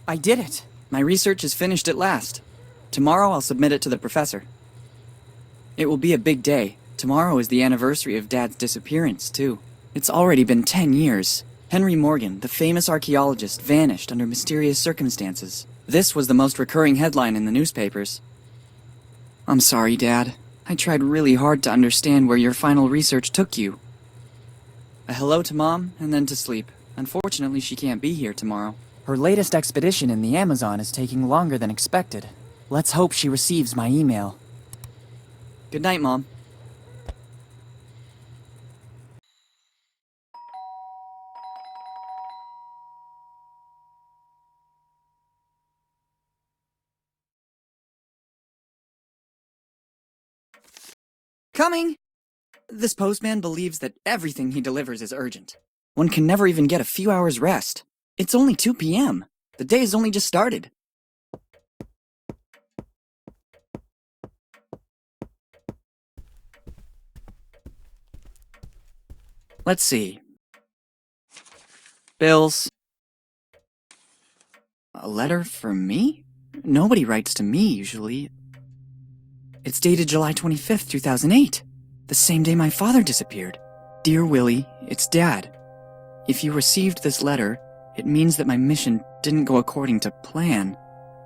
I did it! My research is finished at last. Tomorrow I'll submit it to the professor. It will be a big day. Tomorrow is the anniversary of Dad's disappearance, too. It's already been 10 years. Henry Morgan, the famous archaeologist, vanished under mysterious circumstances. This was the most recurring headline in the newspapers. I'm sorry, Dad. I tried really hard to understand where your final research took you. A hello to Mom, and then to sleep. Unfortunately, she can't be here tomorrow. Her latest expedition in the Amazon is taking longer than expected. Let's hope she receives my email. Good night, Mom. Coming! This postman believes that everything he delivers is urgent. One can never even get a few hours rest. It's only 2 p.m. The day has only just started. Let's see. Bills. A letter for me? Nobody writes to me, usually. It's dated July 25th, 2008. The same day my father disappeared. Dear Willy, it's Dad. If you received this letter, it means that my mission didn't go according to plan.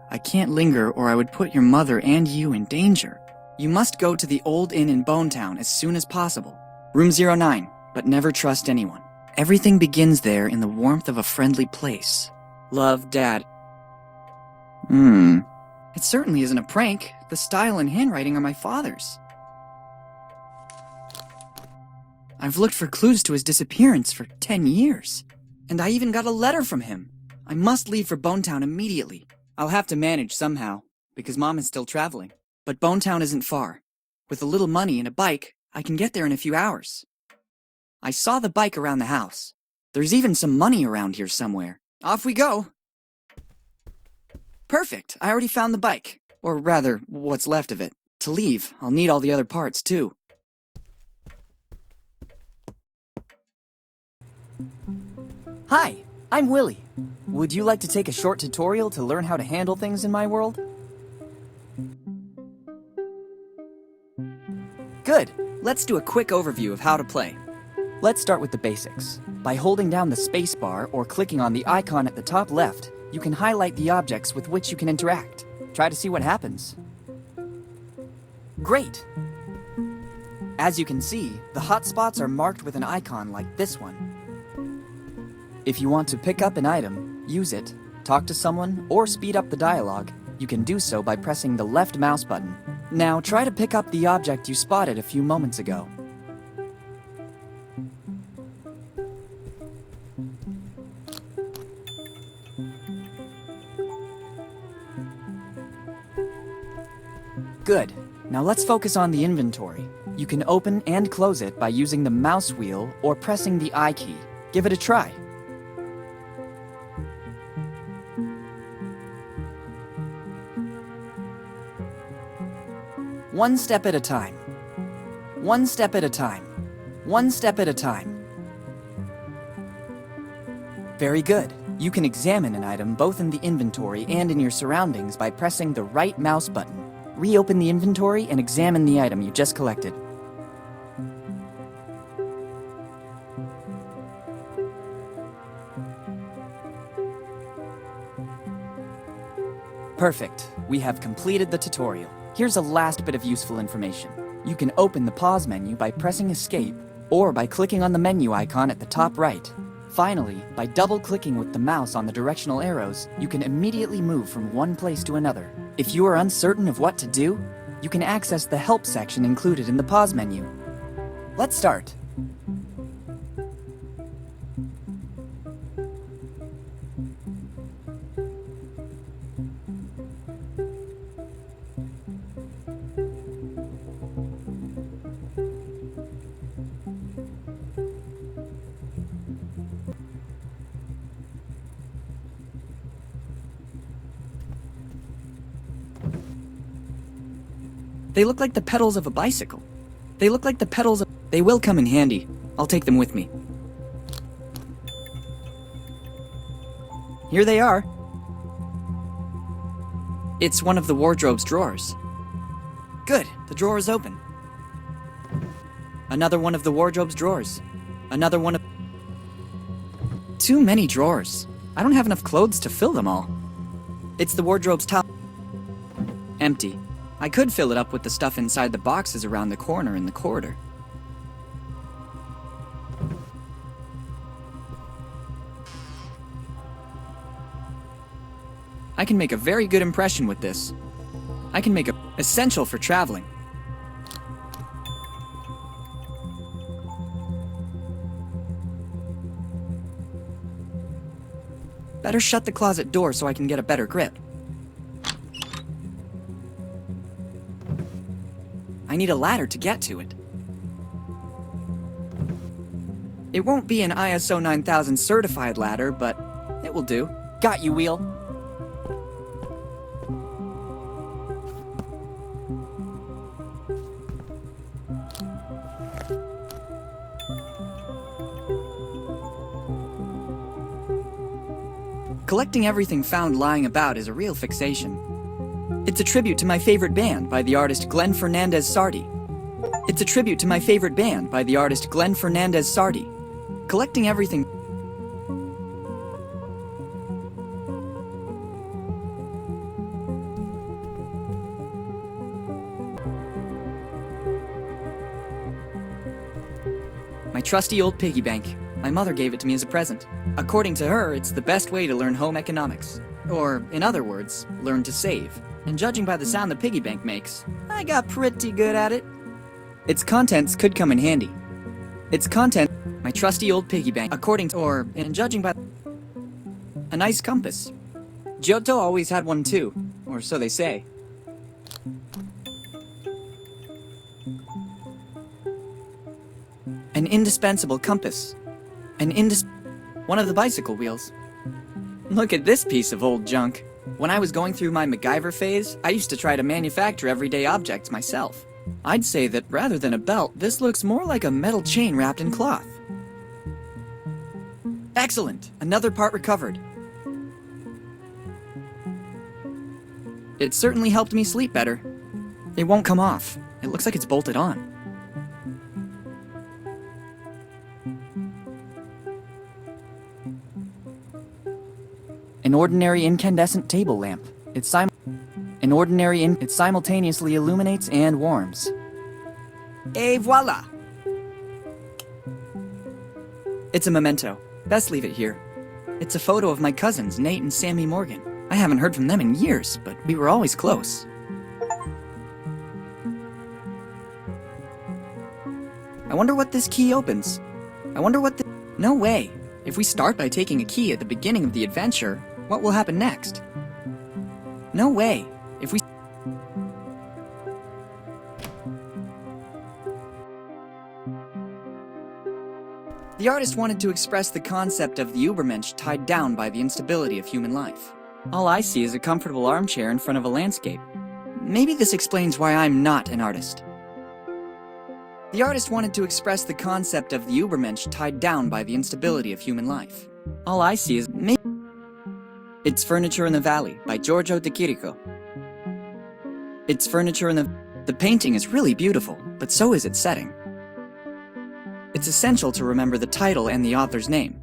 I can't linger or I would put your mother and you in danger. You must go to the old inn in Bonetown as soon as possible. Room 09, but never trust anyone. Everything begins there in the warmth of a friendly place. Love, Dad. It certainly isn't a prank. The style and handwriting are my father's. I've looked for clues to his disappearance for 10 years. And I even got a letter from him. I must leave for Bonetown immediately. I'll have to manage somehow, because Mom is still traveling. But Bonetown isn't far. With a little money and a bike, I can get there in a few hours. I saw the bike around the house. There's even some money around here somewhere. Off we go! Perfect, I already found the bike. Or rather, what's left of it. To leave, I'll need all the other parts too. Hi, I'm Willy. Would you like to take a short tutorial to learn how to handle things in my world? Good, let's do a quick overview of how to play. Let's start with the basics. By holding down the spacebar or clicking on the icon at the top left, you can highlight the objects with which you can interact. Try to see what happens. Great! As you can see, the hotspots are marked with an icon like this one. If you want to pick up an item, use it, talk to someone, or speed up the dialogue, you can do so by pressing the left mouse button. Now try to pick up the object you spotted a few moments ago. Good. Now let's focus on the inventory. You can open and close it by using the mouse wheel or pressing the I key. Give it a try. One step at a time. One step at a time. One step at a time. Very good. You can examine an item both in the inventory and in your surroundings by pressing the right mouse button. Reopen the inventory and examine the item you just collected. Perfect. We have completed the tutorial. Here's a last bit of useful information. You can open the pause menu by pressing Escape, or by clicking on the menu icon at the top right. Finally, by double-clicking with the mouse on the directional arrows, you can immediately move from one place to another. If you are uncertain of what to do, you can access the Help section included in the pause menu. Let's start. They look like the pedals of a bicycle. They look like the pedals of... They will come in handy. I'll take them with me. Here they are. It's one of the wardrobe's drawers. Good, the drawer is open. Another one of the wardrobe's drawers. Another one of... Too many drawers. I don't have enough clothes to fill them all. It's the wardrobe's top. Empty. I could fill it up with the stuff inside the boxes around the corner in the corridor. I can make a very good impression with this. I can make it essential for traveling. Better shut the closet door so I can get a better grip. I need a ladder to get to it. It won't be an ISO 9000 certified ladder, but it will do. Got you, Wheel. Collecting everything found lying about is a real fixation. It's a tribute to my favorite band by the artist Glenn Fernandez Sardi. It's a tribute to my favorite band by the artist Glenn Fernandez Sardi. Collecting everything... My trusty old piggy bank. My mother gave it to me as a present. According to her, it's the best way to learn home economics. Or, in other words, learn to save. And judging by the sound the piggy bank makes, I got pretty good at it. Its contents could come in handy. Its content, my trusty old piggy bank, according to, or, and judging by... A nice compass. Giotto always had one too, or so they say. An indispensable compass. One of the bicycle wheels. Look at this piece of old junk. When I was going through my MacGyver phase, I used to try to manufacture everyday objects myself. I'd say that rather than a belt, this looks more like a metal chain wrapped in cloth. Excellent! Another part recovered. It certainly helped me sleep better. It won't come off. It looks like it's bolted on. An ordinary incandescent table lamp. It simultaneously illuminates and warms. Et voila! It's a memento. Best leave it here. It's a photo of my cousins, Nate and Sammy Morgan. I haven't heard from them in years, but we were always close. I wonder what this key opens. No way! If we start by taking a key at the beginning of the adventure, what will happen next? No way. If we... The artist wanted to express the concept of the Übermensch tied down by the instability of human life. All I see is a comfortable armchair in front of a landscape. Maybe this explains why I'm not an artist. The artist wanted to express the concept of the Übermensch tied down by the instability of human life. All I see is... It's Furniture in the Valley by Giorgio de Chirico. It's Furniture in the... The painting is really beautiful, but so is its setting. It's essential to remember the title and the author's name.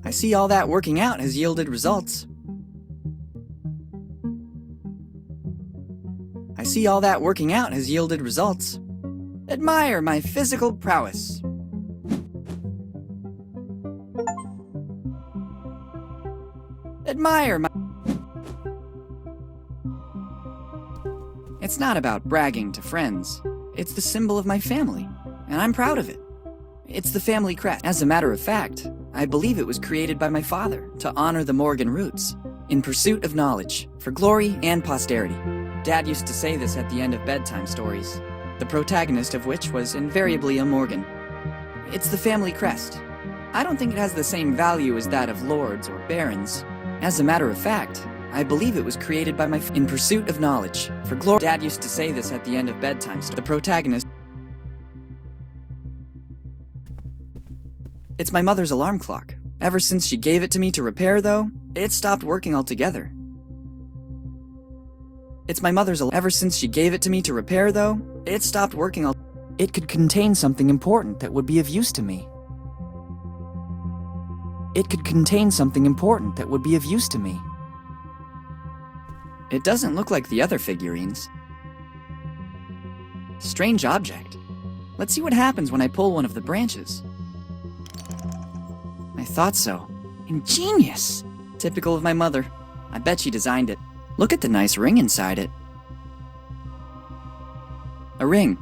I see all that working out has yielded results. Admire my physical prowess. Admire my... It's not about bragging to friends. It's the symbol of my family, and I'm proud of it. It's the family crest. As a matter of fact, I believe it was created by my father to honor the Morgan roots, in pursuit of knowledge, for glory and posterity. Dad used to say this at the end of bedtime stories, the protagonist of which was invariably a Morgan. It's the family crest. I don't think it has the same value as that of lords or barons. As a matter of fact, I believe it was created by in pursuit of knowledge. For glory. Dad used to say this at the end of bedtime. The protagonist. It's my mother's alarm clock. Ever since she gave it to me to repair, though, it stopped working altogether. It's my mother's ever since she gave it to me to repair, though, it stopped working It could contain something important that would be of use to me. It could contain something important that would be of use to me. It doesn't look like the other figurines. Strange object. Let's see what happens when I pull one of the branches. I thought so. Ingenious! Typical of my mother. I bet she designed it. Look at the nice ring inside it. A ring.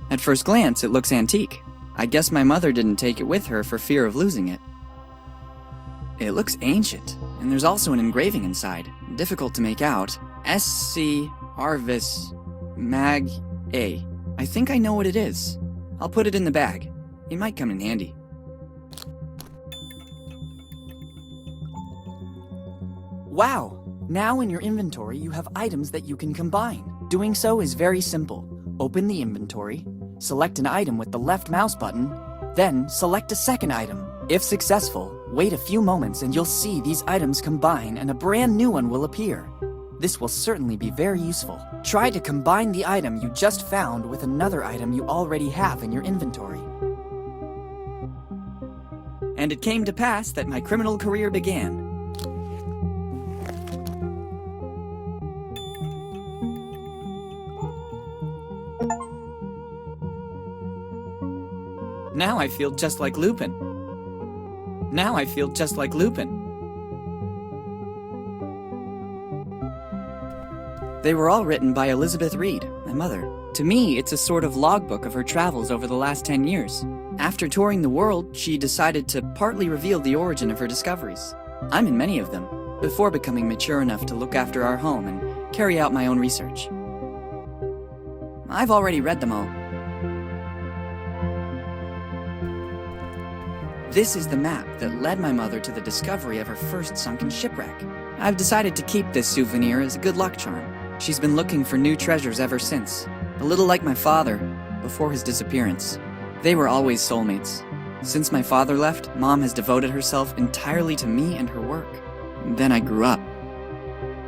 At first glance, it looks antique. I guess my mother didn't take it with her for fear of losing it. It looks ancient, and there's also an engraving inside. Difficult to make out. S.C. Arvis Mag A. I think I know what it is. I'll put it in the bag. It might come in handy. Wow! Now in your inventory you have items that you can combine. Doing so is very simple. Open the inventory, select an item with the left mouse button, then select a second item. If successful, wait a few moments and you'll see these items combine and a brand new one will appear. This will certainly be very useful. Try to combine the item you just found with another item you already have in your inventory. And it came to pass that my criminal career began. Now I feel just like Lupin. Now I feel just like Lupin. They were all written by Elizabeth Reed, my mother. To me, it's a sort of logbook of her travels over the last 10 years. After touring the world, she decided to partly reveal the origin of her discoveries. I'm in many of them, before becoming mature enough to look after our home and carry out my own research. I've already read them all. This is the map that led my mother to the discovery of her first sunken shipwreck. I've decided to keep this souvenir as a good luck charm. She's been looking for new treasures ever since. A little like my father, before his disappearance. They were always soulmates. Since my father left, Mom has devoted herself entirely to me and her work. Then I grew up.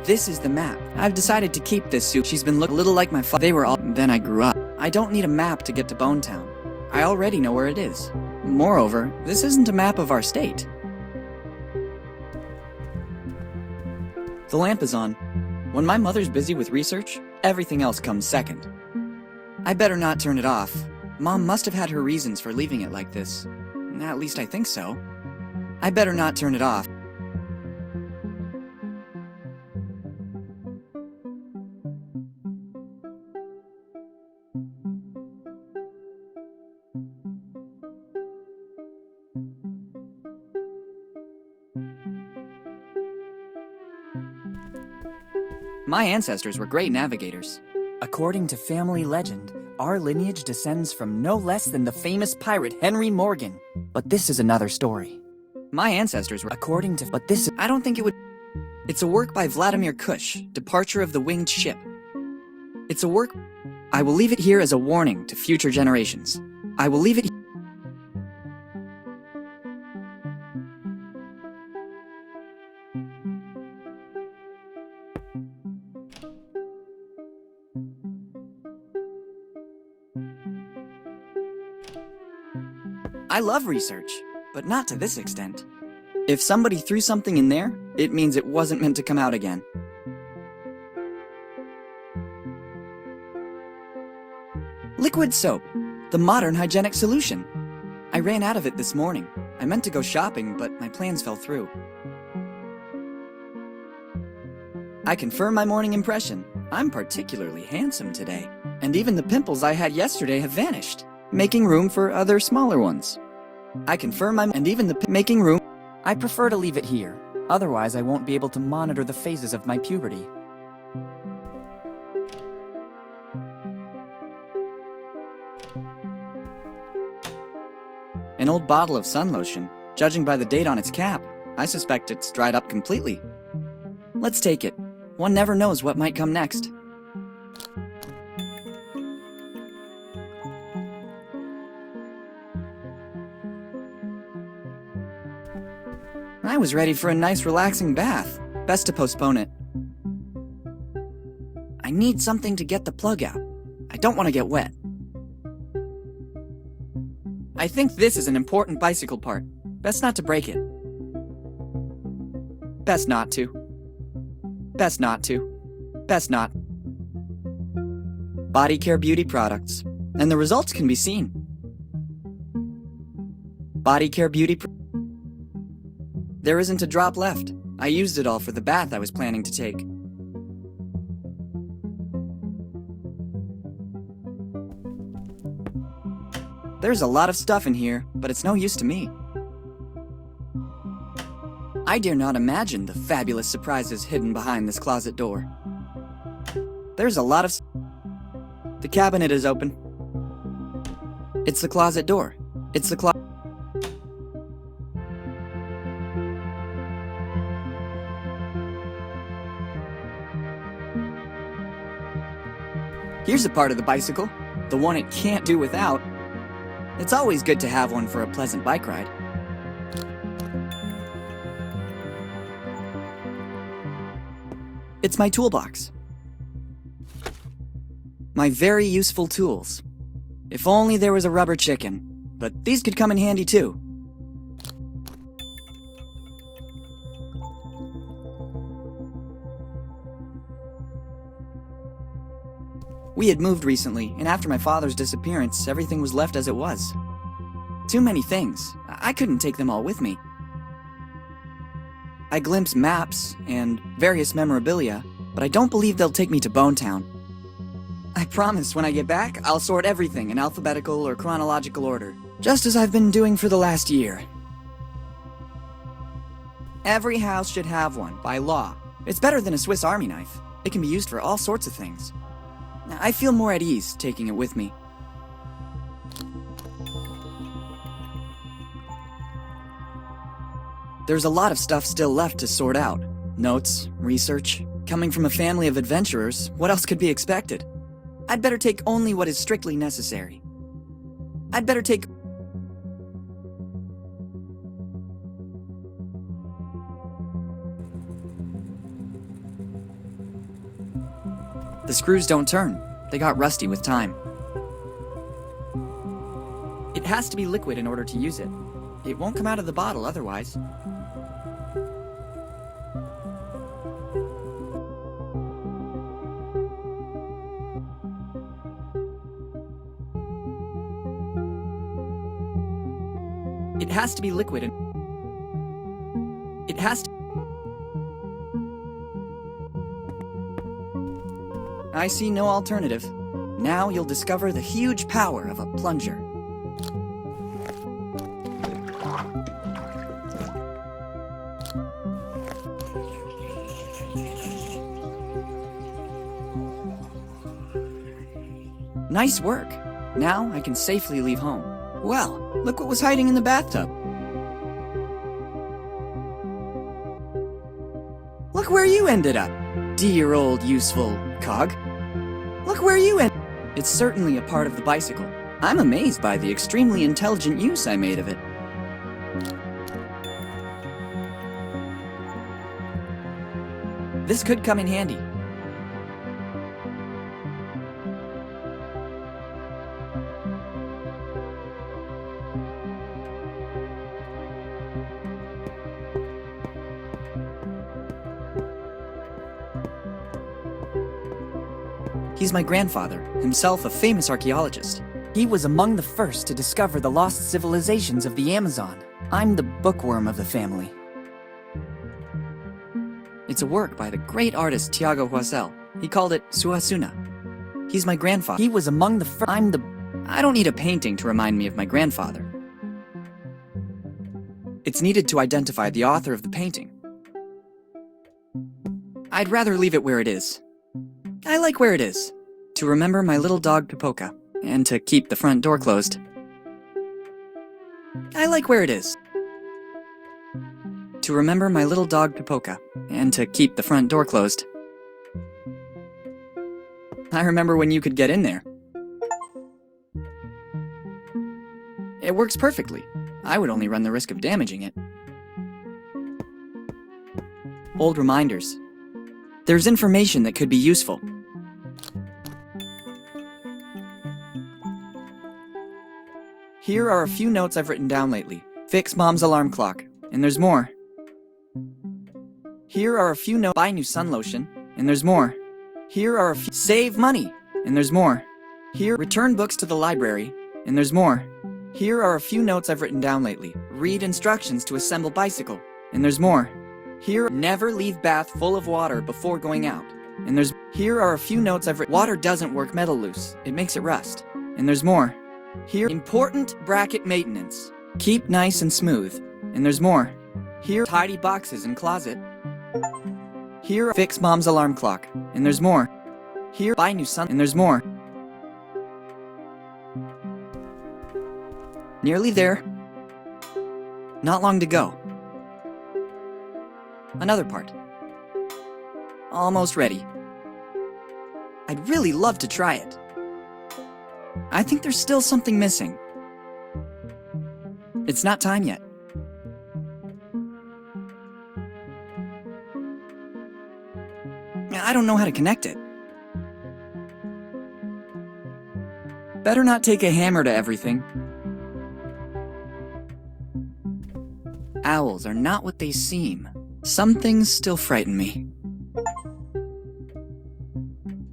This is the map. I've decided to keep this soup. She's been a little like my father. They were all. Then I grew up. I don't need a map to get to Bone Town. I already know where it is. Moreover, this isn't a map of our state. The lamp is on. When my mother's busy with research, everything else comes second. I better not turn it off. Mom must have had her reasons for leaving it like this. At least I think so. I better not turn it off. My ancestors were great navigators. According to family legend, our lineage descends from no less than the famous pirate Henry Morgan. But this is another story. My ancestors were I don't think it would... It's a work by Vladimir Kush, Departure of the Winged Ship. It's a work... I will leave it here as a warning to future generations. I will leave it... I love research, but not to this extent. If somebody threw something in there, it means it wasn't meant to come out again. Liquid soap, the modern hygienic solution. I ran out of it this morning. I meant to go shopping, but my plans fell through. I confirm my morning impression. I'm particularly handsome today. And even the pimples I had yesterday have vanished, making room for other smaller ones. I confirm making room. I prefer to leave it here. Otherwise, I won't be able to monitor the phases of my puberty. An old bottle of sun lotion. Judging by the date on its cap, I suspect it's dried up completely. Let's take it. One never knows what might come next. I was ready for a nice relaxing bath. Best to postpone it. I need something to get the plug out. I don't want to get wet. I think this is an important bicycle part. Best not to break it. Best not to. Best not to. Best not. Body care beauty products. And the results can be seen. Body care beauty There isn't a drop left. I used it all for the bath I was planning to take. There's a lot of stuff in here, but it's no use to me. I dare not imagine the fabulous surprises hidden behind this closet door. There's a lot of The cabinet is open. It's the closet door. It's the Here's a part of the bicycle, the one it can't do without. It's always good to have one for a pleasant bike ride. It's my toolbox. My very useful tools. If only there was a rubber chicken, but these could come in handy too. We had moved recently, and after my father's disappearance, everything was left as it was. Too many things. I couldn't take them all with me. I glimpse maps and various memorabilia, but I don't believe they'll take me to Bonetown. I promise when I get back, I'll sort everything in alphabetical or chronological order, just as I've been doing for the last year. Every house should have one, by law. It's better than a Swiss Army knife. It can be used for all sorts of things. I feel more at ease taking it with me. There's a lot of stuff still left to sort out. Notes, research. Coming from a family of adventurers, what else could be expected? I'd better take only what is strictly necessary. I'd better take... The screws don't turn. They got rusty with time. It has to be liquid in order to use it. It won't come out of the bottle otherwise. It has to be liquid and... It has to... I see no alternative. Now you'll discover the huge power of a plunger. Nice work. Now I can safely leave home. Well, look what was hiding in the bathtub. Look where you ended up, dear old useful cog. Look where you ended. It's certainly a part of the bicycle. I'm amazed by the extremely intelligent use I made of it. This could come in handy. He's my grandfather, himself a famous archaeologist. He was among the first to discover the lost civilizations of the Amazon. I'm the bookworm of the family. It's a work by the great artist Tiago Huasel. He called it Suhasuna. He's my grandfather. He was among the first. I don't need a painting to remind me of my grandfather. It's needed to identify the author of the painting. I'd rather leave it where it is. I like where it is. To remember my little dog Pipoca, and to keep the front door closed. I like where it is. to remember my little dog Pipoca, and to keep the front door closed. I remember when you could get in there. It works perfectly. I would only run the risk of damaging it. Old reminders. There's information that could be useful. Here are a few notes I've written down lately. Fix Mom's alarm clock, and there's more. Here are a few notes. Buy new sun lotion, and there's more. Here are a few. Save money, and there's more. Here, return books to the library, and there's more. Here are a few notes I've written down lately. Read instructions to assemble bicycle, and there's more. Here, never leave bath full of water before going out, and there's. Here are a few notes I've written. Water doesn't work metal loose, it makes it rust, and there's more. Here, important bracket maintenance. Keep nice and smooth, and there's more. Here, tidy boxes and closet. Here, fix Mom's alarm clock, and there's more. Here, buy new sun, and there's more. Nearly there. Not long to go. Another part. Almost ready. I'd really love to try it. I think there's still something missing. It's not time yet. I don't know how to connect it. Better not take a hammer to everything. Owls are not what they seem. Some things still frighten me.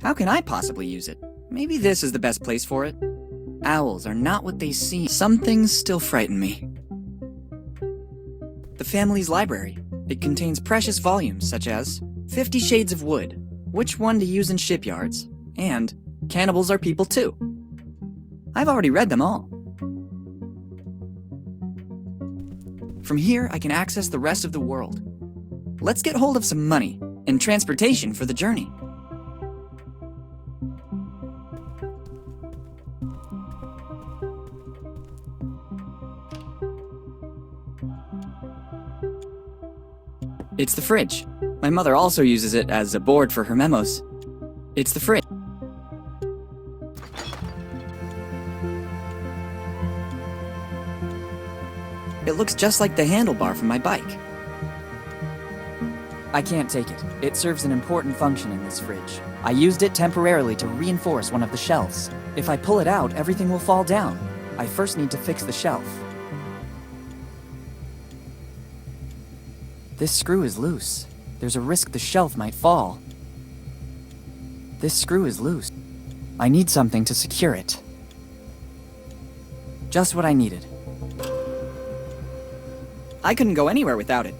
How can I possibly use it? Maybe this is the best place for it. Owls are not what they seem. Some things still frighten me. The family's library. It contains precious volumes such as 50 Shades of Wood, Which One to Use in Shipyards, and Cannibals Are People Too. I've already read them all. From here, I can access the rest of the world. Let's get hold of some money and transportation for the journey. It's the fridge. My mother also uses it as a board for her memos. It's the fridge. It looks just like the handlebar from my bike. I can't take it. It serves an important function in this fridge. I used it temporarily to reinforce one of the shelves. If I pull it out, everything will fall down. I first need to fix the shelf. This screw is loose. There's a risk the shelf might fall. This screw is loose. I need something to secure it. Just what I needed. I couldn't go anywhere without it.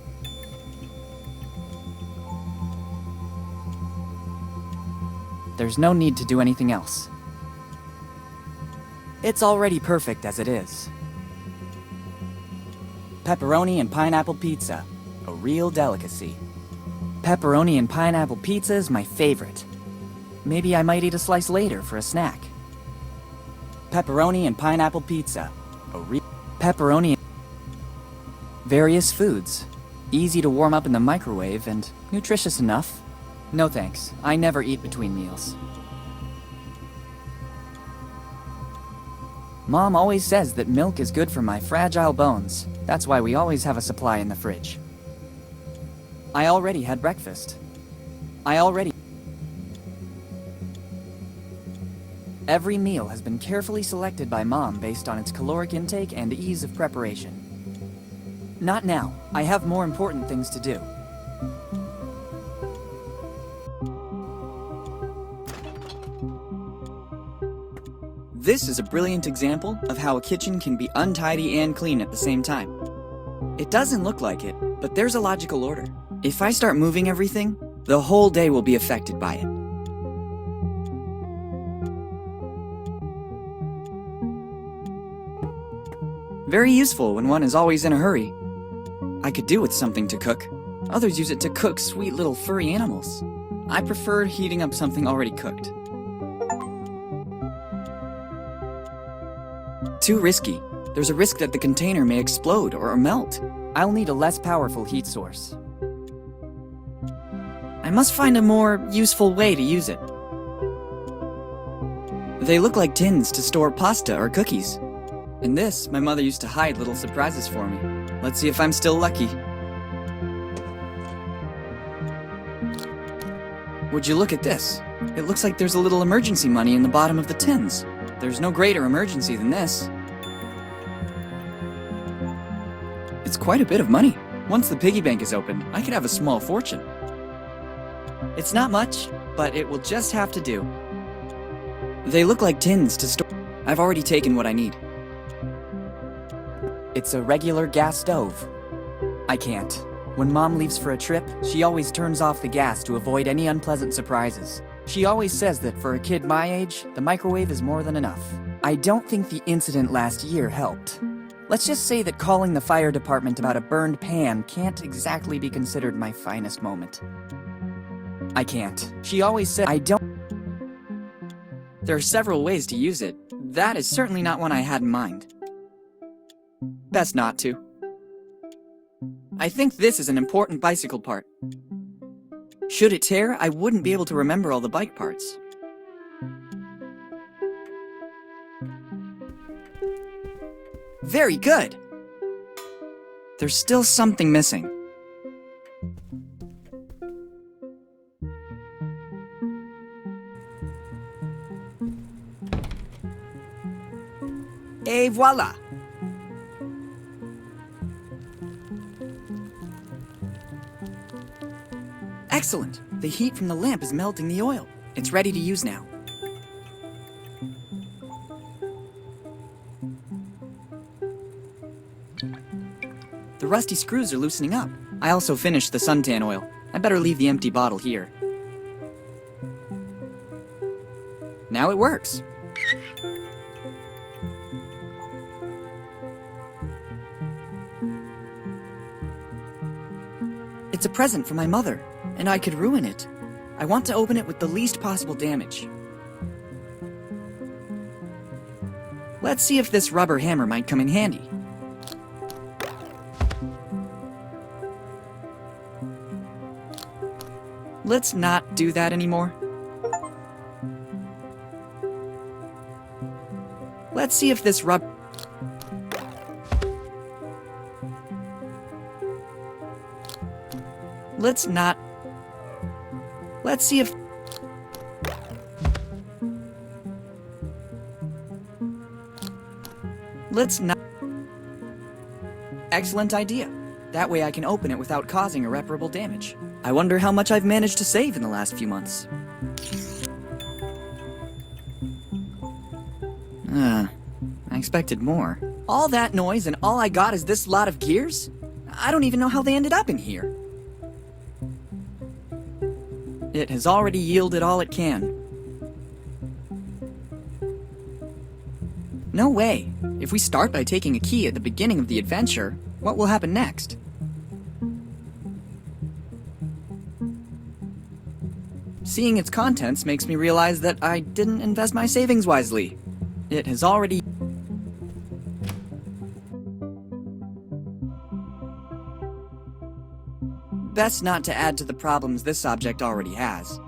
There's no need to do anything else. It's already perfect as it is. Pepperoni and pineapple pizza. A real delicacy. Pepperoni and pineapple pizza is my favorite. Maybe I might eat a slice later for a snack. Pepperoni and pineapple pizza. Pepperoni and various foods. Easy to warm up in the microwave and nutritious enough. No thanks. I never eat between meals. Mom always says that milk is good for my fragile bones. That's why we always have a supply in the fridge. I already had breakfast. Every meal has been carefully selected by Mom based on its caloric intake and ease of preparation. Not now. I have more important things to do. This is a brilliant example of how a kitchen can be untidy and clean at the same time. It doesn't look like it, but there's a logical order. If I start moving everything, the whole day will be affected by it. Very useful when one is always in a hurry. I could do with something to cook. Others use it to cook sweet little furry animals. I prefer heating up something already cooked. Too risky. There's a risk that the container may explode or melt. I'll need a less powerful heat source. I must find a more useful way to use it. They look like tins to store pasta or cookies. In this, my mother used to hide little surprises for me. Let's see if I'm still lucky. Would you look at this? It looks like there's a little emergency money in the bottom of the tins. There's no greater emergency than this. It's quite a bit of money. Once the piggy bank is open, I could have a small fortune. It's not much, but it will just have to do. They look like tins to store. I've already taken what I need. It's a regular gas stove. I can't. When Mom leaves for a trip, she always turns off the gas to avoid any unpleasant surprises. She always says that for a kid my age, the microwave is more than enough. I don't think the incident last year helped. Let's just say that calling the fire department about a burned pan can't exactly be considered my finest moment. I can't. She always said I don't. There are several ways to use it. That is certainly not one I had in mind. Best not to. I think this is an important bicycle part. Should it tear, I wouldn't be able to remember all the bike parts. Very good! There's still something missing. Et voila! Excellent! The heat from the lamp is melting the oil. It's ready to use now. The rusty screws are loosening up. I also finished the suntan oil. I better leave the empty bottle here. Now it works. It's a present from my mother, and I could ruin it. I want to open it with the least possible damage. Let's see if this rubber hammer might come in handy. Let's not do that anymore. Let's see if this rubber... Let's not... Let's see if... Let's not... Excellent idea. That way I can open it without causing irreparable damage. I wonder how much I've managed to save in the last few months. I expected more. All that noise and all I got is this lot of gears? I don't even know how they ended up in here. It has already yielded all it can. No way. If we start by taking a key at the beginning of the adventure, what will happen next? Seeing its contents makes me realize that I didn't invest my savings wisely. It has already... Best not to add to the problems this object already has.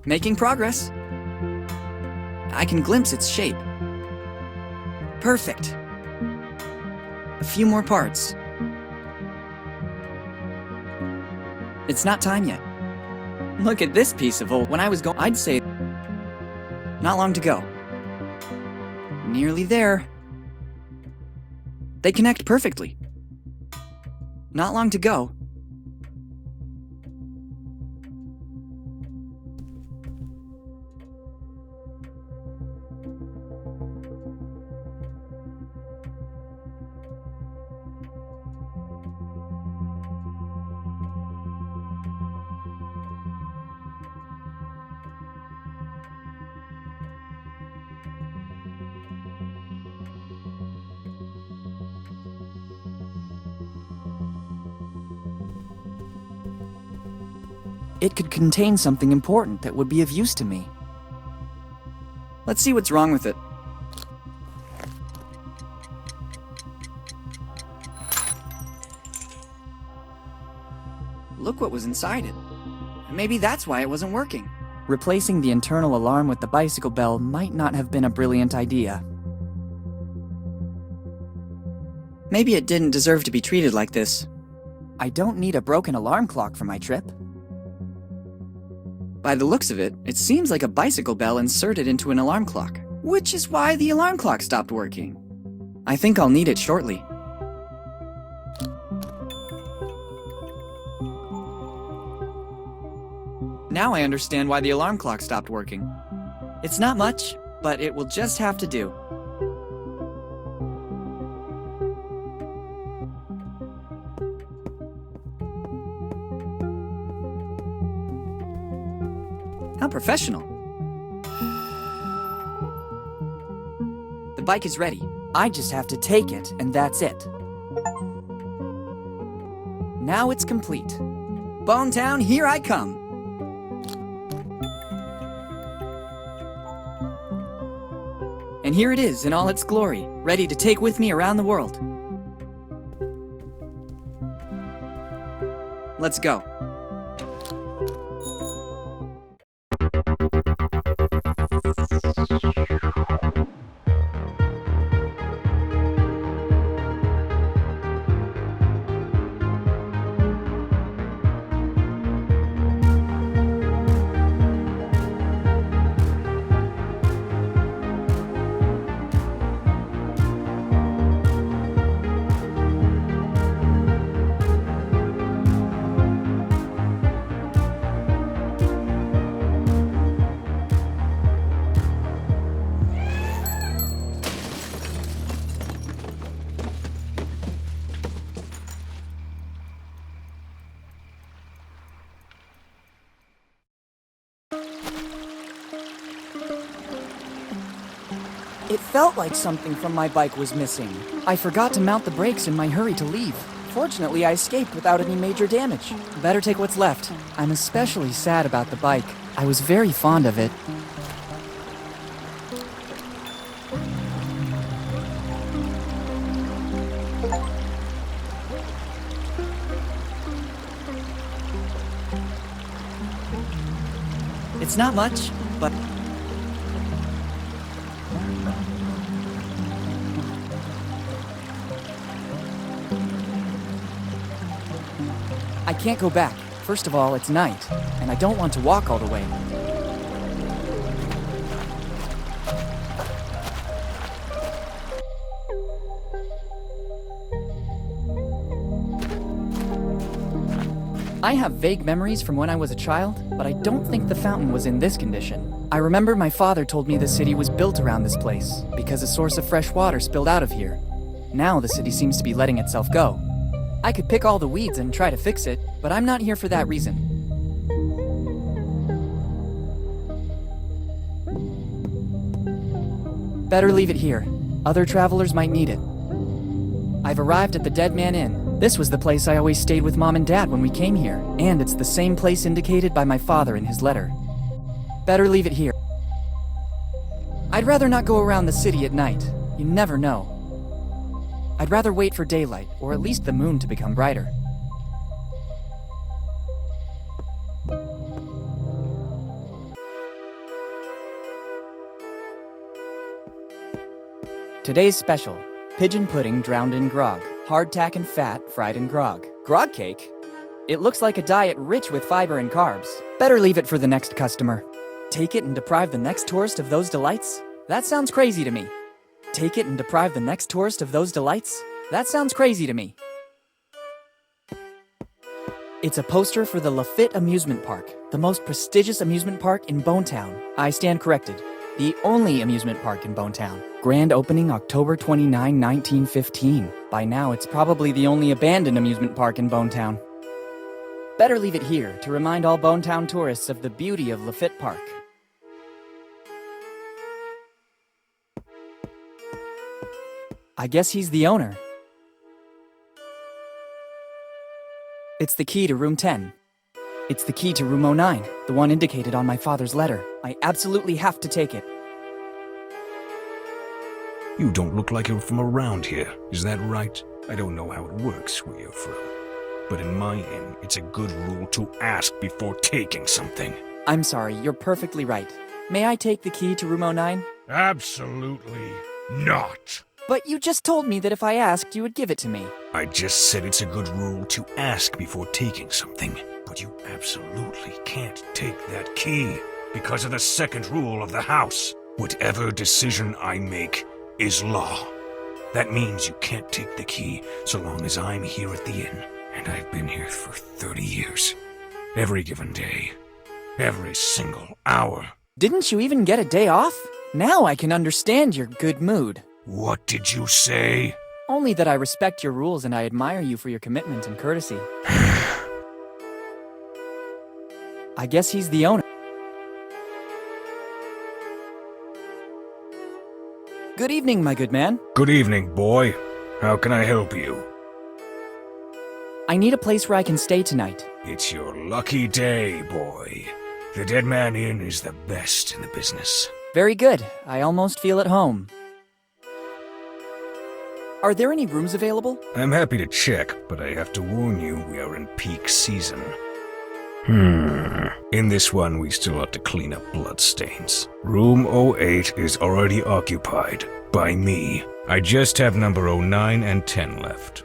Making progress. I can glimpse its shape. Perfect. A few more parts. It's not time yet. Look at this piece of old... When I was going... I'd say... Not long to go. Nearly there. They connect perfectly. Not long to go. It could contain something important that would be of use to me. Let's see what's wrong with it. Look what was inside it. Maybe that's why it wasn't working. Replacing the internal alarm with the bicycle bell might not have been a brilliant idea. Maybe it didn't deserve to be treated like this. I don't need a broken alarm clock for my trip. By the looks of it, it seems like a bicycle bell inserted into an alarm clock, which is why the alarm clock stopped working. I think I'll need it shortly. Now I understand why the alarm clock stopped working. It's not much, but it will just have to do. How professional. The bike is ready. I just have to take it, and that's it. Now it's complete. Bonetown, here I come! And here it is in all its glory, ready to take with me around the world. Let's go. It felt like something from my bike was missing. I forgot to mount the brakes in my hurry to leave. Fortunately, I escaped without any major damage. Better take what's left. I'm especially sad about the bike. I was very fond of it. It's not much, but... I can't go back. First of all, it's night, and I don't want to walk all the way. I have vague memories from when I was a child, but I don't think the fountain was in this condition. I remember my father told me the city was built around this place, because a source of fresh water spilled out of here. Now the city seems to be letting itself go. I could pick all the weeds and try to fix it, but I'm not here for that reason. Better leave it here. Other travelers might need it. I've arrived at the Dead Man Inn. This was the place I always stayed with Mom and Dad when we came here, and it's the same place indicated by my father in his letter. Better leave it here. I'd rather not go around the city at night. You never know. I'd rather wait for daylight, or at least the moon to become brighter. Today's special: pigeon pudding drowned in grog, hardtack and fat fried in grog. Grog cake? It looks like a diet rich with fiber and carbs. Better leave it for the next customer. Take it and deprive the next tourist of those delights? That sounds crazy to me. Take it and deprive the next tourist of those delights? That sounds crazy to me. It's a poster for the Lafitte Amusement Park, the most prestigious amusement park in Bonetown. I stand corrected. The only amusement park in Bonetown. Grand opening October 29, 1915. By now, it's probably the only abandoned amusement park in Bonetown. Better leave it here to remind all Bonetown tourists of the beauty of Lafitte Park. I guess he's the owner. It's the key to room 10. It's the key to room 09, the one indicated on my father's letter. I absolutely have to take it. You don't look like you're from around here, is that right? I don't know how it works where you're from, but in my inn, it's a good rule to ask before taking something. I'm sorry, you're perfectly right. May I take the key to room 09? Absolutely not. But you just told me that if I asked, you would give it to me. I just said it's a good rule to ask before taking something, but you absolutely can't take that key because of the second rule of the house. Whatever decision I make is law. That means you can't take the key so long as I'm here at the inn, and I've been here for 30 years. Every given day. Every single hour. Didn't you even get a day off? Now I can understand your good mood. What did you say? Only that I respect your rules and I admire you for your commitment and courtesy. I guess he's the owner. Good evening, my good man. Good evening, boy. How can I help you? I need a place where I can stay tonight. It's your lucky day, boy. The Dead Man Inn is the best in the business. Very good. I almost feel at home. Are there any rooms available? I'm happy to check, but I have to warn you, we are in peak season. In this one, we still have to clean up bloodstains. Room 08 is already occupied by me. I just have number 09 and 10 left.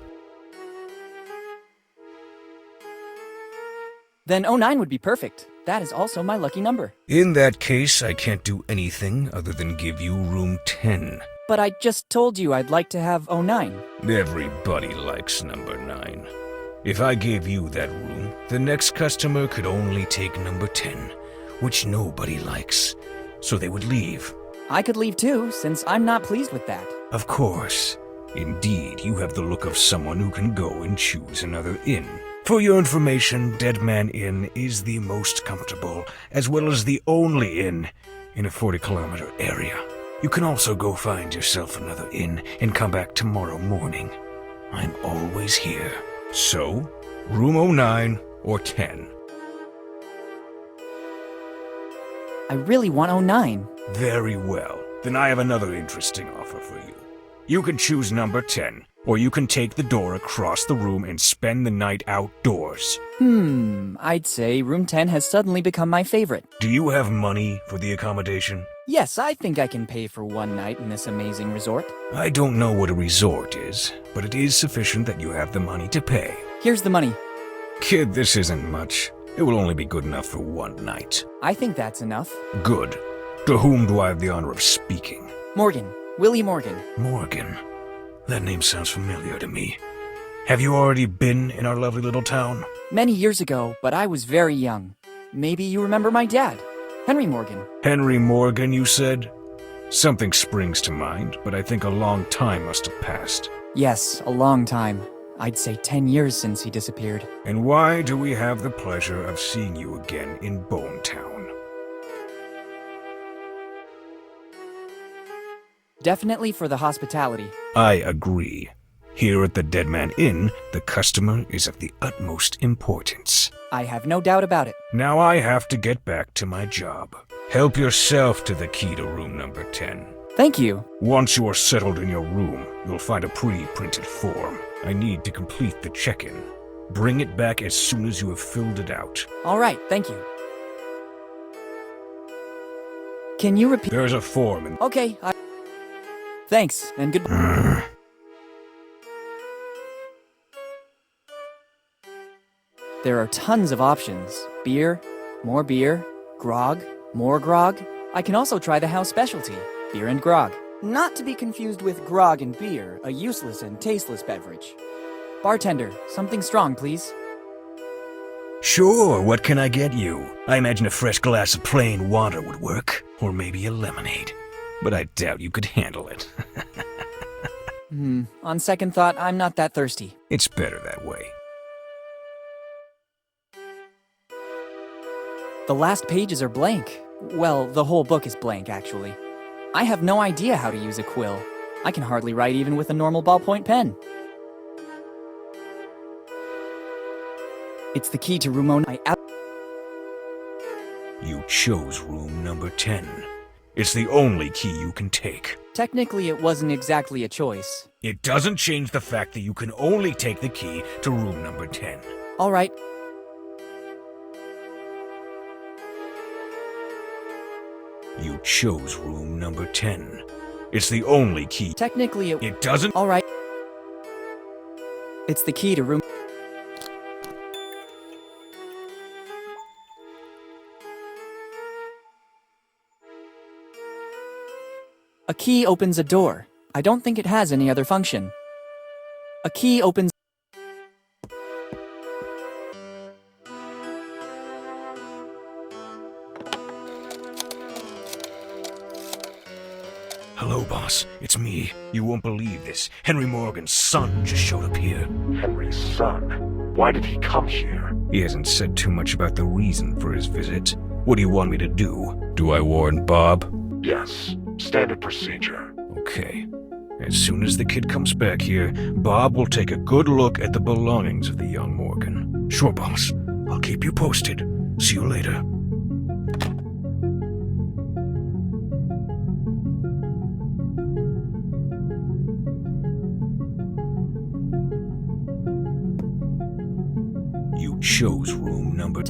Then 09 would be perfect. That is also my lucky number. In that case, I can't do anything other than give you room 10. But I just told you I'd like to have 09. Everybody likes number 9. If I gave you that room, the next customer could only take number 10, which nobody likes, so they would leave. I could leave too, since I'm not pleased with that. Of course. Indeed, you have the look of someone who can go and choose another inn. For your information, Dead Man Inn is the most comfortable, as well as the only inn in a 40-kilometer area. You can also go find yourself another inn and come back tomorrow morning. I'm always here. So, room 09 or 10. I really want 09. Very well. Then I have another interesting offer for you. You can choose number 10, or you can take the door across the room and spend the night outdoors. I'd say room 10 has suddenly become my favorite. Do you have money for the accommodation? Yes, I think I can pay for one night in this amazing resort. I don't know what a resort is, but it is sufficient that you have the money to pay. Here's the money. Kid, this isn't much. It will only be good enough for one night. I think that's enough. Good. To whom do I have the honor of speaking? Morgan. Willy Morgan. Morgan. That name sounds familiar to me. Have you already been in our lovely little town? Many years ago, but I was very young. Maybe you remember my dad, Henry Morgan. Henry Morgan, you said? Something springs to mind, but I think a long time must have passed. Yes, a long time. I'd say 10 years since he disappeared. And why do we have the pleasure of seeing you again in Bone Town? Definitely for the hospitality. I agree. Here at the Dead Man Inn, the customer is of the utmost importance. I have no doubt about it. Now I have to get back to my job. Help yourself to the key to room number 10. Thank you. Once you are settled in your room, you'll find a pre-printed form. I need to complete the check-in. Bring it back as soon as you have filled it out. All right, thank you. Can you repeat? There's a form in... Okay, Thanks, and good... There are tons of options. Beer, grog, more grog. I can also try the house specialty, beer and grog. Not to be confused with grog and beer, a useless and tasteless beverage. Bartender, something strong, please. Sure, what can I get you? I imagine a fresh glass of plain water would work, or maybe a lemonade. But I doubt you could handle it. On second thought, I'm not that thirsty. It's better that way. The last pages are blank. Well, the whole book is blank, actually. I have no idea how to use a quill. I can hardly write even with a normal ballpoint pen. It's the key to room 09. You chose room number 10. It's the only key you can take. Technically, it wasn't exactly a choice. It doesn't change the fact that you can only take the key to room number 10. All right. You chose room number 10. It's the only key. Technically, It doesn't. All right. It's the key to room... A key opens a door. I don't think it has any other function. A key opens... Hello, boss. It's me. You won't believe this. Henry Morgan's son just showed up here. Henry's son? Why did he come here? He hasn't said too much about the reason for his visit. What do you want me to do? Do I warn Bob? Yes. Standard procedure. Okay. As soon as the kid comes back here, Bob will take a good look at the belongings of the young Morgan. Sure, boss. I'll keep you posted. See you later. You chose room number...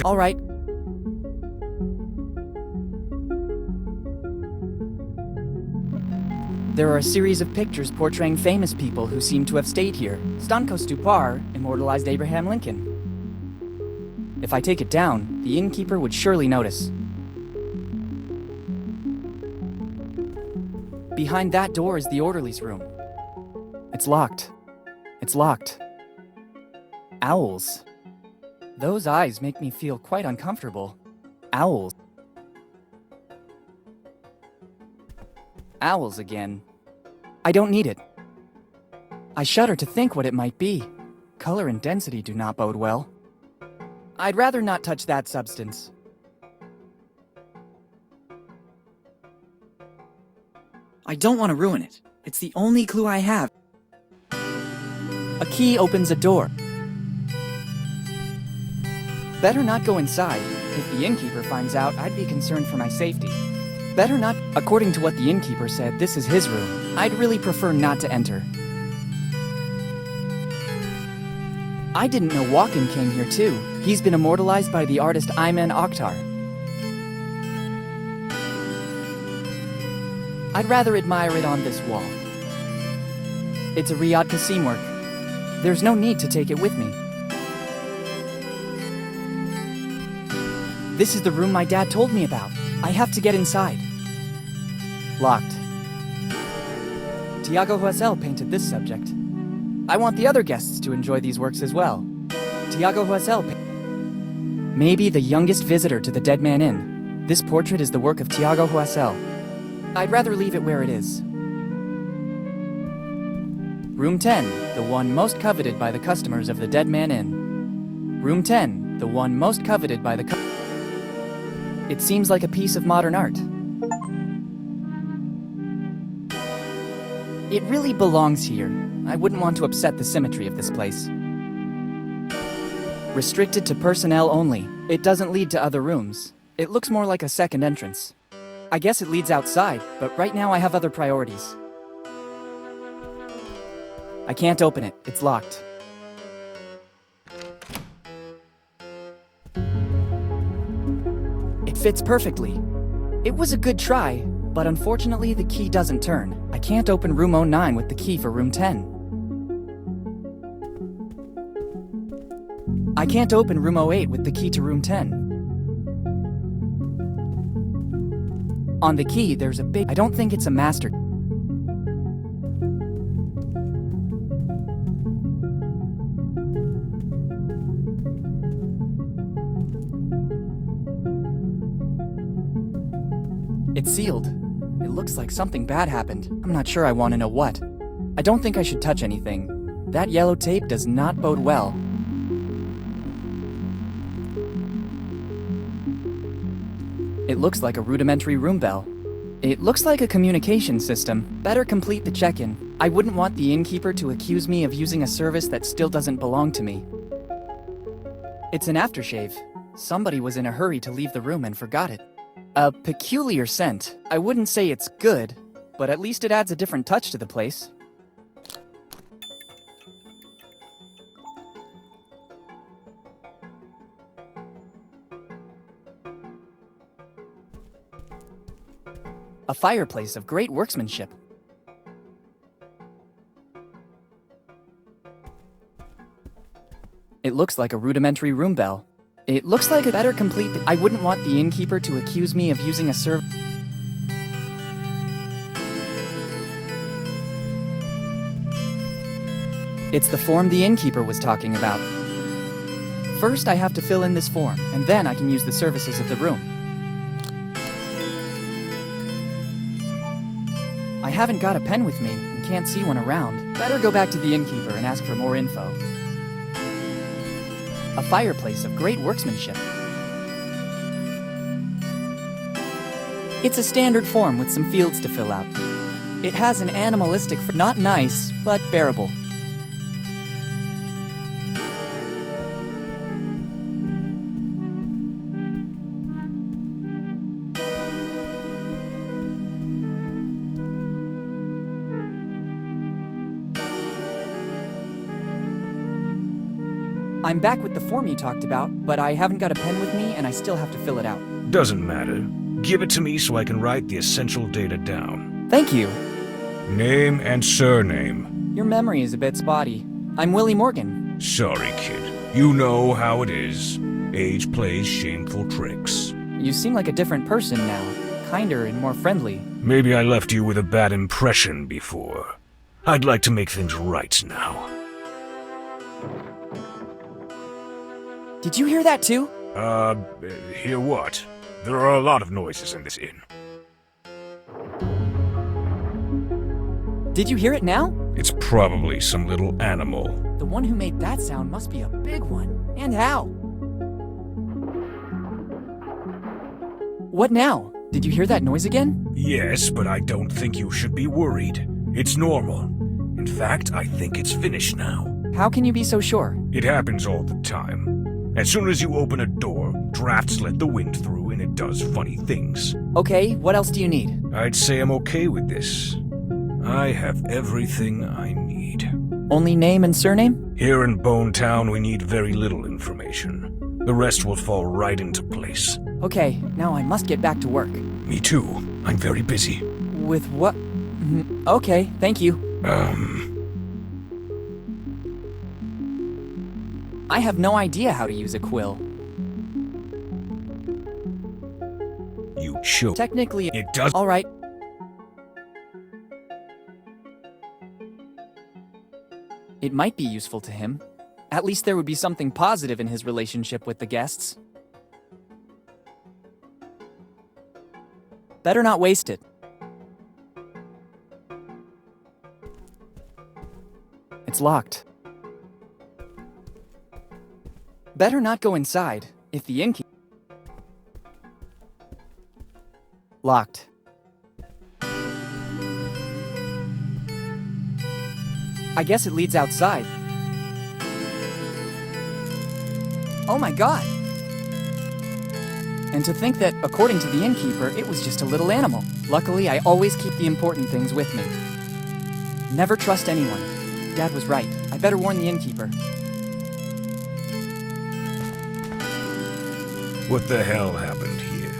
All right. There are a series of pictures portraying famous people who seem to have stayed here. Stanko Stupar immortalized Abraham Lincoln. If I take it down, the innkeeper would surely notice. Behind that door is the orderly's room. It's locked. It's locked. Owls. Those eyes make me feel quite uncomfortable. Owls. Owls again. I don't need it. I shudder to think what it might be. Color and density do not bode well. I'd rather not touch that substance. I don't want to ruin it. It's the only clue I have. A key opens a door. Better not go inside. If the innkeeper finds out, I'd be concerned for my safety. Better not. According to what the innkeeper said, this is his room. I'd really prefer not to enter. I didn't know Walken came here too. He's been immortalized by the artist Ayman Akhtar. I'd rather admire it on this wall. It's a Riyad Qasim work. There's no need to take it with me. This is the room my dad told me about. I have to get inside. Locked. Tiago Huesel painted this subject. I want the other guests to enjoy these works as well. Tiago Huesel maybe the youngest visitor to the Dead Man Inn. This portrait is the work of Tiago Huesel. I'd rather leave it where it is. Room 10, the one most coveted by the customers of the Dead Man Inn. Room 10, the one most coveted by the It seems like a piece of modern art. It really belongs here. I wouldn't want to upset the symmetry of this place. Restricted to personnel only. It doesn't lead to other rooms. It looks more like a second entrance. I guess it leads outside, but right now I have other priorities. I can't open it. It's locked. It fits perfectly. It was a good try, but unfortunately the key doesn't turn. I can't open room 09 with the key for room 10. I can't open room 08 with the key to room 10. On the key, there's a big... I don't think it's a master... It's sealed. It looks like something bad happened. I'm not sure I want to know what. I don't think I should touch anything. That yellow tape does not bode well. It looks like a rudimentary room bell. It looks like a communication system. Better complete the check-in. I wouldn't want the innkeeper to accuse me of using a service that still doesn't belong to me. It's an aftershave. Somebody was in a hurry to leave the room and forgot it. A peculiar scent. I wouldn't say it's good, but at least it adds a different touch to the place. A fireplace of great workmanship. It looks like a rudimentary room bell. It looks like a better complete. I wouldn't want the innkeeper to accuse me of using a It's the form the innkeeper was talking about. First, I have to fill in this form, and then I can use the services of the room. I haven't got a pen with me and can't see one around. Better go back to the innkeeper and ask for more info. A fireplace of great workmanship. It's a standard form with some fields to fill out. It has an animalistic, not nice, but bearable. I'm back with the form you talked about, but I haven't got a pen with me and I still have to fill it out. Doesn't matter. Give it to me so I can write the essential data down. Thank you. Name and surname. Your memory is a bit spotty. I'm Willy Morgan. Sorry, kid. You know how it is. Age plays shameful tricks. You seem like a different person now. Kinder and more friendly. Maybe I left you with a bad impression before. I'd like to make things right now. Did you hear that too? Hear what? There are a lot of noises in this inn. Did you hear it now? It's probably some little animal. The one who made that sound must be a big one. And how? What now? Did you hear that noise again? Yes, but I don't think you should be worried. It's normal. In fact, I think it's finished now. How can you be so sure? It happens all the time. As soon as you open a door, drafts let the wind through and it does funny things. Okay, what else do you need? I'd say I'm okay with this. I have everything I need. Only name and surname? Here in Bone Town, we need very little information. The rest will fall right into place. Okay, now I must get back to work. Me too. I'm very busy. With what? Okay, thank you. I have no idea how to use a quill. You should. Technically, It does. all right. It might be useful to him. At least there would be something positive in his relationship with the guests. Better not waste it. It's locked. Better not go inside, if the innkeeper... Locked. I guess it leads outside. Oh my god! And to think that, according to the innkeeper, it was just a little animal. Luckily, I always keep the important things with me. Never trust anyone. Dad was right. I better warn the innkeeper. What the hell happened here?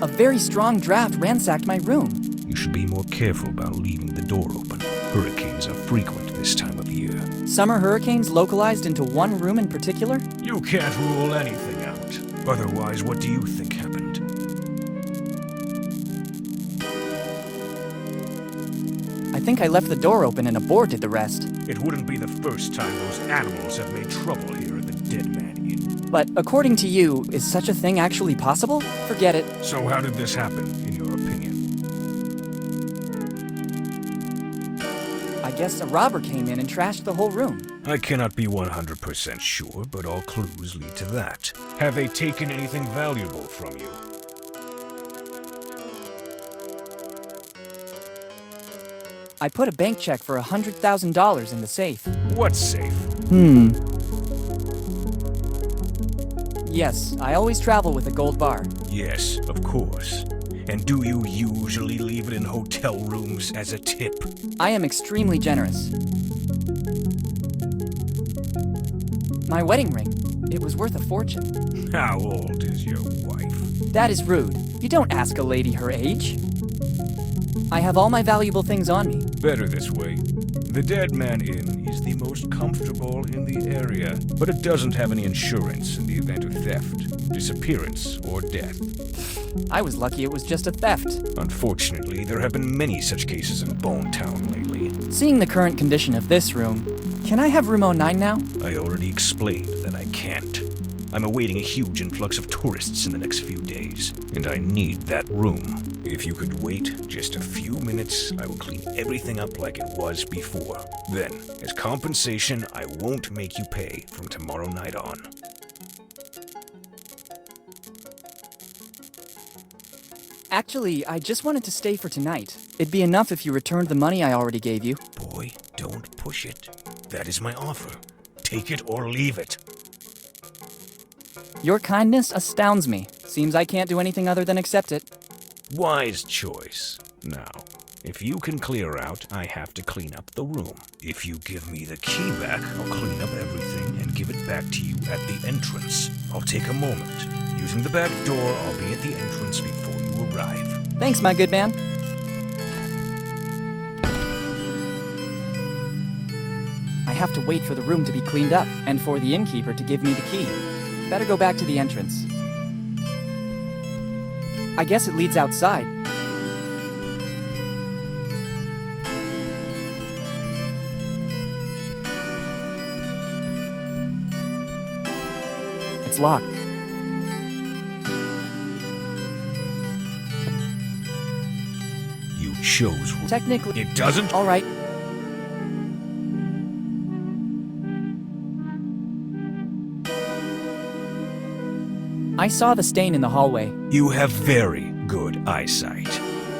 A very strong draft ransacked my room. You should be more careful about leaving the door open. Hurricanes are frequent this time of year. Summer hurricanes localized into one room in particular? You can't rule anything out. Otherwise, what do you think happened? I think I left the door open and a boar did the rest. It wouldn't be the first time those animals have made trouble here at the Dead Man Inn. But according to you, is such a thing actually possible? Forget it. So how did this happen, in your opinion? I guess a robber came in and trashed the whole room. I cannot be 100% sure, but all clues lead to that. Have they taken anything valuable from you? I put a bank check for $100,000 in the safe. What safe? Yes, I always travel with a gold bar. Yes, of course. And do you usually leave it in hotel rooms as a tip? I am extremely generous. My wedding ring. It was worth a fortune. How old is your wife? That is rude. You don't ask a lady her age. I have all my valuable things on me. Better this way. The Dead Man Inn is the most comfortable in the area, but it doesn't have any insurance in the event of theft, disappearance, or death. I was lucky it was just a theft. Unfortunately, there have been many such cases in Bone Town lately. Seeing the current condition of this room, can I have room 09 now? I already explained that I can't. I'm awaiting a huge influx of tourists in the next few days, and I need that room. If you could wait just a few minutes, I will clean everything up like it was before. Then, as compensation, I won't make you pay from tomorrow night on. Actually, I just wanted to stay for tonight. It'd be enough if you returned the money I already gave you. Boy, don't push it. That is my offer. Take it or leave it. Your kindness astounds me. Seems I can't do anything other than accept it. Wise choice. Now, if you can clear out, I have to clean up the room. If you give me the key back, I'll clean up everything and give it back to you at the entrance. I'll take a moment. Using the back door, I'll be at the entrance before you arrive. Thanks, my good man. I have to wait for the room to be cleaned up, and for the innkeeper to give me the key. Better go back to the entrance. I guess it leads outside. It's locked. You chose. Technically, It doesn't. all right. I saw the stain in the hallway. You have very good eyesight.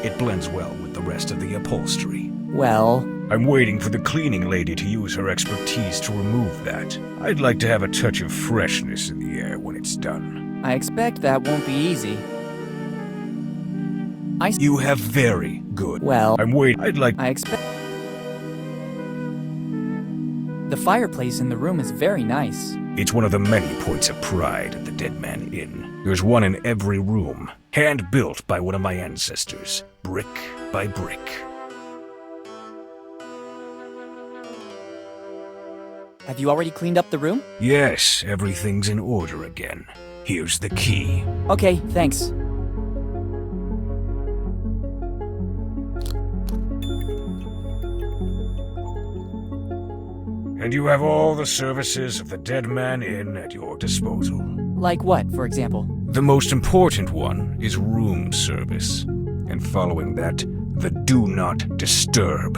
It blends well with the rest of the upholstery. Well, I'm waiting for the cleaning lady to use her expertise to remove that. I'd like to have a touch of freshness in the air when it's done. I expect that won't be easy. You have very good. Well, I'm waiting. I expect... The fireplace in the room is very nice. It's one of the many points of pride at the Dead Man Inn. There's one in every room, hand-built by one of my ancestors, brick by brick. Have you already cleaned up the room? Yes, everything's in order again. Here's the key. Okay, thanks. And you have all the services of the Dead Man Inn at your disposal. Like what, for example? The most important one is room service. And following that, the Do Not Disturb.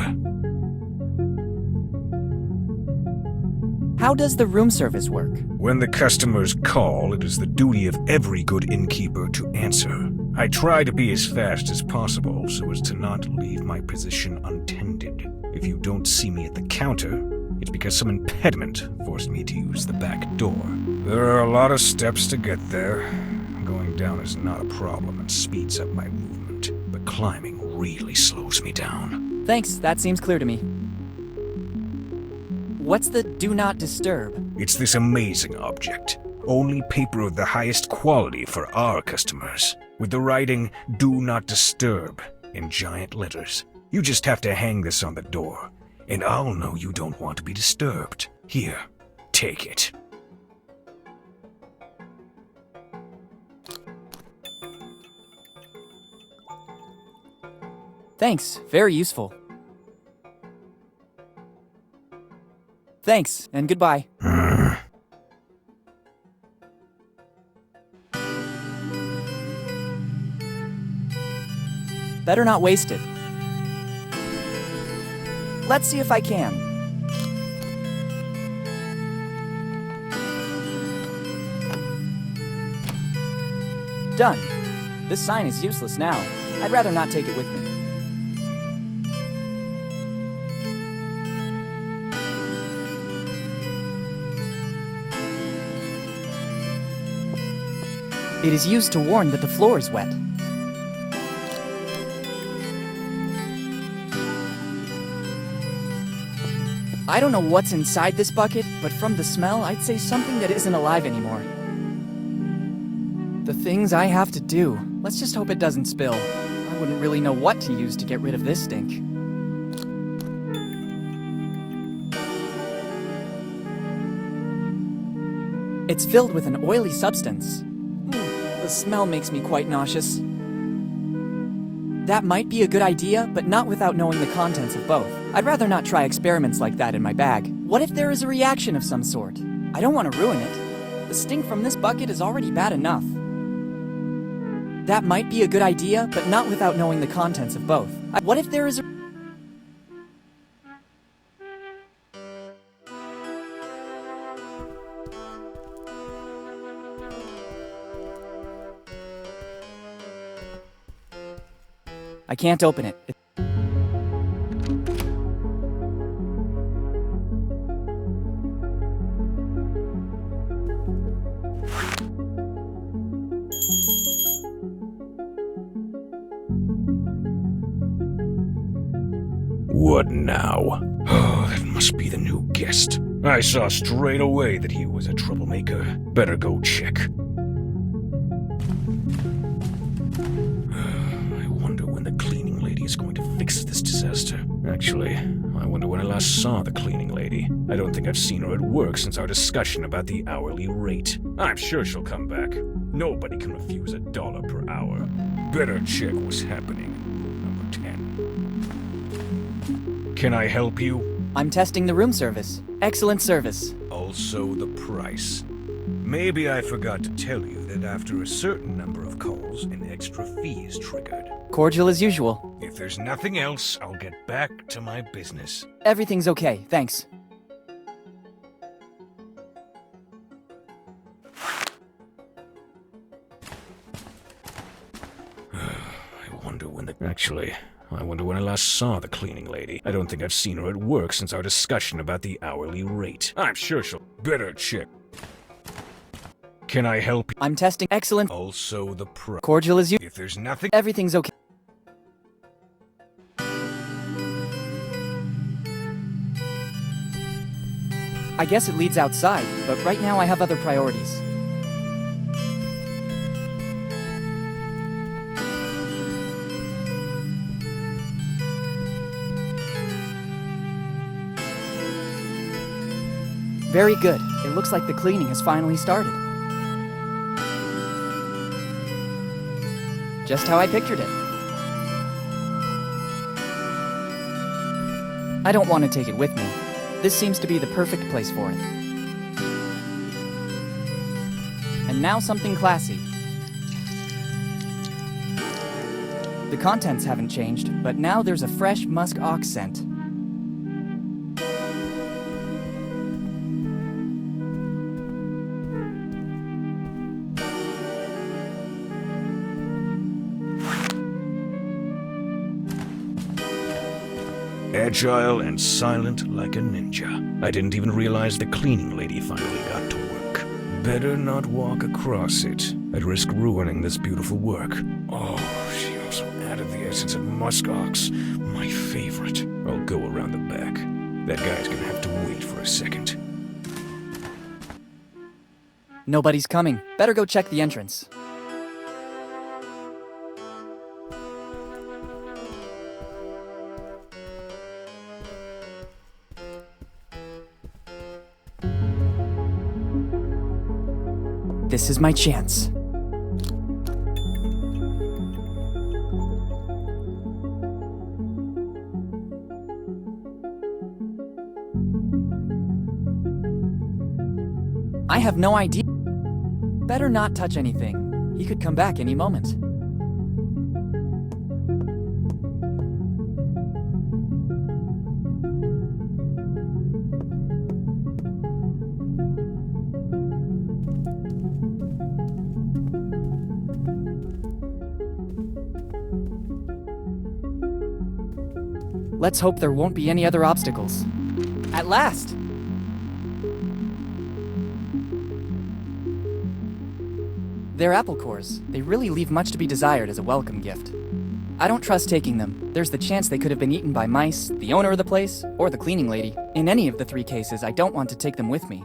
How does the room service work? When the customers call, it is the duty of every good innkeeper to answer. I try to be as fast as possible so as to not leave my position untended. If you don't see me at the counter, it's because some impediment forced me to use the back door. There are a lot of steps to get there. Going down is not a problem and speeds up my movement, but climbing really slows me down. Thanks, that seems clear to me. What's the Do Not Disturb? It's this amazing object. Only paper of the highest quality for our customers. With the writing, Do Not Disturb, in giant letters. You just have to hang this on the door, and I'll know you don't want to be disturbed. Here, take it. Thanks, very useful. Thanks, and goodbye. Better not waste it. Let's see if I can. Done. This sign is useless now. I'd rather not take it with me. It is used to warn that the floor is wet. I don't know what's inside this bucket, but from the smell, I'd say something that isn't alive anymore. The things I have to do. Let's just hope it doesn't spill. I wouldn't really know what to use to get rid of this stink. It's filled with an oily substance. The smell makes me quite nauseous. That might be a good idea, but not without knowing the contents of both. I'd rather not try experiments like that in my bag. What if there is a reaction of some sort? I don't want to ruin it. The stink from this bucket is already bad enough. That might be a good idea, but not without knowing the contents of both. What if there is a... I can't open it. What now? Oh, that must be the new guest. I saw straight away that he was a troublemaker. Better go check. I wonder when the cleaning lady is going to fix this disaster. Actually, I wonder when I last saw the cleaning lady. I don't think I've seen her at work since our discussion about the hourly rate. I'm sure she'll come back. Nobody can refuse $1 per hour. Better check what's happening. Number 10. Can I help you? I'm testing the room service. Excellent service. Also the price. Maybe I forgot to tell you that after a certain number of calls, an extra fee is triggered. Cordial as usual. If there's nothing else, I'll get back to my business. Everything's okay, thanks. I wonder when I last saw the cleaning lady. I don't think I've seen her at work since our discussion about the hourly rate. I'm sure she'll better check. Can I help you? I'm testing. Excellent. Also the price. Cordial as you. If there's nothing... Everything's okay. I guess it leads outside, but right now I have other priorities. Very good. It looks like the cleaning has finally started. Just how I pictured it. I don't want to take it with me. This seems to be the perfect place for it. And now something classy. The contents haven't changed, but now there's a fresh musk ox scent. Agile and silent like a ninja. I didn't even realize the cleaning lady finally got to work. Better not walk across it. I'd risk ruining this beautiful work. Oh, she also added the essence of muskox. My favorite. I'll go around the back. That guy's gonna have to wait for a second. Nobody's coming. Better go check the entrance. This is my chance. I have no idea. Better not touch anything. He could come back any moment. Let's hope there won't be any other obstacles. At last! They're apple cores. They really leave much to be desired as a welcome gift. I don't trust taking them. There's the chance they could have been eaten by mice, the owner of the place, or the cleaning lady. In any of the 3 cases, I don't want to take them with me.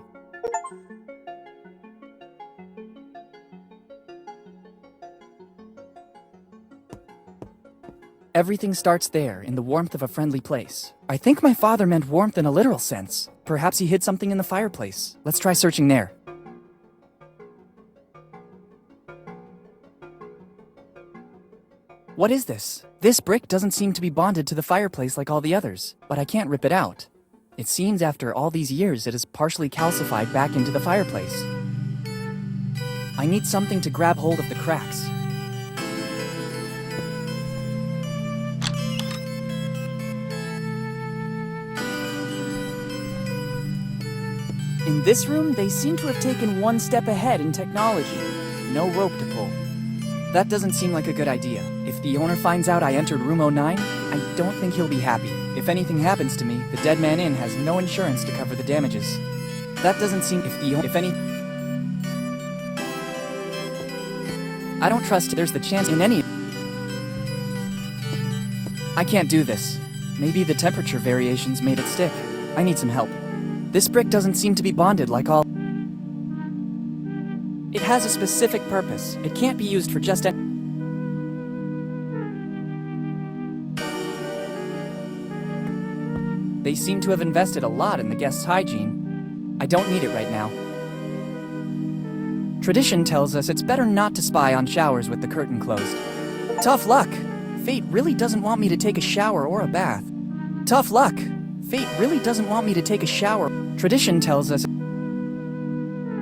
Everything starts there, in the warmth of a friendly place. I think my father meant warmth in a literal sense. Perhaps he hid something in the fireplace. Let's try searching there. What is this? This brick doesn't seem to be bonded to the fireplace like all the others, but I can't rip it out. It seems after all these years it is partially calcified back into the fireplace. I need something to grab hold of the cracks. In this room, they seem to have taken one step ahead in technology. No rope to pull. That doesn't seem like a good idea. If the owner finds out I entered room 09, I don't think he'll be happy. If anything happens to me, the Dead Man Inn has no insurance to cover the damages. That doesn't seem I don't trust there's the chance in any. I can't do this. Maybe the temperature variations made it stick. I need some help. This brick doesn't seem to be bonded like all. It has a specific purpose. It can't be used for just a. They seem to have invested a lot in the guest's hygiene. I don't need it right now. Tradition tells us it's better not to spy on showers with the curtain closed. Tough luck! Fate really doesn't want me to take a shower or a bath. Tough luck! Fate really doesn't want me to take a shower. Tradition tells us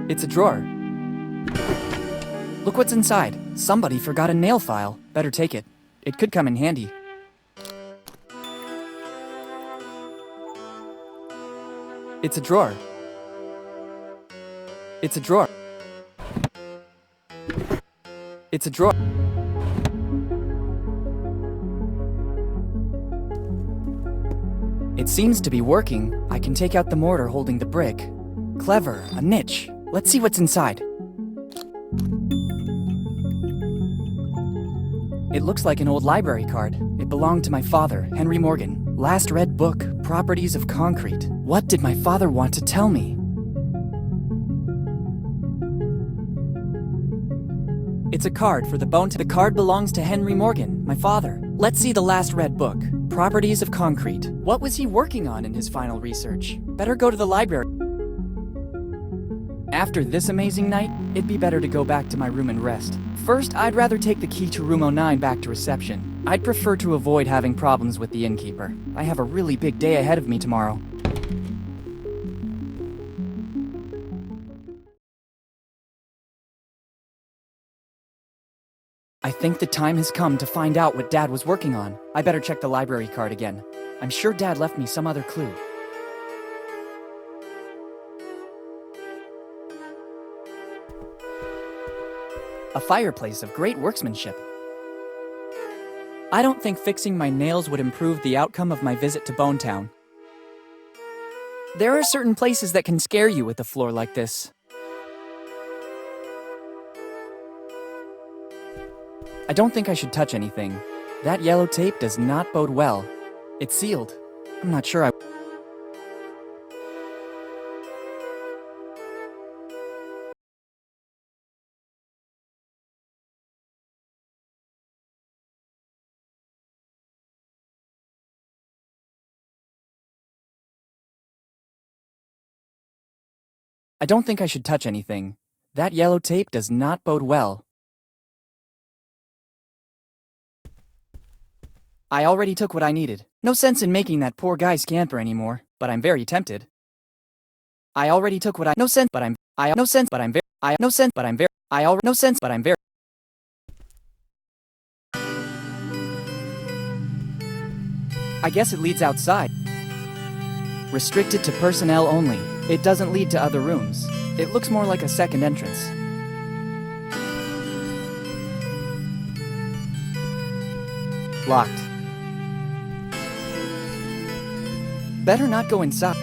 it's a drawer. Look what's inside. Somebody forgot a nail file. Better take it. It could come in handy. It's a drawer. It's a drawer. It's a drawer. It seems to be working. I can take out the mortar holding the brick. Clever, a niche. Let's see what's inside. It looks like an old library card. It belonged to my father, Henry Morgan. Last read book, Properties of Concrete. What did my father want to tell me? It's a card for the bone. The card belongs to Henry Morgan, my father. Let's see the last read book, Properties of Concrete. What was he working on in his final research? Better go to the library. After this amazing night, it'd be better to go back to my room and rest. First, I'd rather take the key to room 09 back to reception. I'd prefer to avoid having problems with the innkeeper. I have a really big day ahead of me tomorrow. I think the time has come to find out what Dad was working on. I better check the library card again. I'm sure Dad left me some other clue. A fireplace of great workmanship. I don't think fixing my nails would improve the outcome of my visit to Bone Town. There are certain places that can scare you with a floor like this. I don't think I should touch anything. That yellow tape does not bode well. It's sealed. I'm not sure I don't think I should touch anything. That yellow tape does not bode well. I already took what I needed. No sense in making that poor guy scamper anymore, but I'm very tempted. I already took what I no sense but I'm I no sense but I'm very I no sense but I'm very I already no sense but I'm very I guess it leads outside. Restricted to personnel only. It doesn't lead to other rooms. It looks more like a second entrance. Locked. Better not go inside.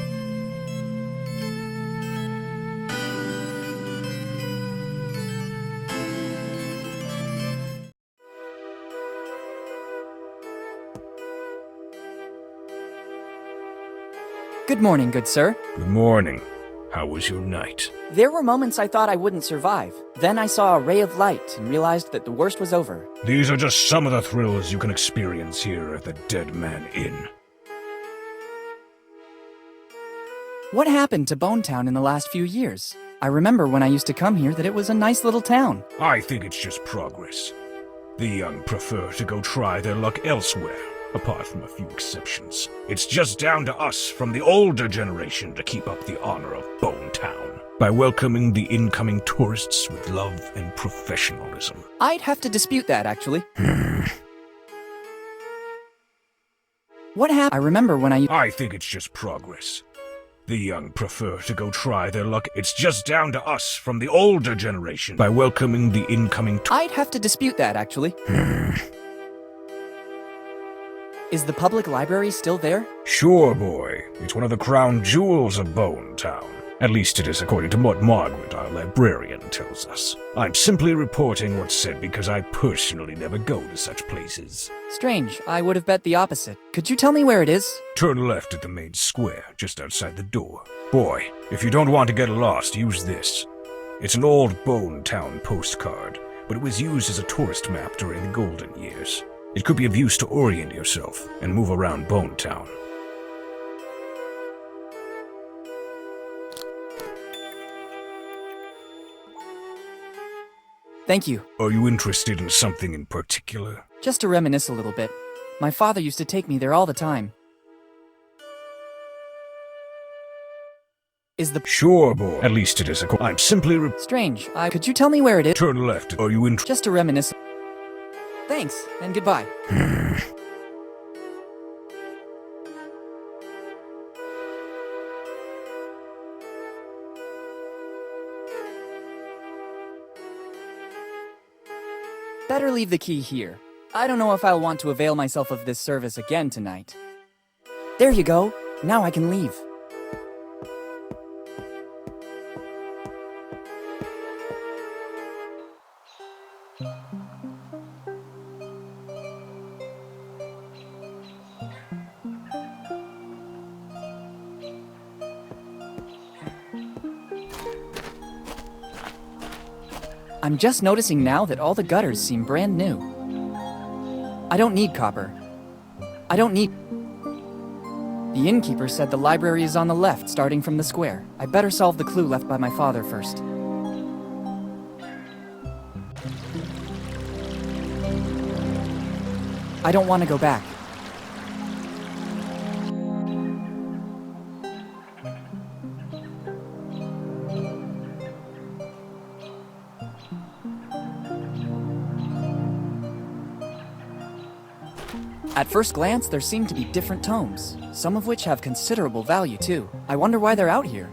Good morning, good sir. Good morning. How was your night? There were moments I thought I wouldn't survive. Then I saw a ray of light and realized that the worst was over. These are just some of the thrills you can experience here at the Dead Man Inn. What happened to Bonetown in the last few years? I remember when I used to come here that it was a nice little town. I think it's just progress. The young prefer to go try their luck elsewhere, apart from a few exceptions. It's just down to us from the older generation to keep up the honor of Bonetown by welcoming the incoming tourists with love and professionalism. I'd have to dispute that, actually. What happened? I remember when I think it's just progress. The young prefer to go try their luck. It's just down to us from the older generation by welcoming the incoming I'd have to dispute that, actually. Is the public library still there? Sure, boy. It's one of the crown jewels of Bonetown. At least it is according to what Margaret, our librarian, tells us. I'm simply reporting what's said because I personally never go to such places. Strange, I would have bet the opposite. Could you tell me where it is? Turn left at the main square, just outside the door. Boy, if you don't want to get lost, use this. It's an old Bonetown postcard, but it was used as a tourist map during the golden years. It could be of use to orient yourself and move around Bonetown. Thank you. Are you interested in something in particular? Just to reminisce a little bit. My father used to take me there all the time. Is the... Sure, boy. At least it is I'm simply Strange, could you tell me where it is? Turn left. Are you interested? Just to reminisce. Thanks, and goodbye. Better leave the key here. I don't know if I'll want to avail myself of this service again tonight. There you go. Now I can leave. I'm just noticing now that all the gutters seem brand new. I don't need copper. I don't need... The innkeeper said the library is on the left, starting from the square. I better solve the clue left by my father first. I don't want to go back. At first glance, there seem to be different tomes, some of which have considerable value too. I wonder why they're out here.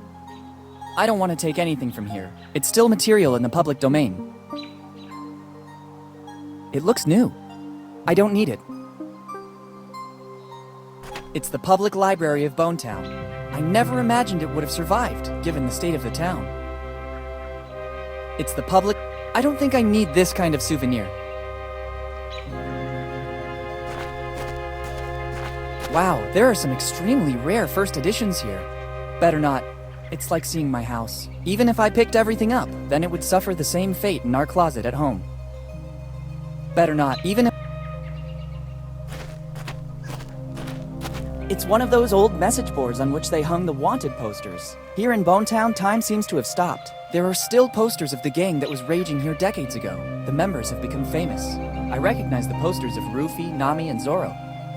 I don't want to take anything from here. It's still material in the public domain. It looks new. I don't need it. It's the public library of Bonetown. I never imagined it would have survived, given the state of the town. It's the public... I don't think I need this kind of souvenir. Wow, there are some extremely rare first editions here. Better not. It's like seeing my house. Even if I picked everything up, then it would suffer the same fate in our closet at home. Better not, even if... It's one of those old message boards on which they hung the wanted posters. Here in Bonetown, time seems to have stopped. There are still posters of the gang that was raging here decades ago. The members have become famous. I recognize the posters of Rufy, Nami, and Zoro.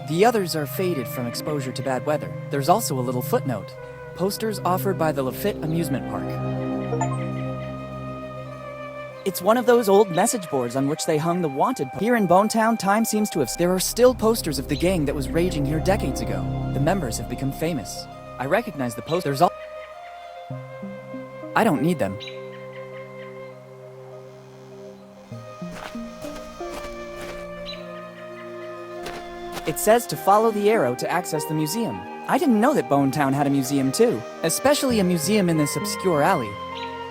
The others are faded from exposure to bad weather. There's also a little footnote. Posters offered by the Lafitte Amusement Park. It's one of those old message boards on which they hung the wanted... Here in Bonetown, time seems to have... There are still posters of the gang that was raging here decades ago. The members have become famous. I recognize the posters. I don't need them. It says to follow the arrow to access the museum. I didn't know that Bone Town had a museum too, especially a museum in this obscure alley.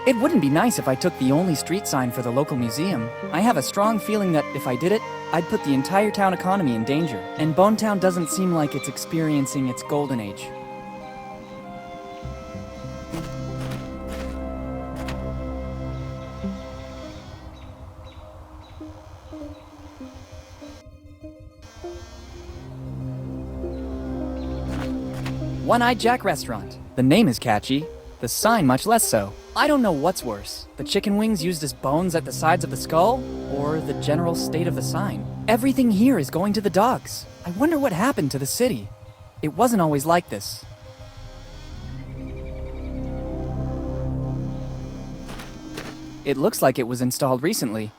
It wouldn't be nice if I took the only street sign for the local museum. I have a strong feeling that if I did it, I'd put the entire town economy in danger, and Bone Town doesn't seem like it's experiencing its golden age. One-Eyed Jack Restaurant. The name is catchy, the sign much less so. I don't know what's worse, the chicken wings used as bones at the sides of the skull, or the general state of the sign. Everything here is going to the dogs. I wonder what happened to the city. It wasn't always like this. It looks like it was installed recently.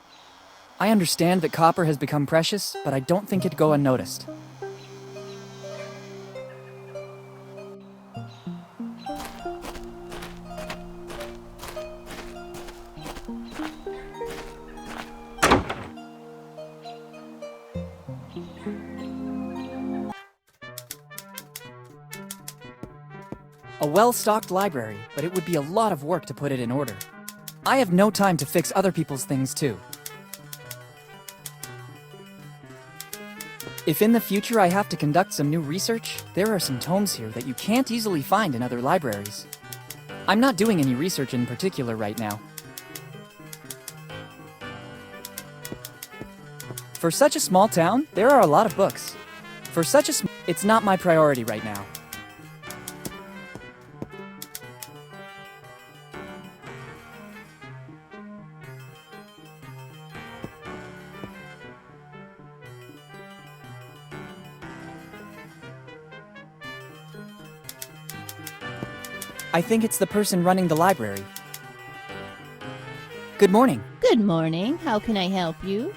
I understand that copper has become precious, but I don't think it'd go unnoticed. A well-stocked library, but it would be a lot of work to put it in order. I have no time to fix other people's things too. If in the future I have to conduct some new research, there are some tomes here that you can't easily find in other libraries. I'm not doing any research in particular right now. For such a small town, there are a lot of books. It's not my priority right now. I think it's the person running the library. Good morning. Good morning. How can I help you?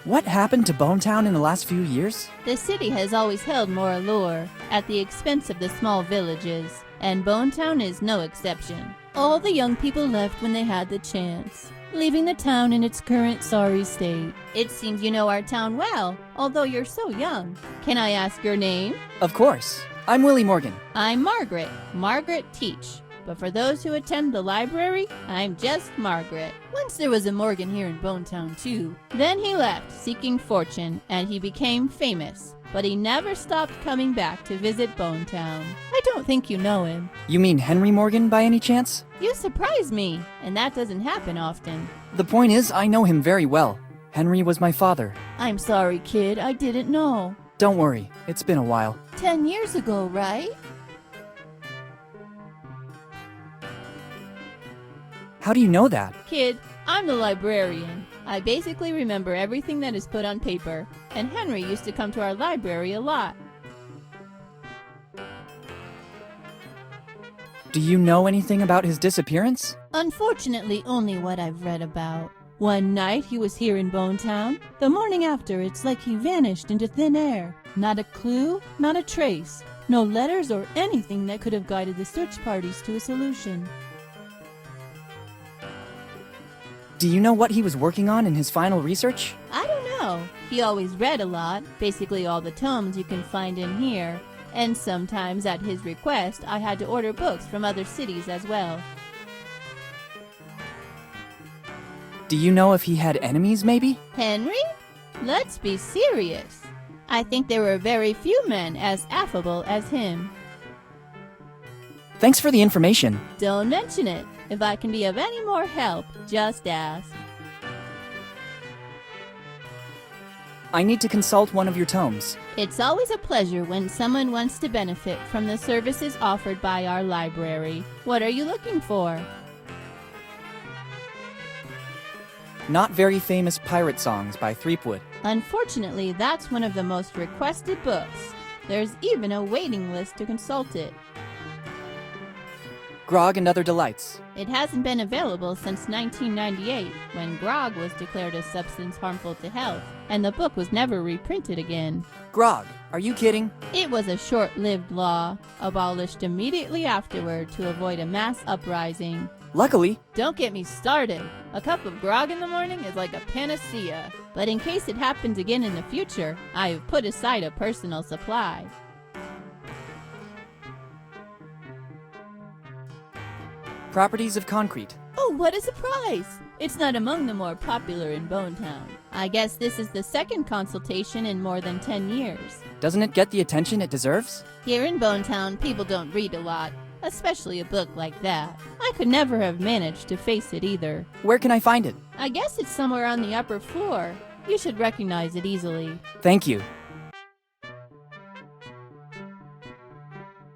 What happened to Bone Town in the last few years? The city has always held more allure at the expense of the small villages, and Bone Town is no exception. All the young people left when they had the chance, leaving the town in its current sorry state. It seems you know our town well, although you're so young. Can I ask your name? Of course. I'm Willy Morgan. I'm Margaret Teach. But for those who attend the library, I'm just Margaret. Once there was a Morgan here in Bone Town too. Then he left, seeking fortune, and he became famous. But he never stopped coming back to visit Bone Town. I don't think you know him. You mean Henry Morgan by any chance? You surprise me, and that doesn't happen often. The point is, I know him very well. Henry was my father. I'm sorry, kid, I didn't know. Don't worry, it's been a while. 10 years ago, right? How do you know that? Kid, I'm the librarian. I basically remember everything that is put on paper, and Henry used to come to our library a lot. Do you know anything about his disappearance? Unfortunately, only what I've read about. One night he was here in Bone Town. The morning after, it's like he vanished into thin air. Not a clue, not a trace. No letters or anything that could have guided the search parties to a solution. Do you know what he was working on in his final research? I don't know. He always read a lot, basically all the tomes you can find in here. And sometimes at his request, I had to order books from other cities as well. Do you know if he had enemies, maybe? Henry? Let's be serious. I think there were very few men as affable as him. Thanks for the information. Don't mention it. If I can be of any more help, just ask. I need to consult one of your tomes. It's always a pleasure when someone wants to benefit from the services offered by our library. What are you looking for? Not Very Famous Pirate Songs by Threepwood. Unfortunately, that's one of the most requested books. There's even a waiting list to consult it. Grog and Other Delights. It hasn't been available since 1998, when grog was declared a substance harmful to health, and the book was never reprinted again. grog. Are you kidding? It was a short-lived law, abolished immediately afterward to avoid a mass uprising. Luckily, Don't get me started. A cup of grog in the morning is like a panacea. But in case it happens again in the future, I have put aside a personal supply. properties of concrete. Oh, what a surprise! It's not among the more popular in Bonetown. I guess this is the second consultation in more than 10 years. Doesn't it get the attention it deserves? Here in Bonetown, people don't read a lot, especially a book like that. I could never have managed to face it either. Where can I find it? I guess it's somewhere on the upper floor. You should recognize it easily. Thank you.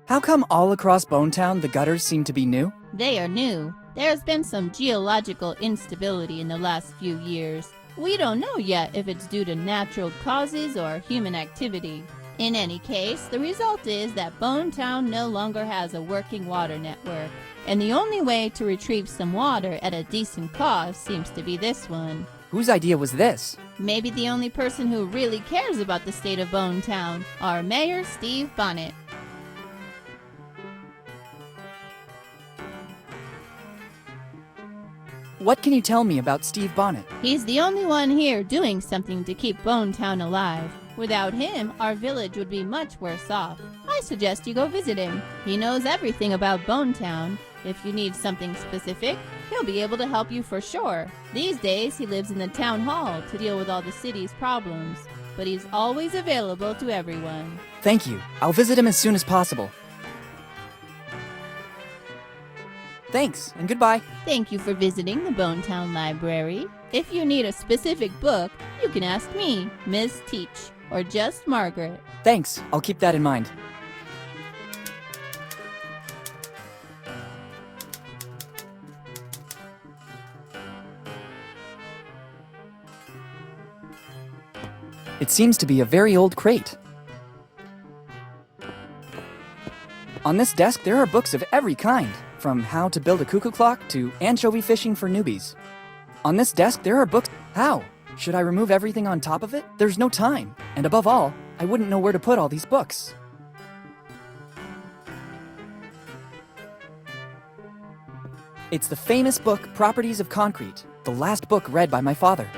How come all across Bonetown the gutters seem to be new? They are new. There's been some geological instability in the last few years. We don't know yet if it's due to natural causes or human activity. In any case, the result is that Bonetown no longer has a working water network, and the only way to retrieve some water at a decent cost seems to be this one. Whose idea was this? Maybe the only person who really cares about the state of Bonetown, our Mayor Steve Bonnet. What can you tell me about Steve Bonnet? He's the only one here doing something to keep Bonetown alive. Without him, our village would be much worse off. I suggest you go visit him. He knows everything about Bonetown. If you need something specific, he'll be able to help you for sure. These days, he lives in the town hall to deal with all the city's problems, but he's always available to everyone. Thank you. I'll visit him as soon as possible. Thanks, and goodbye. Thank you for visiting the Bonetown Library. If you need a specific book, you can ask me, Miss Teach, or just Margaret. Thanks, I'll keep that in mind. It seems to be a very old crate. On this desk, there are books of every kind, from how to build a cuckoo clock to anchovy fishing for newbies. On this desk, there are books. How? Should I remove everything on top of it? There's no time. And above all, I wouldn't know where to put all these books. It's the famous book, Properties of Concrete, the last book read by my father.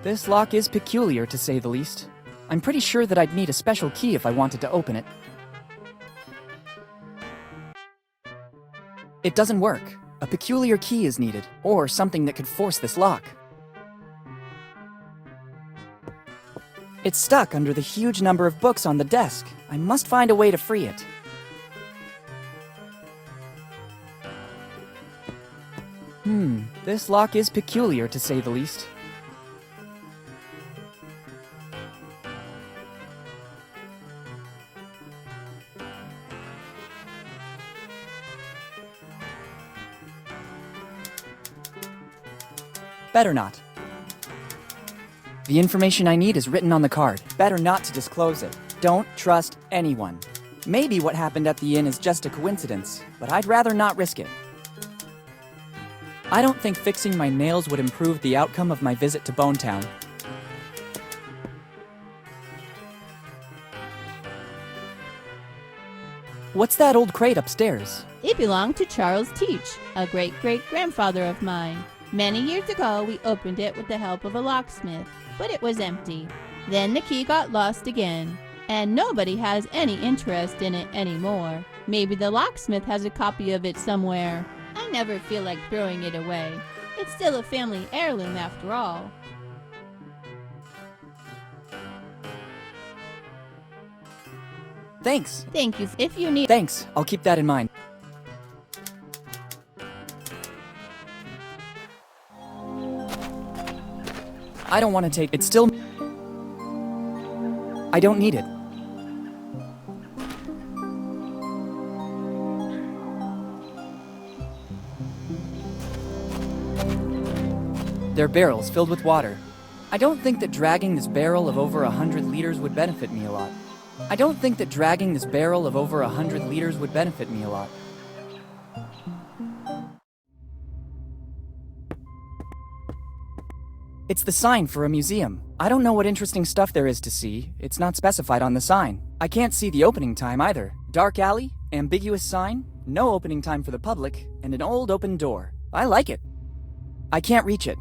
This lock is peculiar to say the least. I'm pretty sure that I'd need a special key if I wanted to open it. It doesn't work. A peculiar key is needed, or something that could force this lock. It's stuck under the huge number of books on the desk. I must find a way to free it. This lock is peculiar to say the least. Better not. The information I need is written on the card. Better not to disclose it. Don't trust anyone. Maybe what happened at the inn is just a coincidence, but I'd rather not risk it. I don't think fixing my nails would improve the outcome of my visit to Bonetown. What's that old crate upstairs? It belonged to Charles Teach, a great-great-grandfather of mine. Many years ago, we opened it with the help of a locksmith, but it was empty. Then the key got lost again, and nobody has any interest in it anymore. Maybe the locksmith has a copy of it somewhere. I never feel like throwing it away. It's still a family heirloom after all. Thanks. Thank you. If you need... Thanks. I'll keep that in mind. I don't want to take it. Still... I don't need it. They're barrels filled with water. I don't think that dragging this barrel of over 100 liters would benefit me a lot. I don't think that dragging this barrel of over 100 liters would benefit me a lot. It's the sign for a museum. I don't know what interesting stuff there is to see. It's not specified on the sign. I can't see the opening time either. Dark alley, ambiguous sign, no opening time for the public, and an old open door. I like it. I can't reach it.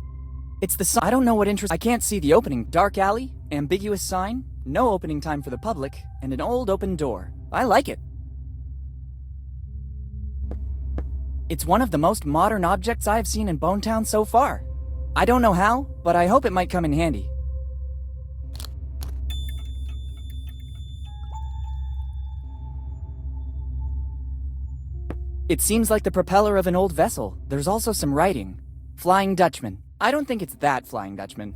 It's the sign. I don't know what interest. I can't see the opening. Dark alley, ambiguous sign, no opening time for the public, and an old open door. I like it. It's one of the most modern objects I've seen in Bonetown so far. I don't know how, but I hope it might come in handy. It seems like the propeller of an old vessel. There's also some writing. Flying Dutchman. I don't think it's that Flying Dutchman.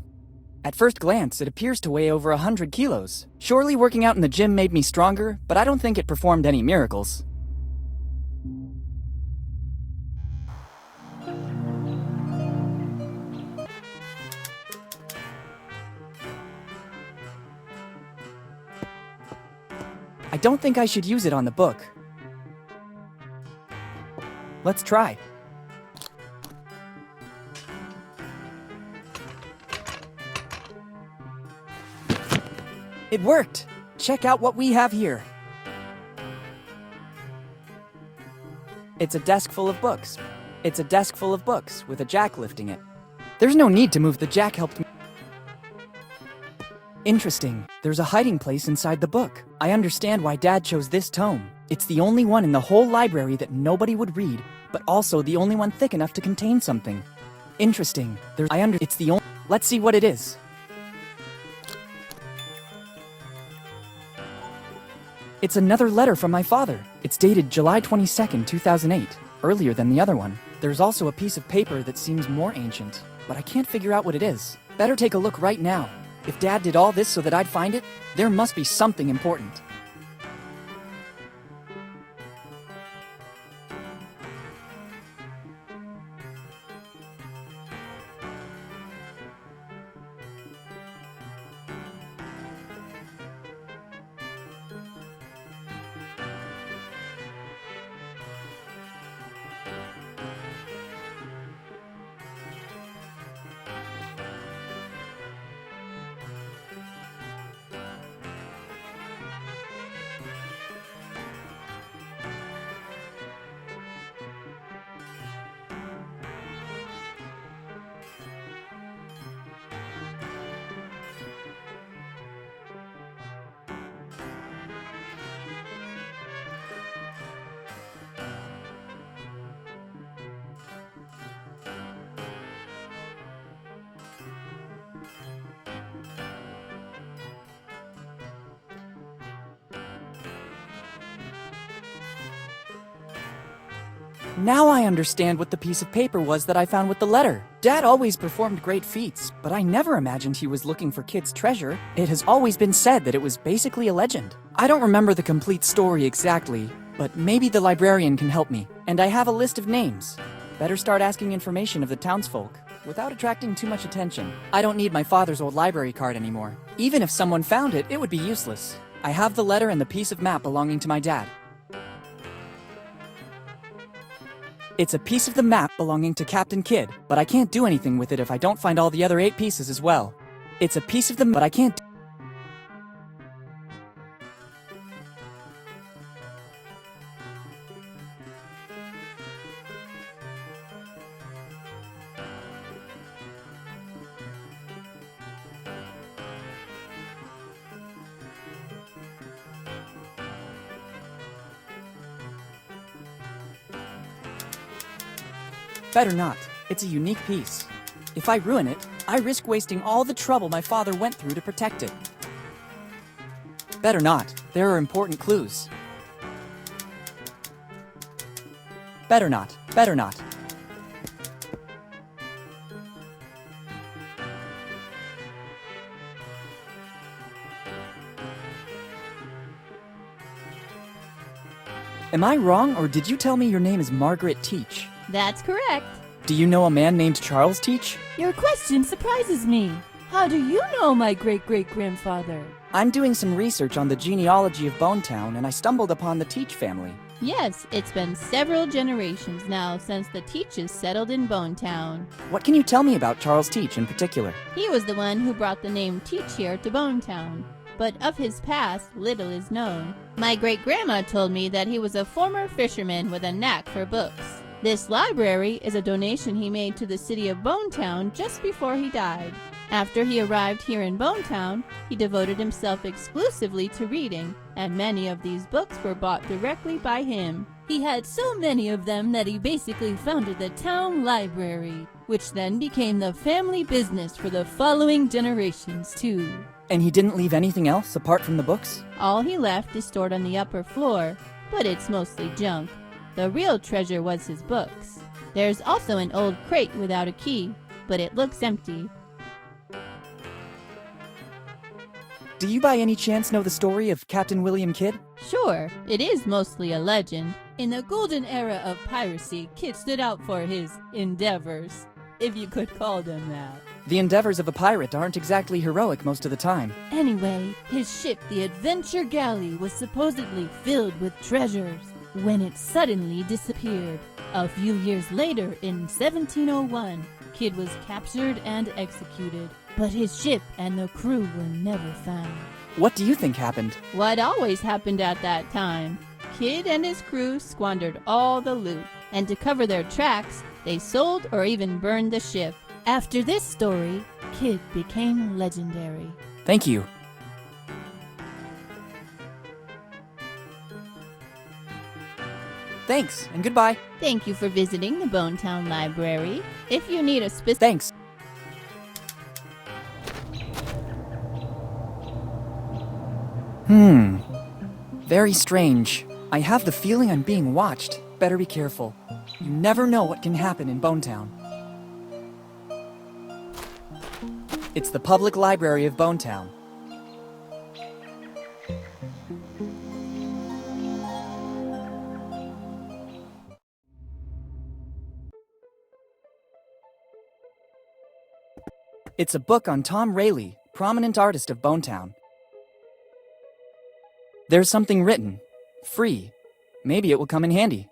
At first glance, it appears to weigh over 100 kilos. Surely working out in the gym made me stronger, but I don't think it performed any miracles. I don't think I should use it on the book. Let's try. It worked! Check out what we have here. It's a desk full of books. It's a desk full of books with a jack lifting it. There's no need to move, the jack helped me. Interesting. There's a hiding place inside the book. I understand why Dad chose this tome. It's the only one in the whole library that nobody would read, but also the only one thick enough to contain something. Interesting. It's the only. Let's see what it is. It's another letter from my father. It's dated July 22nd, 2008, earlier than the other one. There's also a piece of paper that seems more ancient, but I can't figure out what it is. Better take a look right now. If Dad did all this so that I'd find it, there must be something important. Now I understand what the piece of paper was that I found with the letter. Dad always performed great feats, but I never imagined he was looking for kids' treasure. It has always been said that it was basically a legend. I don't remember the complete story exactly, but maybe the librarian can help me. And I have a list of names. Better start asking information of the townsfolk, without attracting too much attention. I don't need my father's old library card anymore. Even if someone found it, it would be useless. I have the letter and the piece of map belonging to my dad. It's a piece of the map belonging to Captain Kidd, but I can't do anything with it if I don't find all the other 8 pieces as well. It's a piece of the but I can't. Better not. It's a unique piece. If I ruin it, I risk wasting all the trouble my father went through to protect it. Better not. There are important clues. Better not. Better not. Am I wrong, or did you tell me your name is Margaret Teach? That's correct. Do you know a man named Charles Teach? Your question surprises me. How do you know my great-great-grandfather? I'm doing some research on the genealogy of Bonetown, and I stumbled upon the Teach family. Yes, it's been several generations now since the Teaches settled in Bonetown. What can you tell me about Charles Teach in particular? He was the one who brought the name Teach here to Bonetown, but of his past, little is known. My great-grandma told me that he was a former fisherman with a knack for books. This library is a donation he made to the city of Bonetown just before he died. After he arrived here in Bonetown, he devoted himself exclusively to reading, and many of these books were bought directly by him. He had so many of them that he basically founded the town library, which then became the family business for the following generations too. And he didn't leave anything else apart from the books? All he left is stored on the upper floor, but it's mostly junk. The real treasure was his books. There's also an old crate without a key, but it looks empty. Do you by any chance know the story of Captain William Kidd? Sure, it is mostly a legend. In the golden era of piracy, Kidd stood out for his endeavors, if you could call them that. The endeavors of a pirate aren't exactly heroic most of the time. Anyway, his ship, the Adventure Galley, was supposedly filled with treasures when it suddenly disappeared. A few years later, in 1701, Kidd was captured and executed, but his ship and the crew were never found. What do you think happened? What always happened at that time? Kidd and his crew squandered all the loot, and to cover their tracks, they sold or even burned the ship. After this story, Kidd became legendary. Thank you. Thanks, and goodbye. Thank you for visiting the Bonetown Library. If you need a specific... Thanks. Very strange. I have the feeling I'm being watched. Better be careful. You never know what can happen in Bonetown. It's the public library of Bonetown. It's a book on Tom Rayleigh, prominent artist of Bonetown. There's something written. Free. Maybe it will come in handy.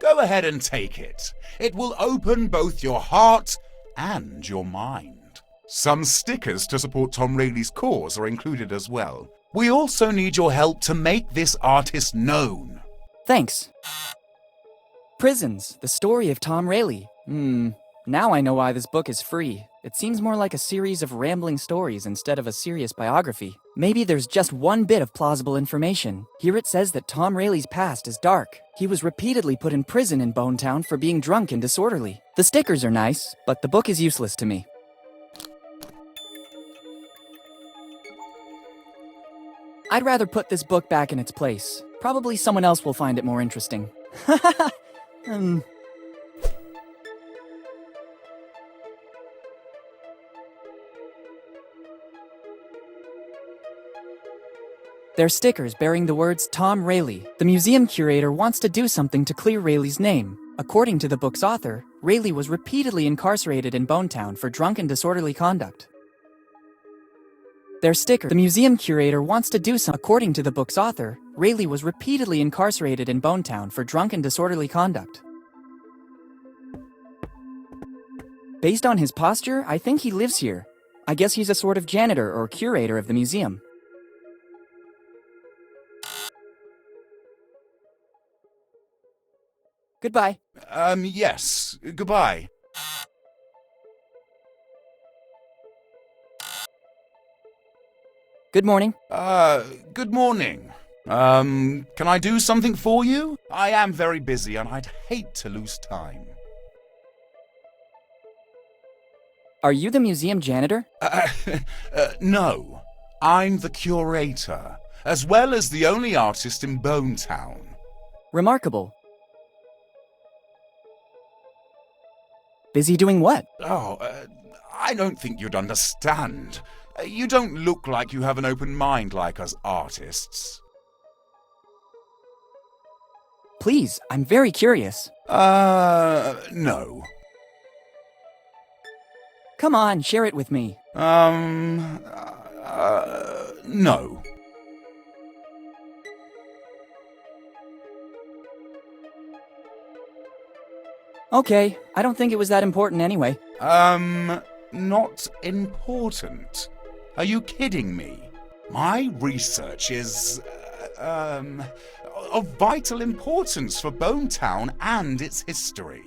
Go ahead and take it. It will open both your heart and your mind. Some stickers to support Tom Rayleigh's cause are included as well. We also need your help to make this artist known. Thanks. Prisons, the story of Tom Rayleigh. Now I know why this book is free. It seems more like a series of rambling stories instead of a serious biography. Maybe there's just one bit of plausible information. Here it says that Tom Rayleigh's past is dark. He was repeatedly put in prison in Bonetown for being drunk and disorderly. The stickers are nice, but the book is useless to me. I'd rather put this book back in its place. Probably someone else will find it more interesting. They're stickers bearing the words Tom Rayleigh. The museum curator wants to do something to clear Rayleigh's name. According to the book's author, Rayleigh was repeatedly incarcerated in Bonetown for drunk and disorderly conduct. They're stickers. The museum curator wants to do something. According to the book's author, Rayleigh was repeatedly incarcerated in Bonetown for drunk and disorderly conduct. Based on his posture, I think he lives here. I guess he's a sort of janitor or curator of the museum. Goodbye. Yes. Goodbye. Good morning. Good morning. Can I do something for you? I am very busy and I'd hate to lose time. Are you the museum janitor? No. I'm the curator, as well as the only artist in Bonetown. Remarkable. Busy doing what? I don't think you'd understand. You don't look like you have an open mind like us artists. Please, I'm very curious. No. Come on, share it with me. No. Okay, I don't think it was that important anyway. Not important? Are you kidding me? My research is, of vital importance for Bonetown and its history.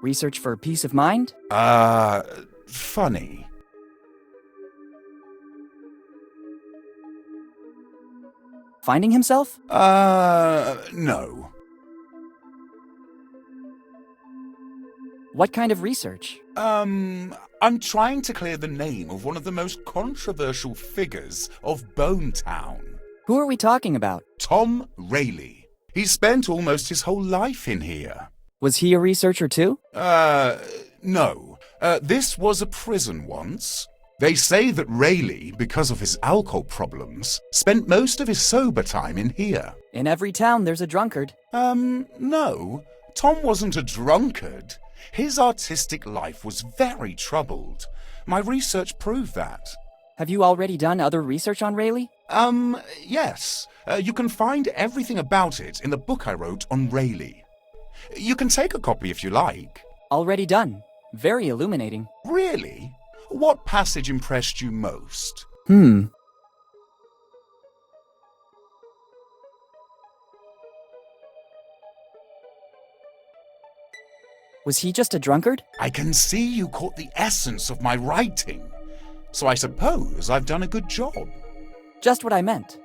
Research for peace of mind? Funny. Finding himself? No. What kind of research? I'm trying to clear the name of one of the most controversial figures of Bonetown. Who are we talking about? Tom Rayleigh. He spent almost his whole life in here. Was he a researcher too? No. This was a prison once. They say that Rayleigh, because of his alcohol problems, spent most of his sober time in here. In every town there's a drunkard. No. Tom wasn't a drunkard. His artistic life was very troubled. My research proved that. Have you already done other research on Rayleigh? Yes. You can find everything about it in the book I wrote on Rayleigh. You can take a copy if you like. Already done. Very illuminating. Really? What passage impressed you most? Was he just a drunkard? I can see you caught the essence of my writing. So I suppose I've done a good job. Just what I meant.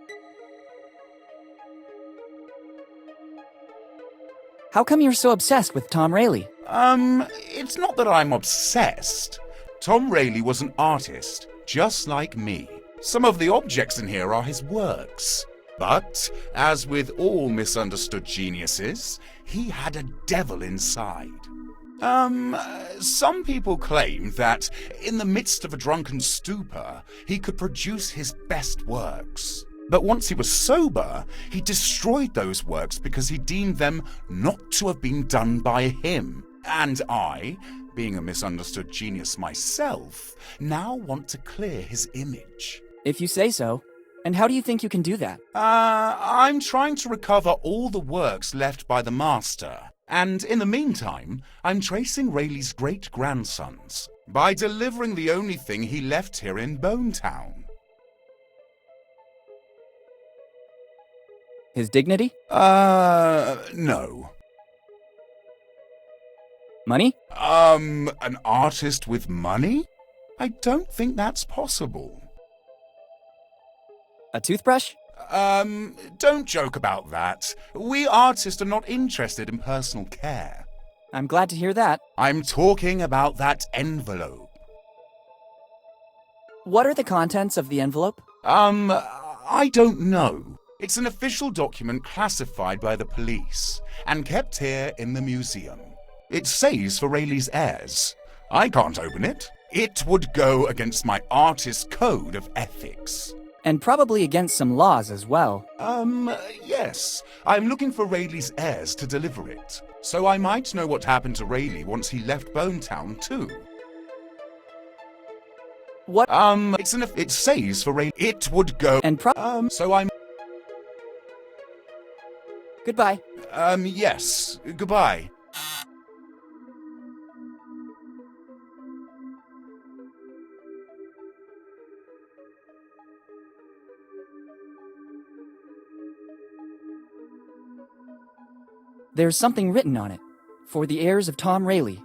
How come you're so obsessed with Tom Rayleigh? It's not that I'm obsessed. Tom Rayleigh was an artist, just like me. Some of the objects in here are his works. But, as with all misunderstood geniuses, he had a devil inside. Some people claim that, in the midst of a drunken stupor, he could produce his best works. But once he was sober, he destroyed those works because he deemed them not to have been done by him. And I, being a misunderstood genius myself, now want to clear his image. If you say so. And how do you think you can do that? I'm trying to recover all the works left by the master. And in the meantime, I'm tracing Rayleigh's great-grandsons by delivering the only thing he left here in Bonetown. His dignity? No. Money? An artist with money? I don't think that's possible. A toothbrush? Don't joke about that. We artists are not interested in personal care. I'm glad to hear that. I'm talking about that envelope. What are the contents of the envelope? I don't know. It's an official document classified by the police and kept here in the museum. It says for Rayleigh's heirs. I can't open it. It would go against my artist code of ethics. And probably against some laws as well. Yes. I'm looking for Rayleigh's heirs to deliver it. So I might know what happened to Rayleigh once he left Bonetown, too. What? It says for Rayleigh. It would go. And so I'm. Goodbye. Yes. Goodbye. There's something written on it. For the heirs of Tom Rayleigh.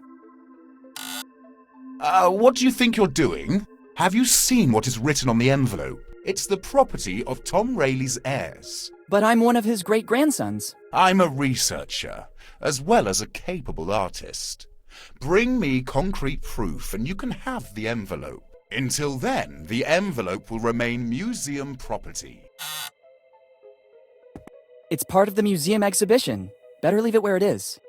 What do you think you're doing? Have you seen what is written on the envelope? It's the property of Tom Rayleigh's heirs. But I'm one of his great-grandsons. I'm a researcher, as well as a capable artist. Bring me concrete proof and you can have the envelope. Until then, the envelope will remain museum property. It's part of the museum exhibition. Better leave it where it is.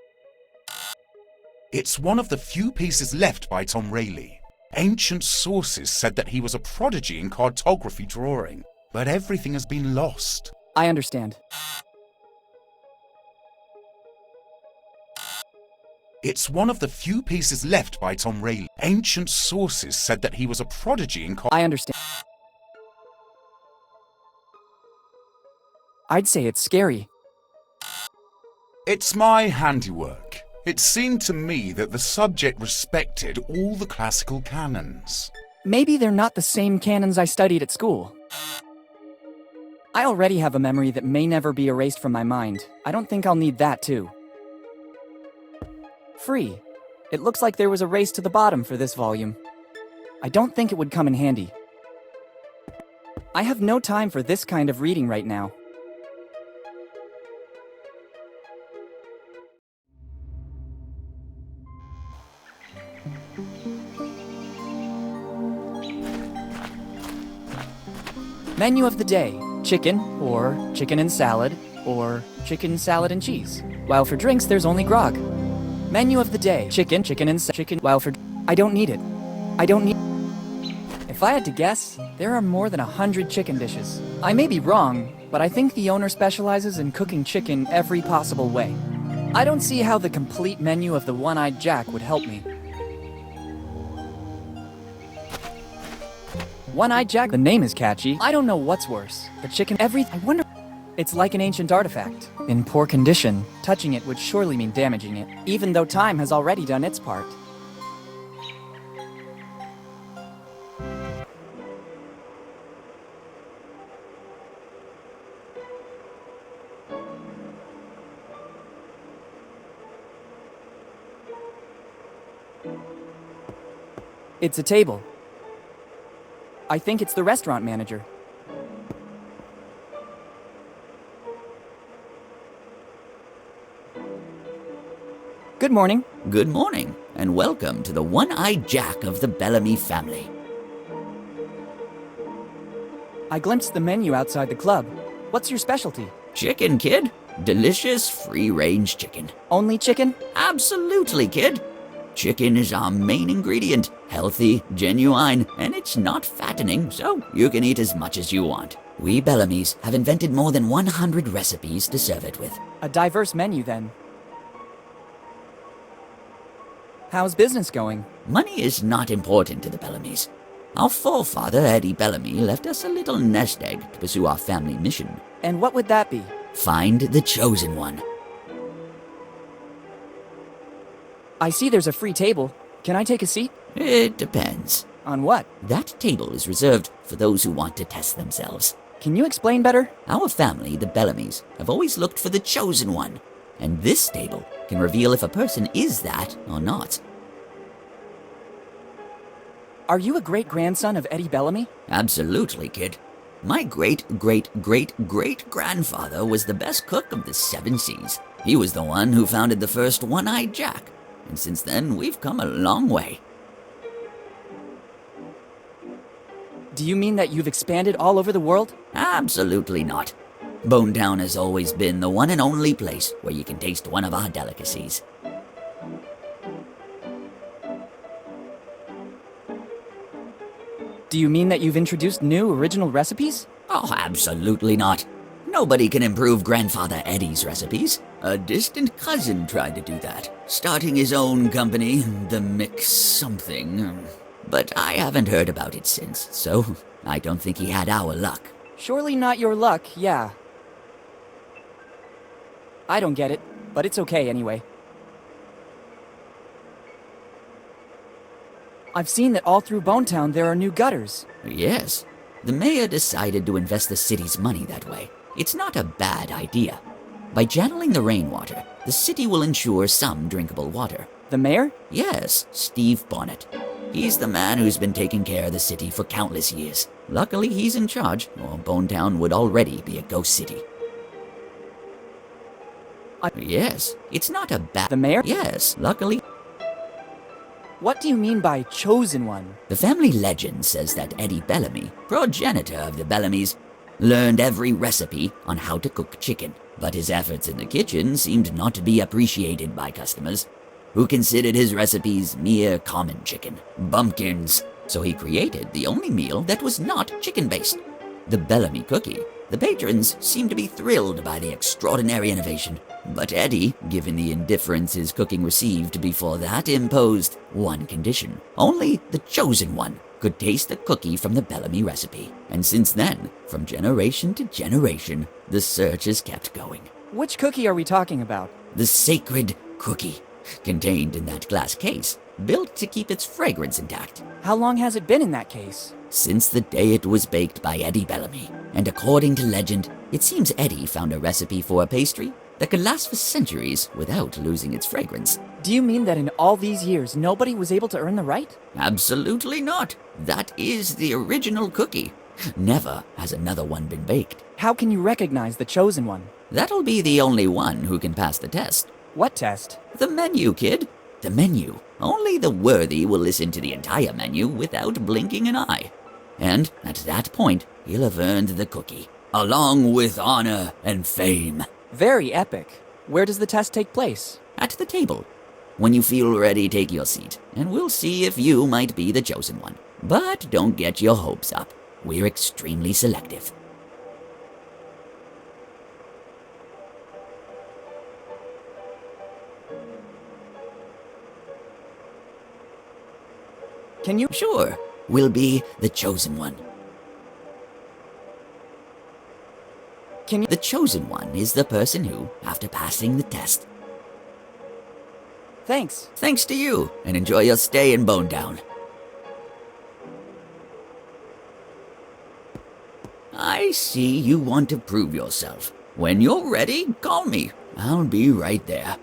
It's one of the few pieces left by Tom Rayleigh. Ancient sources said that he was a prodigy in cartography drawing, but everything has been lost. I understand. It's one of the few pieces left by Tom Rayleigh. Ancient sources said that he was a prodigy in I understand. I'd say it's scary. It's my handiwork. It seemed to me that the subject respected all the classical canons. Maybe they're not the same canons I studied at school. I already have a memory that may never be erased from my mind. I don't think I'll need that too. Free. It looks like there was a race to the bottom for this volume. I don't think it would come in handy. I have no time for this kind of reading right now. Menu of the day: chicken, or chicken and salad, or chicken, salad, and cheese. While for drinks, there's only grog. Menu of the day: chicken, chicken. While for... I don't need it. I don't need... If I had to guess, there are more than 100 chicken dishes. I may be wrong, but I think the owner specializes in cooking chicken every possible way. I don't see how the complete menu of the One-Eyed Jack would help me. One-Eyed Jack, the name is catchy. I don't know what's worse. The chicken, I wonder... It's like an ancient artifact. In poor condition, touching it would surely mean damaging it, even though time has already done its part. It's a table. I think it's the restaurant manager. Good morning. Good morning, and welcome to the One-Eyed Jack of the Bellamy family. I glimpsed the menu outside the club. What's your specialty? Chicken, kid. Delicious, free-range chicken. Only chicken? Absolutely, kid. Chicken is our main ingredient. Healthy, genuine, and it's not fattening, so you can eat as much as you want. We Bellamys have invented more than 100 recipes to serve it with. A diverse menu, then. How's business going? Money is not important to the Bellamys. Our forefather, Eddie Bellamy, left us a little nest egg to pursue our family mission. And what would that be? Find the chosen one. I see there's a free table. Can I take a seat? It depends. On what? That table is reserved for those who want to test themselves. Can you explain better? Our family, the Bellamys, have always looked for the chosen one, and this table can reveal if a person is that or not. Are you a great-grandson of Eddie Bellamy? Absolutely, kid. My great-great-great-great-grandfather was the best cook of the 7 seas. He was the one who founded the first One-Eyed Jack, and since then we've come a long way. Do you mean that you've expanded all over the world? Absolutely not. Bonetown has always been the one and only place where you can taste one of our delicacies. Do you mean that you've introduced new original recipes? Oh, absolutely not. Nobody can improve Grandfather Eddie's recipes. A distant cousin tried to do that, starting his own company, the Mix something. But I haven't heard about it since, so I don't think he had our luck. Surely not your luck, yeah. I don't get it, but it's okay anyway. I've seen that all through Bonetown there are new gutters. Yes, the mayor decided to invest the city's money that way. It's not a bad idea. By channeling the rainwater, the city will ensure some drinkable water. The mayor? Yes, Steve Bonnet. He's the man who's been taking care of the city for countless years. Luckily, he's in charge, or Bonetown would already be a ghost city. Yes, it's not a bad... The mayor? Yes, luckily... What do you mean by chosen one? The family legend says that Eddie Bellamy, progenitor of the Bellamys, learned every recipe on how to cook chicken. But his efforts in the kitchen seemed not to be appreciated by customers, who considered his recipes mere common chicken, bumpkins. So he created the only meal that was not chicken-based, the Bellamy cookie. The patrons seemed to be thrilled by the extraordinary innovation, but Eddie, given the indifference his cooking received before that, imposed one condition. Only the chosen one could taste the cookie from the Bellamy recipe. And since then, from generation to generation, the search has kept going. Which cookie are we talking about? The sacred cookie, contained in that glass case, built to keep its fragrance intact. How long has it been in that case? Since the day it was baked by Eddie Bellamy. And according to legend, it seems Eddie found a recipe for a pastry that could last for centuries without losing its fragrance. Do you mean that in all these years, nobody was able to earn the right? Absolutely not. That is the original cookie. Never has another one been baked. How can you recognize the chosen one? That'll be the only one who can pass the test. What test? The menu, kid. The menu. Only the worthy will listen to the entire menu without blinking an eye. And at that point, he'll have earned the cookie, along with honor and fame. Very epic. Where does the test take place? At the table. When you feel ready, take your seat, and we'll see if you might be the chosen one. But don't get your hopes up. We're extremely selective. Can you? Sure, we'll be the chosen one. Can you? The chosen one is the person who, after passing the test. Thanks. Thanks to you, and enjoy your stay in Bone Town. I see you want to prove yourself. When you're ready, call me. I'll be right there.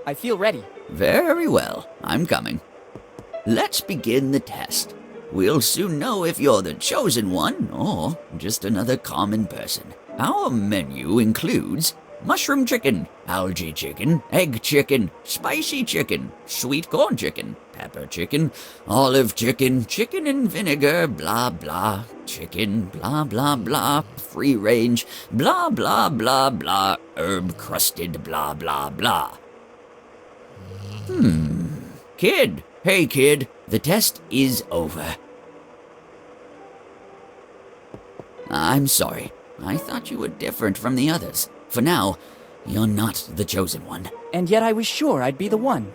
I feel ready. Very well, I'm coming. Let's begin the test. We'll soon know if you're the chosen one or just another common person. Our menu includes mushroom chicken, algae chicken, egg chicken, spicy chicken, sweet corn chicken, pepper chicken, olive chicken, chicken and vinegar, blah blah, chicken, blah blah blah, free range, blah blah blah blah, herb crusted, blah blah blah. Kid, hey kid, the test is over. I'm sorry. I thought you were different from the others. For now, you're not the chosen one. And yet I was sure I'd be the one.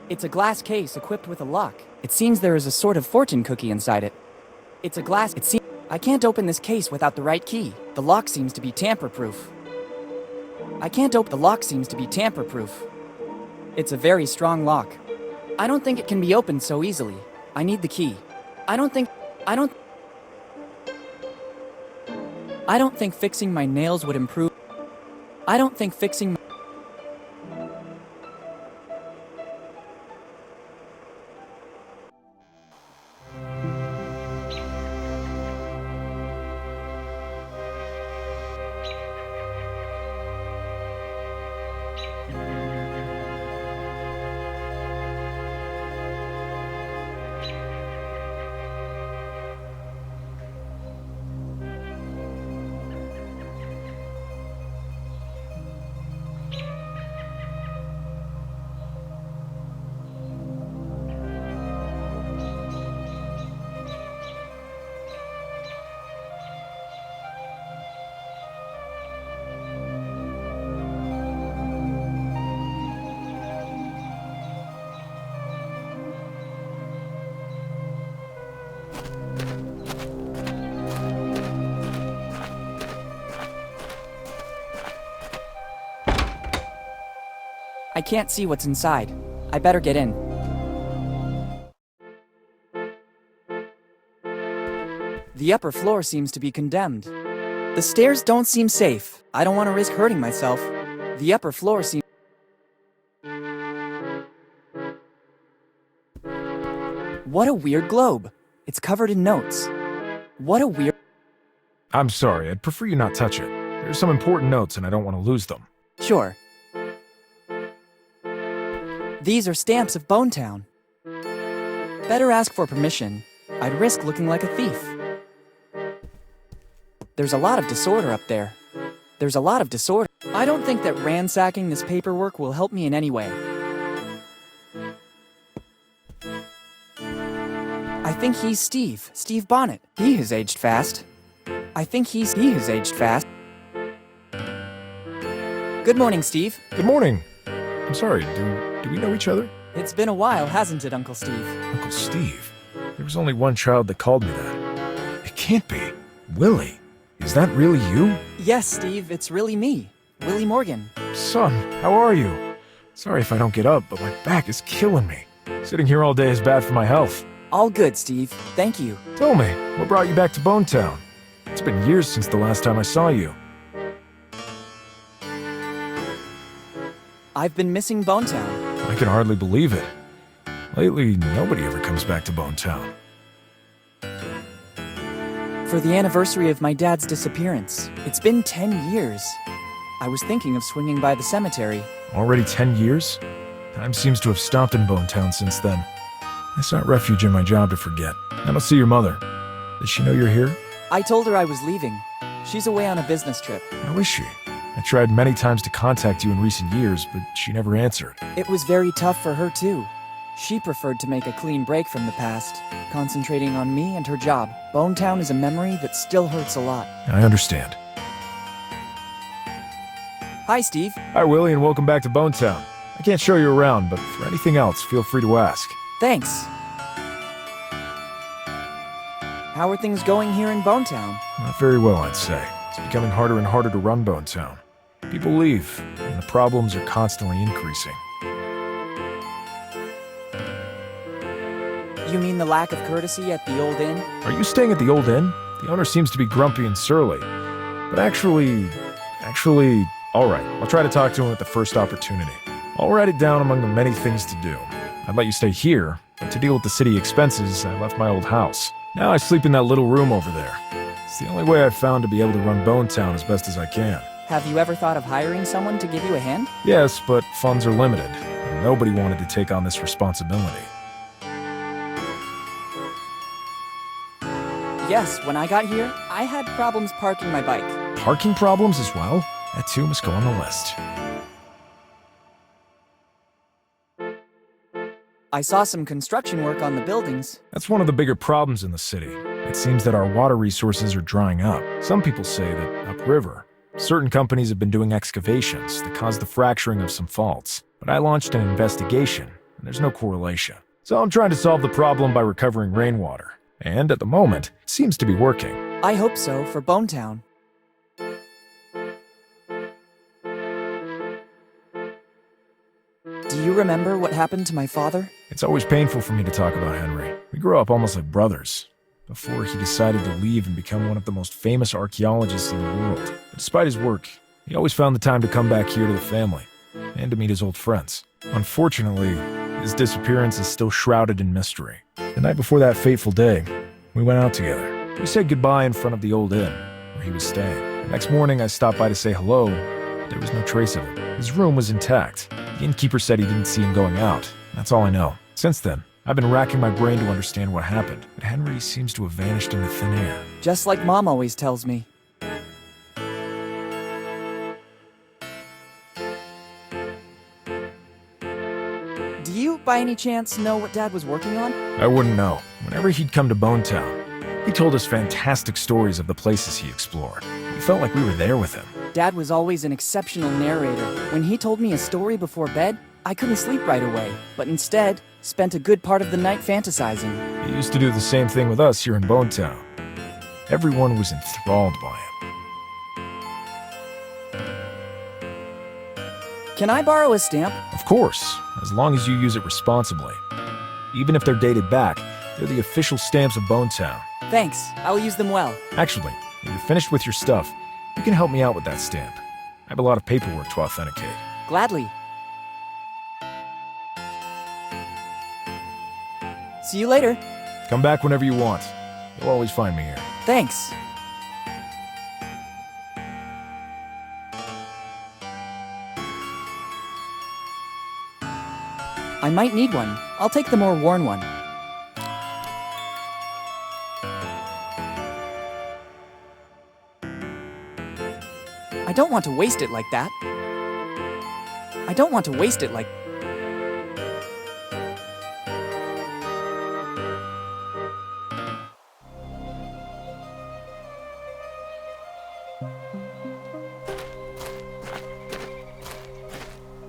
It's a glass case equipped with a lock. It seems there is a sort of fortune cookie inside it. It's a glass. I can't open this case without the right key. The lock seems to be tamper-proof. The lock seems to be tamper-proof. It's a very strong lock. I don't think it can be opened so easily. I need the key. I don't think fixing my nails would improve. I don't think fixing I can't see what's inside. I better get in. The upper floor seems to be condemned. The stairs don't seem safe. I don't want to risk hurting myself. The upper floor seems... What a weird globe. It's covered in notes. What a weird... I'm sorry, I'd prefer you not touch it. There's some important notes and I don't want to lose them. Sure. These are stamps of Bone Town. Better ask for permission. I'd risk looking like a thief. There's a lot of disorder up there. I don't think that ransacking this paperwork will help me in any way. I think he's Steve Bonnet. He has aged fast. He has aged fast. Good morning, Steve. Good morning. I'm sorry, do we know each other? It's been a while, hasn't it, Uncle Steve? Uncle Steve. There was only one child that called me that. It can't be. Willy. Is that really you? Yes, Steve, it's really me, Willy Morgan. Son, how are you? Sorry if I don't get up, but my back is killing me. Sitting here all day is bad for my health. All good, Steve. Thank you. Tell me, what brought you back to Bonetown? It's been years since the last time I saw you. I've been missing Bonetown. I can hardly believe it. Lately, nobody ever comes back to Bonetown. For the anniversary of my dad's disappearance. It's been 10 years. I was thinking of swinging by the cemetery. Already 10 years? Time seems to have stopped in Bonetown since then. I sought refuge in my job to forget. I don't see your mother. Does she know you're here? I told her I was leaving. She's away on a business trip. How is she? I tried many times to contact you in recent years, but she never answered. It was very tough for her, too. She preferred to make a clean break from the past, concentrating on me and her job. Bonetown is a memory that still hurts a lot. I understand. Hi, Steve. Hi, Willy, and welcome back to Bonetown. I can't show you around, but for anything else, feel free to ask. Thanks. How are things going here in Bonetown? Not very well, I'd say. It's becoming harder and harder to run Bonetown. People leave, and the problems are constantly increasing. You mean the lack of courtesy at the old inn? Are you staying at the old inn? The owner seems to be grumpy and surly. But actually, all right, I'll try to talk to him at the first opportunity. I'll write it down among the many things to do. I'd let you stay here, but to deal with the city expenses, I left my old house. Now I sleep in that little room over there. It's the only way I've found to be able to run Bonetown as best as I can. Have you ever thought of hiring someone to give you a hand? Yes, but funds are limited, and nobody wanted to take on this responsibility. Yes, when I got here, I had problems parking my bike. Parking problems as well? That too must go on the list. I saw some construction work on the buildings. That's one of the bigger problems in the city. It seems that our water resources are drying up. Some people say that upriver, certain companies have been doing excavations that caused the fracturing of some faults. But I launched an investigation, and there's no correlation. So I'm trying to solve the problem by recovering rainwater. And at the moment, it seems to be working. I hope so, for Bonetown. Do you remember what happened to my father? It's always painful for me to talk about Henry. We grew up almost like brothers, before he decided to leave and become one of the most famous archaeologists in the world. But despite his work, he always found the time to come back here to the family, and to meet his old friends. Unfortunately, his disappearance is still shrouded in mystery. The night before that fateful day, we went out together. We said goodbye in front of the old inn, where he was staying. The next morning, I stopped by to say hello. There was no trace of him. His room was intact. The innkeeper said he didn't see him going out. That's all I know. Since then, I've been racking my brain to understand what happened, but Henry seems to have vanished into thin air. Just like Mom always tells me. Do you, by any chance, know what Dad was working on? I wouldn't know. Whenever he'd come to Bonetown, he told us fantastic stories of the places he explored. We felt like we were there with him. Dad was always an exceptional narrator. When he told me a story before bed, I couldn't sleep right away, but instead spent a good part of the night fantasizing. He used to do the same thing with us here in Bonetown. Everyone was enthralled by him. Can I borrow a stamp? Of course, as long as you use it responsibly. Even if they're dated back, they're the official stamps of Bonetown. Thanks, I'll use them well. Actually, when you're finished with your stuff, you can help me out with that stamp. I have a lot of paperwork to authenticate. Gladly. See you later. Come back whenever you want. You'll always find me here. Thanks. I might need one. I'll take the more worn one. I don't want to waste it like that. I don't want to waste it like...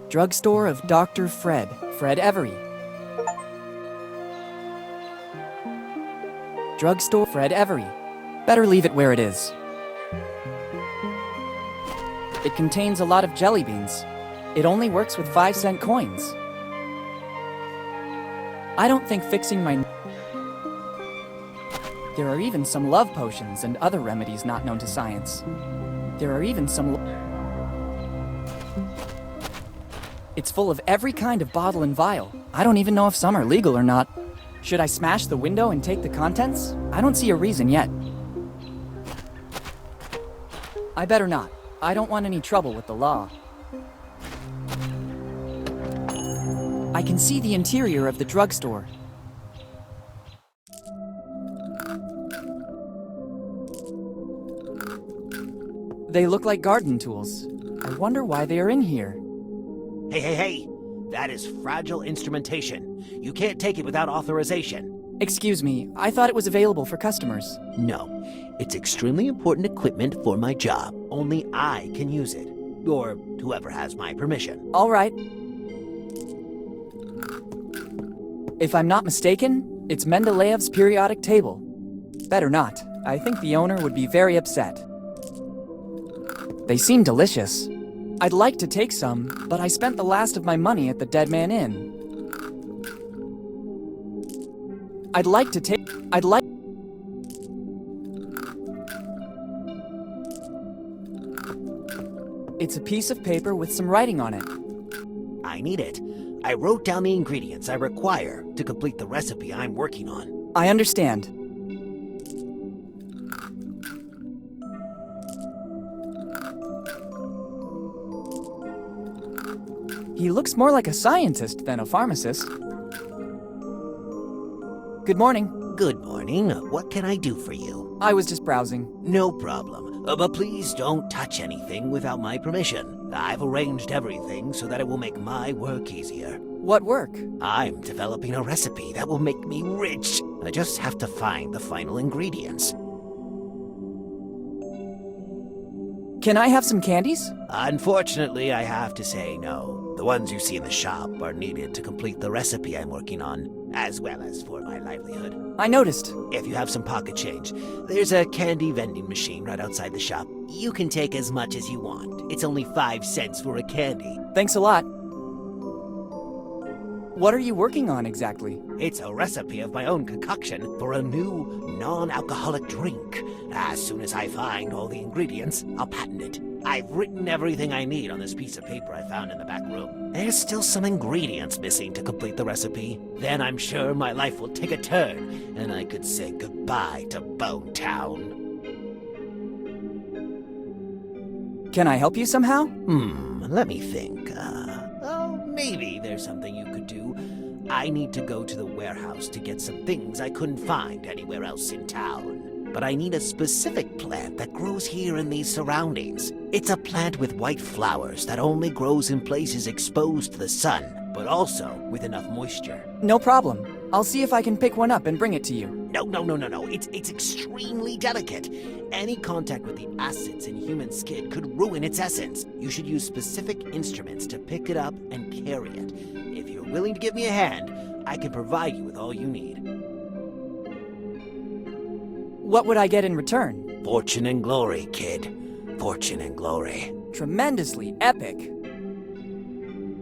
Drugstore of Dr. Fred Every. Drugstore Fred Every. Better leave it where it is. It contains a lot of jelly beans. It only works with 5-cent coins. I don't think fixing my... There are even some love potions and other remedies not known to science. There are even some... It's full of every kind of bottle and vial. I don't even know if some are legal or not. Should I smash the window and take the contents? I don't see a reason yet. I better not. I don't want any trouble with the law. I can see the interior of the drugstore. They look like garden tools. I wonder why they are in here. Hey! That is fragile instrumentation. You can't take it without authorization. Excuse me, I thought it was available for customers. No, it's extremely important equipment for my job. Only I can use it. Or whoever has my permission. All right. If I'm not mistaken, it's Mendeleev's periodic table. Better not. I think the owner would be very upset. They seem delicious. I'd like to take some, but I spent the last of my money at the Dead Man Inn. It's a piece of paper with some writing on it. I need it. I wrote down the ingredients I require to complete the recipe I'm working on. I understand. He looks more like a scientist than a pharmacist. Good morning. Good morning. What can I do for you? I was just browsing. No problem. But please don't touch anything without my permission. I've arranged everything so that it will make my work easier. What work? I'm developing a recipe that will make me rich. I just have to find the final ingredients. Can I have some candies? Unfortunately, I have to say no. The ones you see in the shop are needed to complete the recipe I'm working on, as well as for my livelihood. I noticed. If you have some pocket change, there's a candy vending machine right outside the shop. You can take as much as you want. It's only 5 cents for a candy. Thanks a lot. What are you working on exactly? It's a recipe of my own concoction for a new non-alcoholic drink. As soon as I find all the ingredients, I'll patent it. I've written everything I need on this piece of paper I found in the back room. There's still some ingredients missing to complete the recipe. Then I'm sure my life will take a turn, and I could say goodbye to Bone Town. Can I help you somehow? Let me think. Maybe there's something you could do. I need to go to the warehouse to get some things I couldn't find anywhere else in town. But I need a specific plant that grows here in these surroundings. It's a plant with white flowers that only grows in places exposed to the sun, but also with enough moisture. No problem. I'll see if I can pick one up and bring it to you. No. It's extremely delicate. Any contact with the acids in human skin could ruin its essence. You should use specific instruments to pick it up and carry it. If you're willing to give me a hand, I can provide you with all you need. What would I get in return? Fortune and glory, kid. Fortune and glory. Tremendously epic.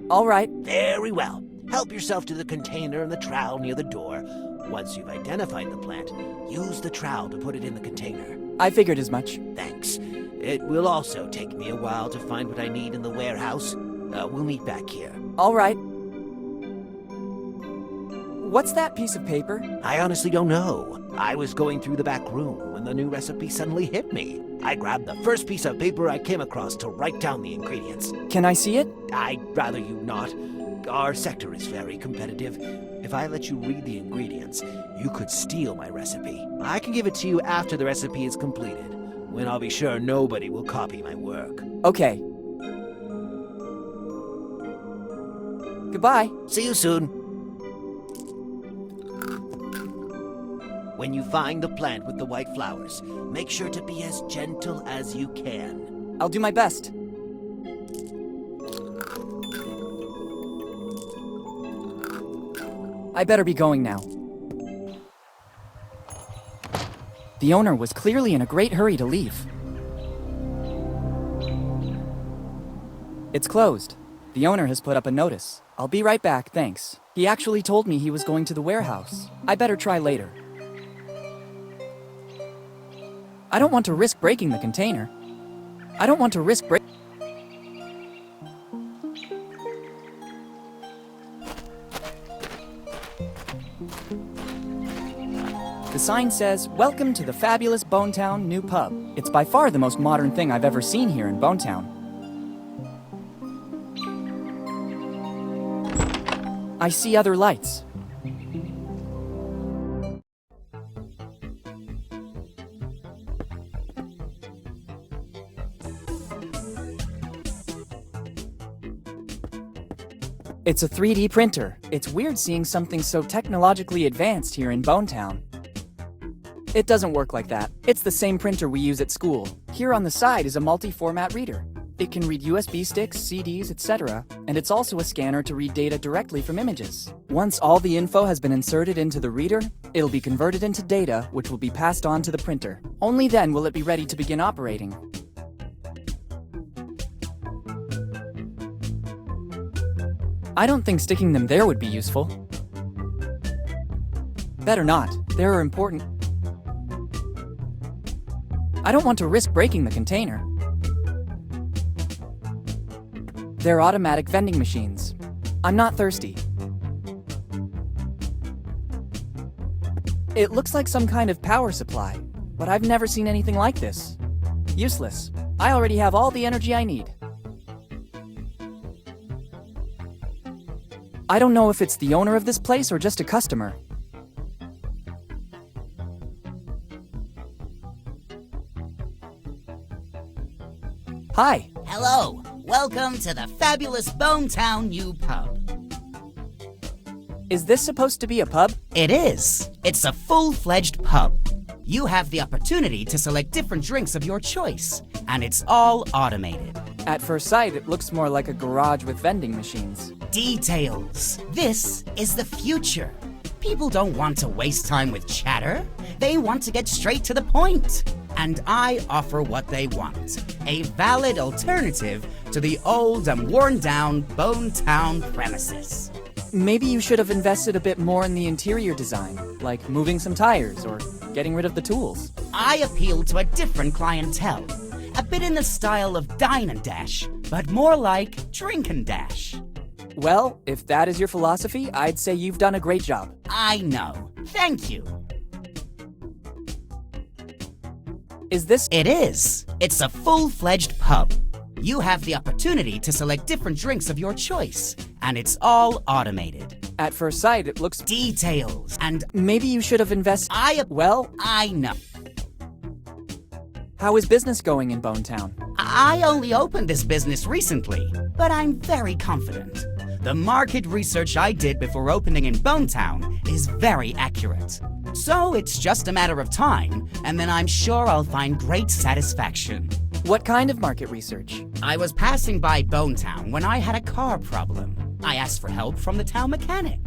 All right. Very well. Help yourself to the container and the trowel near the door. Once you've identified the plant, use the trowel to put it in the container. I figured as much. Thanks. It will also take me a while to find what I need in the warehouse. We'll meet back here. All right. What's that piece of paper? I honestly don't know. I was going through the back room when the new recipe suddenly hit me. I grabbed the first piece of paper I came across to write down the ingredients. Can I see it? I'd rather you not. Our sector is very competitive. If I let you read the ingredients, you could steal my recipe. I can give it to you after the recipe is completed, when I'll be sure nobody will copy my work. Okay. Goodbye. See you soon. When you find the plant with the white flowers, make sure to be as gentle as you can. I'll do my best. I better be going now. The owner was clearly in a great hurry to leave. It's closed. The owner has put up a notice. I'll be right back, thanks. He actually told me he was going to the warehouse. I better try later. I don't want to risk breaking the container. I don't want to risk breaking... The sign says, "Welcome to the fabulous Bonetown new pub." It's by far the most modern thing I've ever seen here in Bonetown. I see other lights. It's a 3D printer. It's weird seeing something so technologically advanced here in Bonetown. It doesn't work like that. It's the same printer we use at school. Here on the side is a multi-format reader. It can read USB sticks, CDs, etc., and it's also a scanner to read data directly from images. Once all the info has been inserted into the reader, it'll be converted into data, which will be passed on to the printer. Only then will it be ready to begin operating. I don't think sticking them there would be useful. Better not. They're important. I don't want to risk breaking the container. They're automatic vending machines. I'm not thirsty. It looks like some kind of power supply, but I've never seen anything like this. Useless. I already have all the energy I need. I don't know if it's the owner of this place or just a customer. Hi. Hello. Welcome to the fabulous Bonetown new pub. Is this supposed to be a pub? It is. It's a full-fledged pub. You have the opportunity to select different drinks of your choice, and it's all automated. At first sight, it looks more like a garage with vending machines. Details. This is the future. People don't want to waste time with chatter. They want to get straight to the point. And I offer what they want. A valid alternative to the old and worn-down Bonetown premises. Maybe you should have invested a bit more in the interior design, like moving some tires or getting rid of the tools. I appeal to a different clientele. A bit in the style of Dine and Dash, but more like Drink and Dash. Well, if that is your philosophy, I'd say you've done a great job. I know. Thank you. Is this? It is. It's a full-fledged pub. You have the opportunity to select different drinks of your choice, and it's all automated. At first sight, it looks... Details, and... Maybe you should have invested... Well... I know. How is business going in Bonetown? I only opened this business recently, but I'm very confident. The market research I did before opening in Bonetown is very accurate. So it's just a matter of time, and then I'm sure I'll find great satisfaction. What kind of market research? I was passing by Bonetown when I had a car problem. I asked for help from the town mechanic.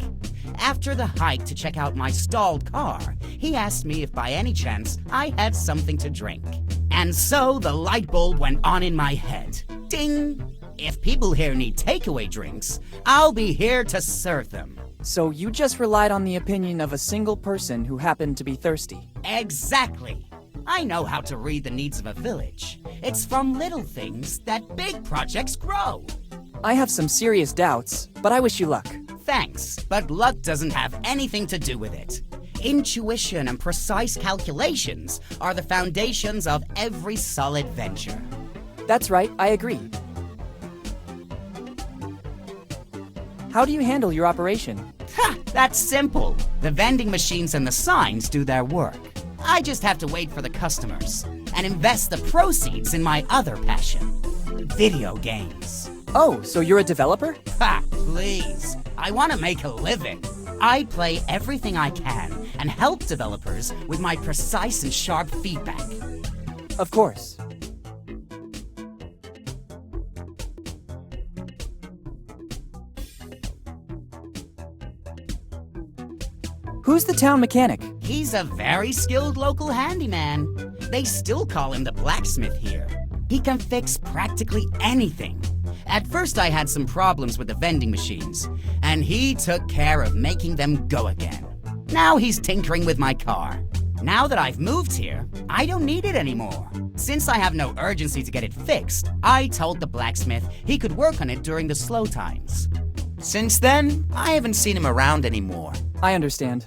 After the hike to check out my stalled car, he asked me if by any chance I had something to drink. And so the light bulb went on in my head. Ding! If people here need takeaway drinks, I'll be here to serve them. So you just relied on the opinion of a single person who happened to be thirsty? Exactly. I know how to read the needs of a village. It's from little things that big projects grow. I have some serious doubts, but I wish you luck. Thanks, but luck doesn't have anything to do with it. Intuition and precise calculations are the foundations of every solid venture. That's right, I agree. How do you handle your operation? Ha! That's simple. The vending machines and the signs do their work. I just have to wait for the customers and invest the proceeds in my other passion, video games. Oh, so you're a developer? Ha! Please. I want to make a living. I play everything I can and help developers with my precise and sharp feedback. Of course. Who's the town mechanic? He's a very skilled local handyman. They still call him the blacksmith here. He can fix practically anything. At first I had some problems with the vending machines, and he took care of making them go again. Now he's tinkering with my car. Now that I've moved here, I don't need it anymore. Since I have no urgency to get it fixed, I told the blacksmith he could work on it during the slow times. Since then, I haven't seen him around anymore. I understand.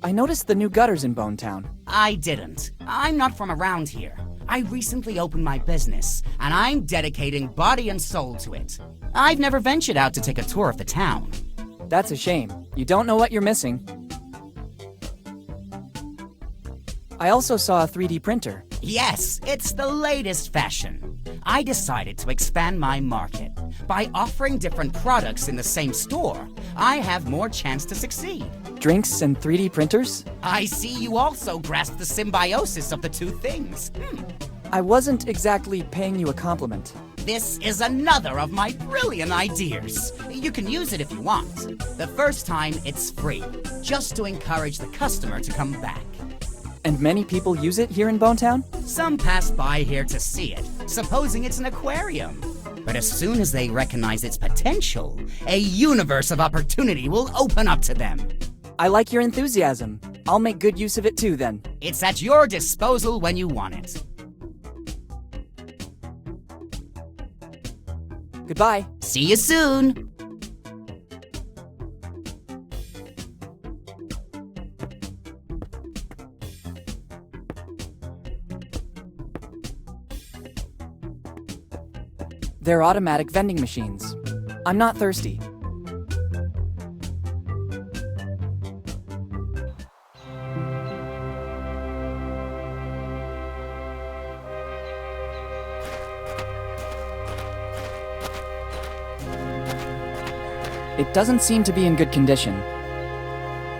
I noticed the new gutters in Bonetown. I didn't. I'm not from around here. I recently opened my business, and I'm dedicating body and soul to it. I've never ventured out to take a tour of the town. That's a shame. You don't know what you're missing. I also saw a 3D printer. Yes, it's the latest fashion. I decided to expand my market. By offering different products in the same store, I have more chance to succeed. Drinks and 3D printers? I see you also grasp the symbiosis of the two things. I wasn't exactly paying you a compliment. This is another of my brilliant ideas. You can use it if you want. The first time, it's free, just to encourage the customer to come back. And many people use it here in Bonetown? Some pass by here to see it, supposing it's an aquarium. But as soon as they recognize its potential, a universe of opportunity will open up to them. I like your enthusiasm. I'll make good use of it too, then. It's at your disposal when you want it. Goodbye. See you soon. They're automatic vending machines. I'm not thirsty. It doesn't seem to be in good condition.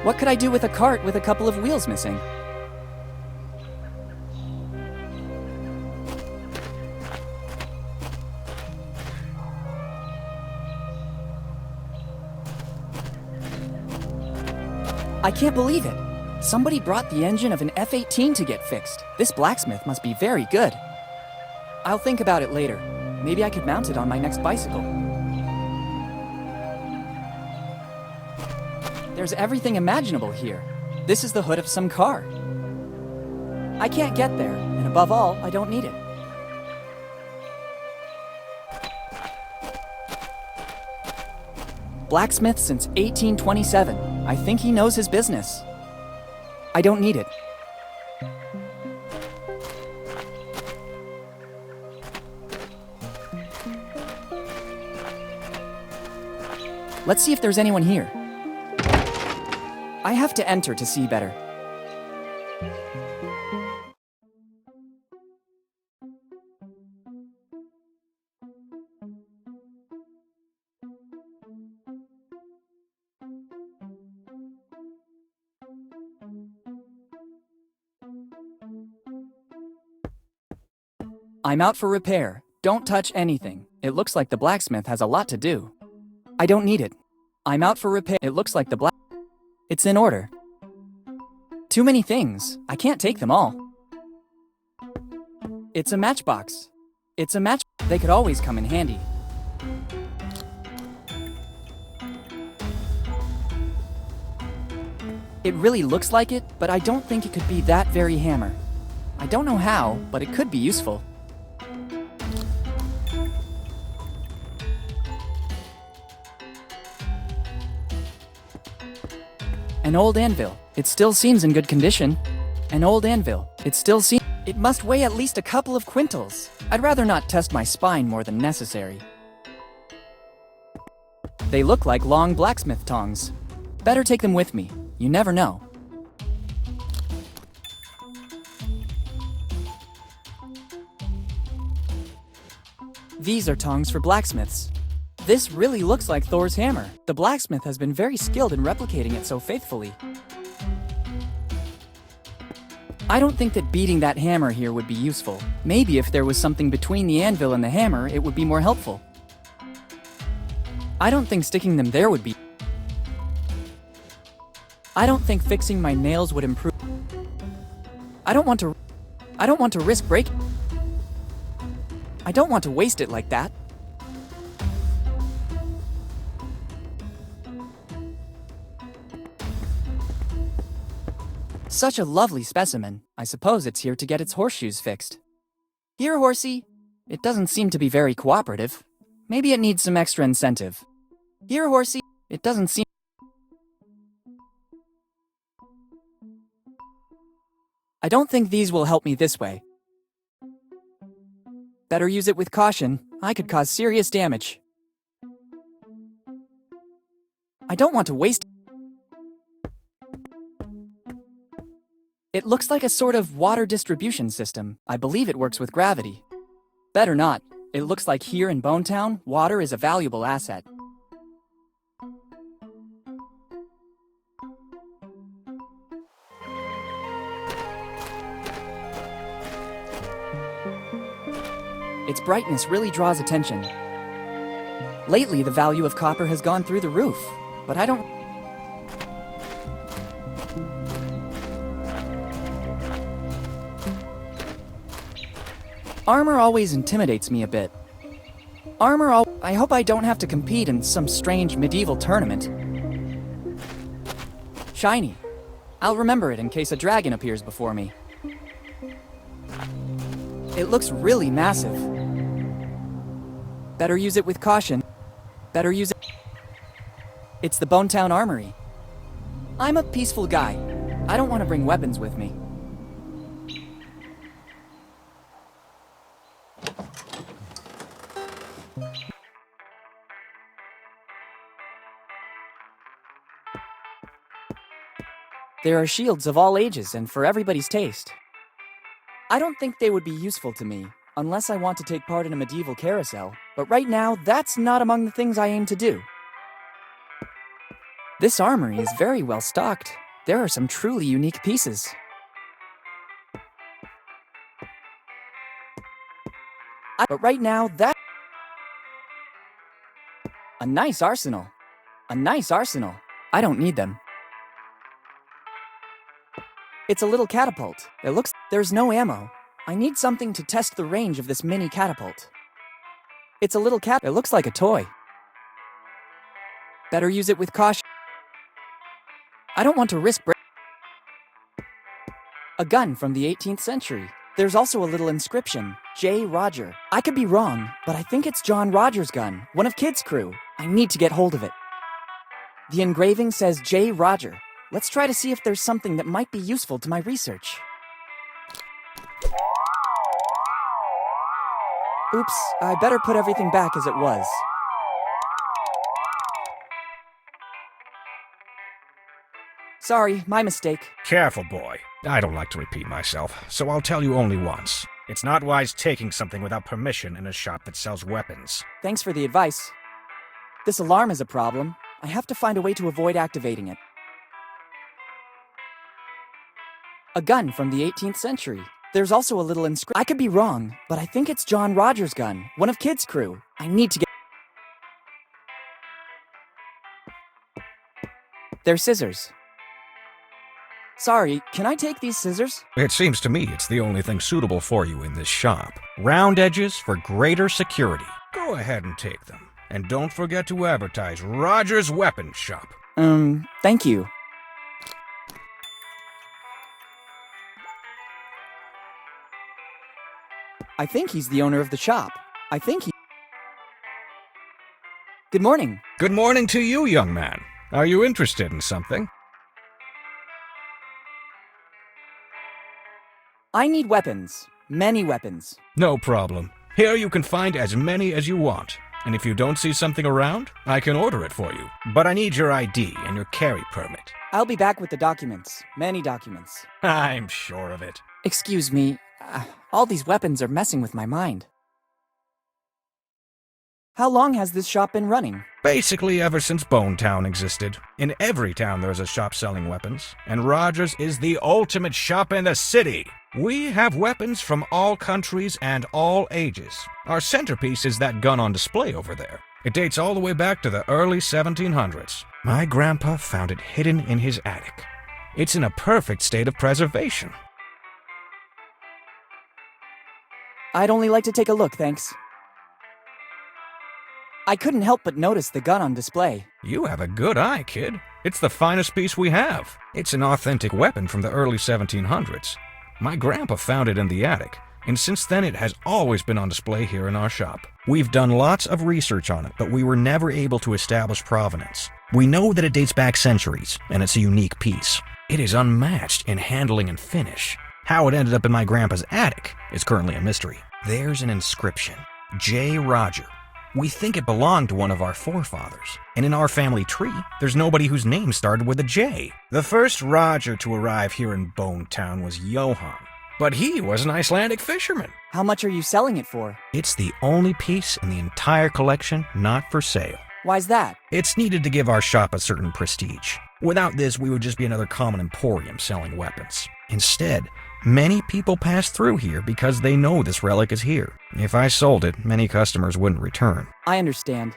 What could I do with a cart with a couple of wheels missing? I can't believe it. Somebody brought the engine of an F-18 to get fixed. This blacksmith must be very good. I'll think about it later. Maybe I could mount it on my next bicycle. There's everything imaginable here. This is the hood of some car. I can't get there, and above all, I don't need it. Blacksmith since 1827. I think he knows his business. I don't need it. Let's see if there's anyone here. I have to enter to see better. I'm out for repair. Don't touch anything. It looks like the blacksmith has a lot to do. I don't need it. I'm out for repair. It looks like the It's in order. Too many things. I can't take them all. It's a matchbox. It's a match. They could always come in handy. It really looks like it, but I don't think it could be that very hammer. I don't know how, but it could be useful. An old anvil. It still seems in good condition. An old anvil. It still seems... It must weigh at least a couple of quintals. I'd rather not test my spine more than necessary. They look like long blacksmith tongs. Better take them with me. You never know. These are tongs for blacksmiths. This really looks like Thor's hammer. The blacksmith has been very skilled in replicating it so faithfully. I don't think that beating that hammer here would be useful. Maybe if there was something between the anvil and the hammer, it would be more helpful. I don't think sticking them there would be... I don't think fixing my nails would improve. I don't want to risk breaking. I don't want to waste it like that. Such a lovely specimen. I suppose it's here to get its horseshoes fixed. Here, horsey. It doesn't seem to be very cooperative. Maybe it needs some extra incentive. Here, horsey. It doesn't seem... I don't think these will help me this way. Better use it with caution. I could cause serious damage. I don't want to waste... It looks like a sort of water distribution system. I believe it works with gravity. Better not. It looks like here in Bonetown, water is a valuable asset. Its brightness really draws attention. Lately, the value of copper has gone through the roof, but I don't... Armor always intimidates me a bit. I hope I don't have to compete in some strange medieval tournament. Shiny. I'll remember it in case a dragon appears before me. It looks really massive. Better use it with caution. Better use it... It's the Bonetown Armory. I'm a peaceful guy. I don't want to bring weapons with me. There are shields of all ages and for everybody's taste. I don't think they would be useful to me, unless I want to take part in a medieval carousel, but right now, that's not among the things I aim to do. This armory is very well stocked. There are some truly unique pieces. But right now, a nice arsenal. A nice arsenal. I don't need them. It's a little catapult. There's no ammo. I need something to test the range of this mini catapult. It's a little it looks like a toy. Better use it with caution. I don't want to risk a gun from the 18th century. There's also a little inscription, J. Roger. I could be wrong, but I think it's John Rogers' gun, one of Kid's crew. I need to get hold of it. The engraving says J. Roger. Let's try to see if there's something that might be useful to my research. Oops, I better put everything back as it was. Sorry, my mistake. Careful, boy. I don't like to repeat myself, so I'll tell you only once. It's not wise taking something without permission in a shop that sells weapons. Thanks for the advice. This alarm is a problem. I have to find a way to avoid activating it. A gun from the 18th century. There's also a little inscription. I could be wrong, but I think it's John Rogers' gun, one of Kid's crew. I need to get... They're scissors. Sorry, can I take these scissors? It seems to me it's the only thing suitable for you in this shop. Round edges for greater security. Go ahead and take them. And don't forget to advertise Rogers' Weapons Shop. Thank you. I think he's the owner of the shop. Good morning. Good morning to you, young man. Are you interested in something? I need weapons. Many weapons. No problem. Here you can find as many as you want. And if you don't see something around, I can order it for you. But I need your ID and your carry permit. I'll be back with the documents. Many documents. I'm sure of it. Excuse me. All these weapons are messing with my mind. How long has this shop been running? Basically ever since Bonetown existed. In every town there's a shop selling weapons, and Rogers is the ultimate shop in the city. We have weapons from all countries and all ages. Our centerpiece is that gun on display over there. It dates all the way back to the early 1700s. My grandpa found it hidden in his attic. It's in a perfect state of preservation. I'd only like to take a look, thanks. I couldn't help but notice the gun on display. You have a good eye, kid. It's the finest piece we have. It's an authentic weapon from the early 1700s. My grandpa found it in the attic, and since then it has always been on display here in our shop. We've done lots of research on it, but we were never able to establish provenance. We know that it dates back centuries, and it's a unique piece. It is unmatched in handling and finish. How it ended up in my grandpa's attic is currently a mystery. There's an inscription, J. Roger. We think it belonged to one of our forefathers, and in our family tree, there's nobody whose name started with a J. The first Roger to arrive here in Bone Town was Johann, but he was an Icelandic fisherman. How much are you selling it for? It's the only piece in the entire collection not for sale. Why's that? It's needed to give our shop a certain prestige. Without this, we would just be another common emporium selling weapons. Instead, many people pass through here because they know this relic is here. If I sold it, many customers wouldn't return. I understand.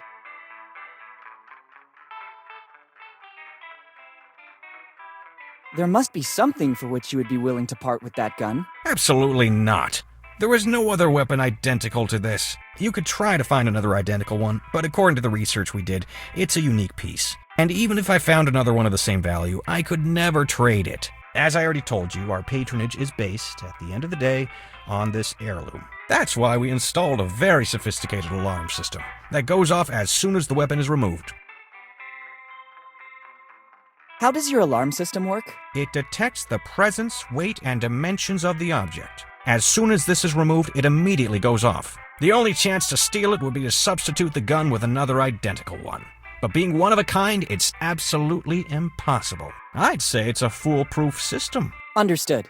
There must be something for which you would be willing to part with that gun. Absolutely not. There is no other weapon identical to this. You could try to find another identical one, but according to the research we did, it's a unique piece. And even if I found another one of the same value, I could never trade it. As I already told you, our patronage is based, at the end of the day, on this heirloom. That's why we installed a very sophisticated alarm system that goes off as soon as the weapon is removed. How does your alarm system work? It detects the presence, weight, and dimensions of the object. As soon as this is removed, it immediately goes off. The only chance to steal it would be to substitute the gun with another identical one. But being one of a kind, it's absolutely impossible. I'd say it's a foolproof system. Understood.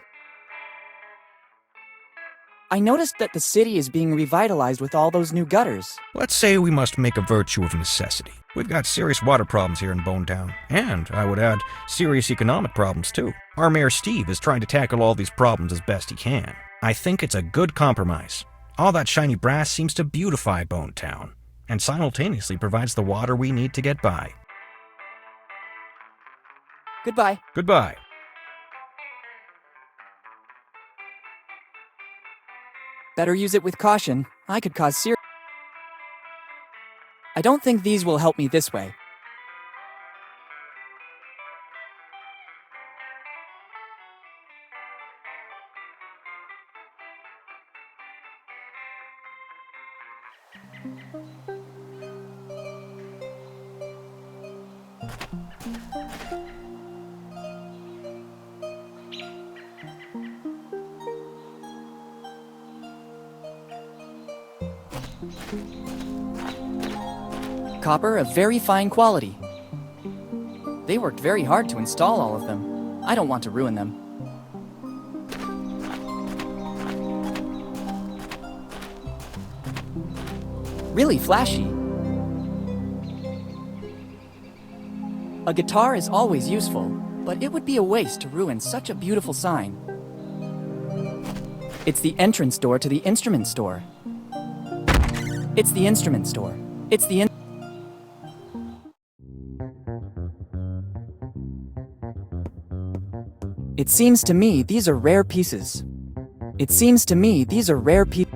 I noticed that the city is being revitalized with all those new gutters. Let's say we must make a virtue of necessity. We've got serious water problems here in Bone Town, and I would add, serious economic problems too. Our Mayor Steve is trying to tackle all these problems as best he can. I think it's a good compromise. All that shiny brass seems to beautify Bone Town, and simultaneously provides the water we need to get by. Goodbye. Goodbye. Better use it with caution. I could cause serious... I don't think these will help me this way. Copper of very fine quality. They worked very hard to install all of them. I don't want to ruin them. Really flashy. A guitar is always useful, but it would be a waste to ruin such a beautiful sign. It's the entrance door to the instrument store. It's the instrument store. It's the It seems to me these are rare pieces. It seems to me these are rare pieces.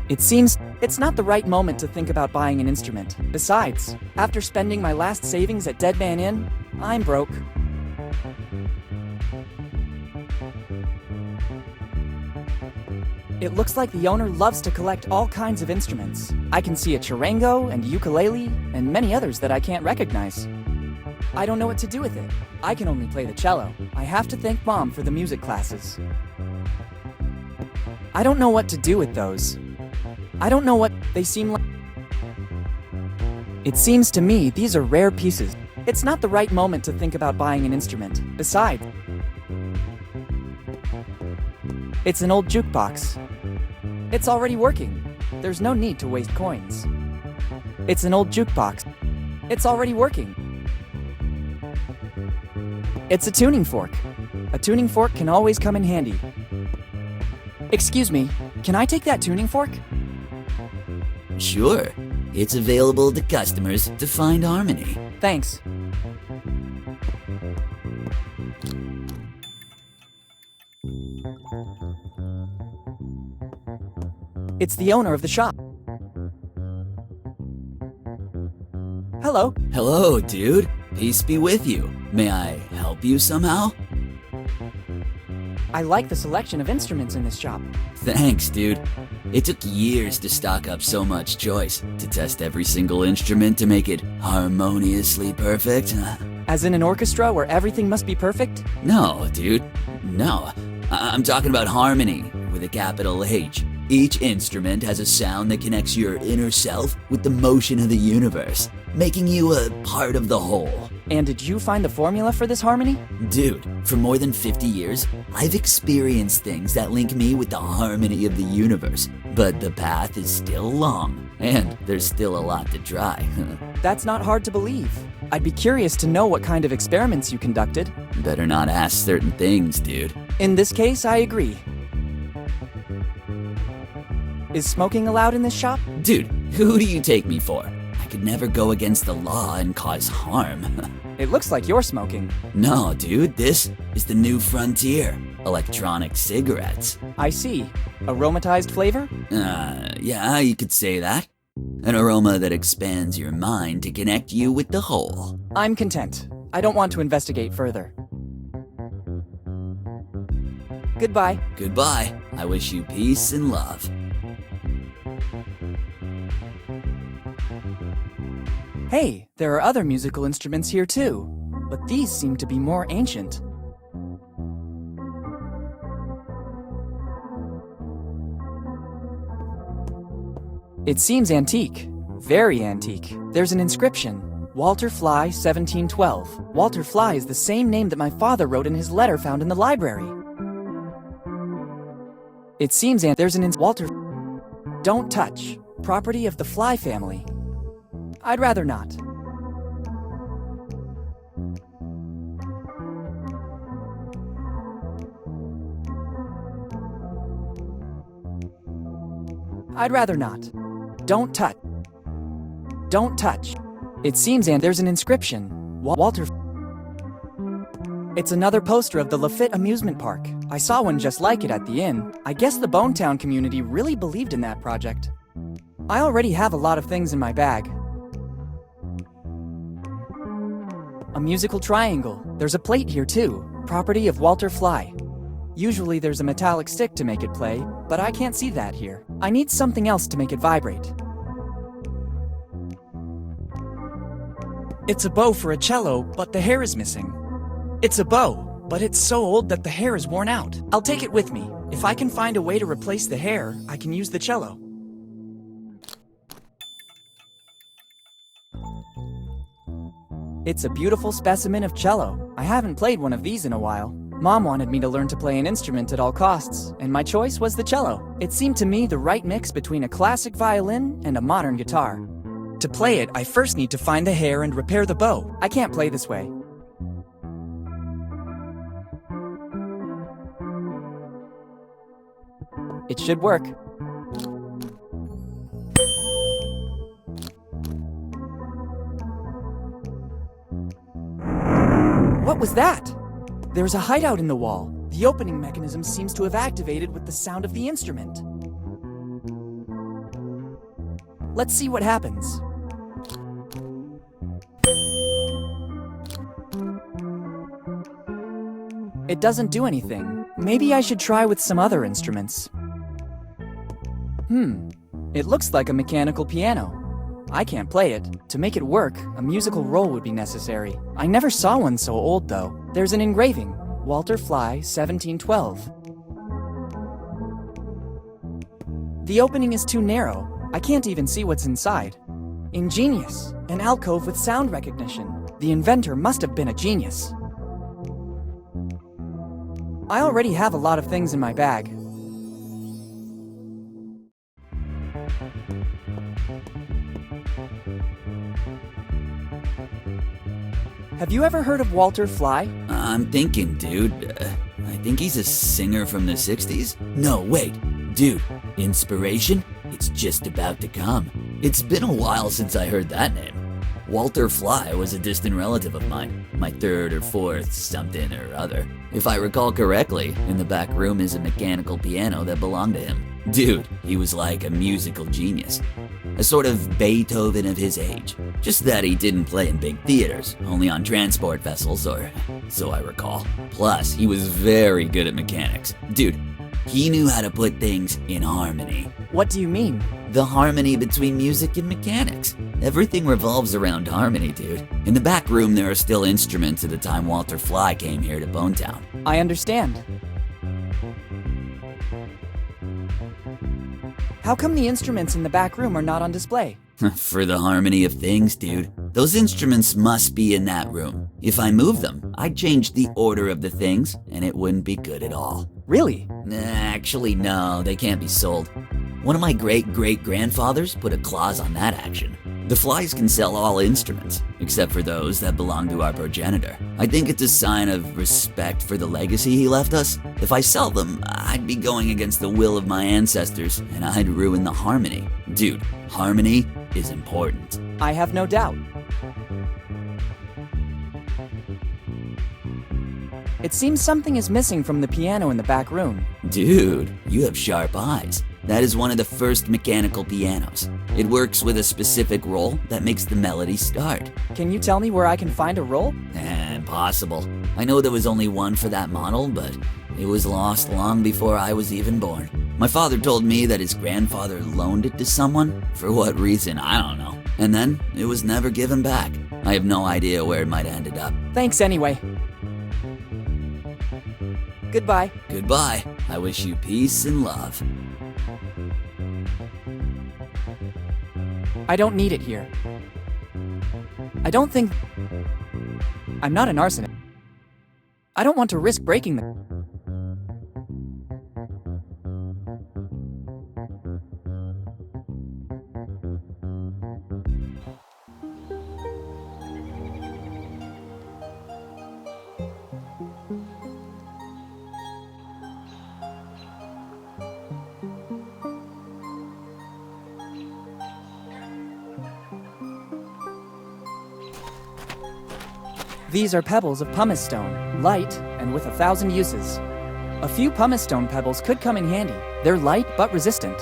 It seems it's not the right moment to think about buying an instrument. Besides, after spending my last savings at Dead Man Inn, I'm broke. It looks like the owner loves to collect all kinds of instruments. I can see a charango and ukulele and many others that I can't recognize. I don't know what to do with it. I can only play the cello. I have to thank Mom for the music classes. I don't know what to do with those. I don't know what they seem like. It seems to me these are rare pieces. It's not the right moment to think about buying an instrument. Besides, it's an old jukebox. It's already working. There's no need to waste coins. It's an old jukebox. It's already working. It's a tuning fork. A tuning fork can always come in handy. Excuse me, can I take that tuning fork? Sure. It's available to customers to find harmony. Thanks. It's the owner of the shop. Hello. Hello, dude. Peace be with you. May I help you somehow? I like the selection of instruments in this shop. Thanks, dude. It took years to stock up so much choice, to test every single instrument to make it harmoniously perfect. As in an orchestra where everything must be perfect? No, dude. No. I'm talking about harmony, with a capital H. Each instrument has a sound that connects your inner self with the motion of the universe, making you a part of the whole. And did you find the formula for this harmony? Dude, for more than 50 years, I've experienced things that link me with the harmony of the universe. But the path is still long, and there's still a lot to try. That's not hard to believe. I'd be curious to know what kind of experiments you conducted. Better not ask certain things, dude. In this case, I agree. Is smoking allowed in this shop? Dude, who do you take me for? I could never go against the law and cause harm. It looks like you're smoking. No, dude, this is the new frontier. Electronic cigarettes. I see. Aromatized flavor? Yeah, you could say that. An aroma that expands your mind to connect you with the whole. I'm content. I don't want to investigate further. Goodbye. Goodbye. I wish you peace and love. Hey, there are other musical instruments here too, but these seem to be more ancient. It seems antique. Very antique. There's an inscription. Walter Fly, 1712. Walter Fly is the same name that my father wrote in his letter found in the library. It seems there's an Walter... Don't touch. Property of the Fly family. I'd rather not. I'd rather not. Don't touch. Don't touch. It seems there's an inscription. Walter... It's another poster of the Lafitte amusement park. I saw one just like it at the inn. I guess the Bonetown community really believed in that project. I already have a lot of things in my bag. A musical triangle. There's a plate here too. Property of Walter Fly. Usually there's a metallic stick to make it play, but I can't see that here. I need something else to make it vibrate. It's a bow for a cello, but the hair is missing. It's a bow, but it's so old that the hair is worn out. I'll take it with me. If I can find a way to replace the hair, I can use the cello. It's a beautiful specimen of cello. I haven't played one of these in a while. Mom wanted me to learn to play an instrument at all costs, and my choice was the cello. It seemed to me the right mix between a classic violin and a modern guitar. To play it, I first need to find the hair and repair the bow. I can't play this way. It should work. What was that? There's a hideout in the wall. The opening mechanism seems to have activated with the sound of the instrument. Let's see what happens. It doesn't do anything. Maybe I should try with some other instruments. It looks like a mechanical piano. I can't play it. To make it work, a musical roll would be necessary. I never saw one so old, though. There's an engraving. Walter Fly, 1712. The opening is too narrow. I can't even see what's inside. Ingenious. An alcove with sound recognition. The inventor must have been a genius. I already have a lot of things in my bag. Have you ever heard of Walter Fly? I'm thinking, dude. I think he's a singer from the 60s? No, wait. Dude, inspiration? It's just about to come. It's been a while since I heard that name. Walter Fly was a distant relative of mine, my third or fourth something or other. If I recall correctly, in the back room is a mechanical piano that belonged to him. Dude, he was like a musical genius. A sort of Beethoven of his age. Just that he didn't play in big theaters, only on transport vessels, or so I recall. Plus, he was very good at mechanics. Dude, he knew how to put things in harmony. What do you mean? The harmony between music and mechanics. Everything revolves around harmony, dude. In the back room, there are still instruments at the time Walter Fly came here to Bonetown. I understand. How come the instruments in the back room are not on display? For the harmony of things, dude. Those instruments must be in that room. If I move them, I'd change the order of the things, and it wouldn't be good at all. Really? Actually, no, they can't be sold. One of my great-great-grandfathers put a clause on that action. The Flies can sell all instruments, except for those that belong to our progenitor. I think it's a sign of respect for the legacy he left us. If I sell them, I'd be going against the will of my ancestors, and I'd ruin the harmony. Dude, harmony is important. I have no doubt. It seems something is missing from the piano in the back room. Dude, you have sharp eyes. That is one of the first mechanical pianos. It works with a specific roll that makes the melody start. Can you tell me where I can find a roll? Impossible. I know there was only one for that model, but it was lost long before I was even born. My father told me that his grandfather loaned it to someone. For what reason, I don't know. And then it was never given back. I have no idea where it might have ended up. Thanks anyway. Goodbye. Goodbye. I wish you peace and love. I don't need it here. I don't think... I'm not an arsonist. I don't want to risk breaking them. These are pebbles of pumice stone, light and with 1,000 uses. A few pumice stone pebbles could come in handy. They're light but resistant.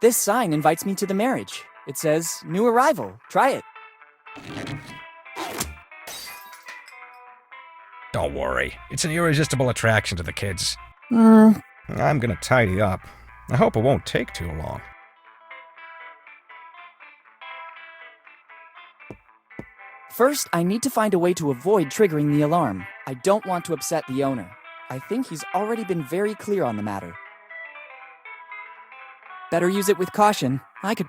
This sign invites me to the marriage. It says, "New arrival. Try it." Don't worry. It's an irresistible attraction to the kids. Hmm. I'm gonna tidy up. I hope it won't take too long. First, I need to find a way to avoid triggering the alarm. I don't want to upset the owner. I think he's already been very clear on the matter. Better use it with caution. I could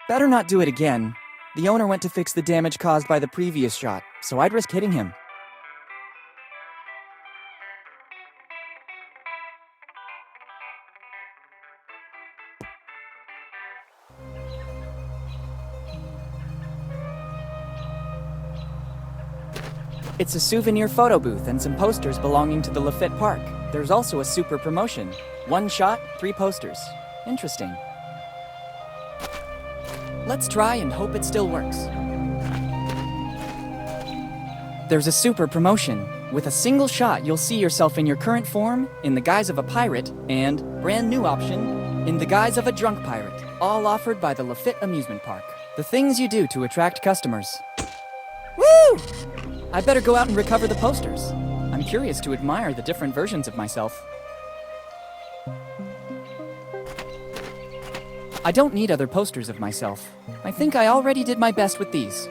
Better not do it again. The owner went to fix the damage caused by the previous shot, so I'd risk hitting him. It's a souvenir photo booth and some posters belonging to the Lafitte Park. There's also a super promotion. 1 shot, 3 posters. Interesting. Let's try and hope it still works. There's a super promotion. With a single shot, you'll see yourself in your current form, in the guise of a pirate, and, brand new option, in the guise of a drunk pirate. All offered by the Lafitte Amusement Park. The things you do to attract customers. Woo! I better go out and recover the posters. I'm curious to admire the different versions of myself. I don't need other posters of myself. I think I already did my best with these.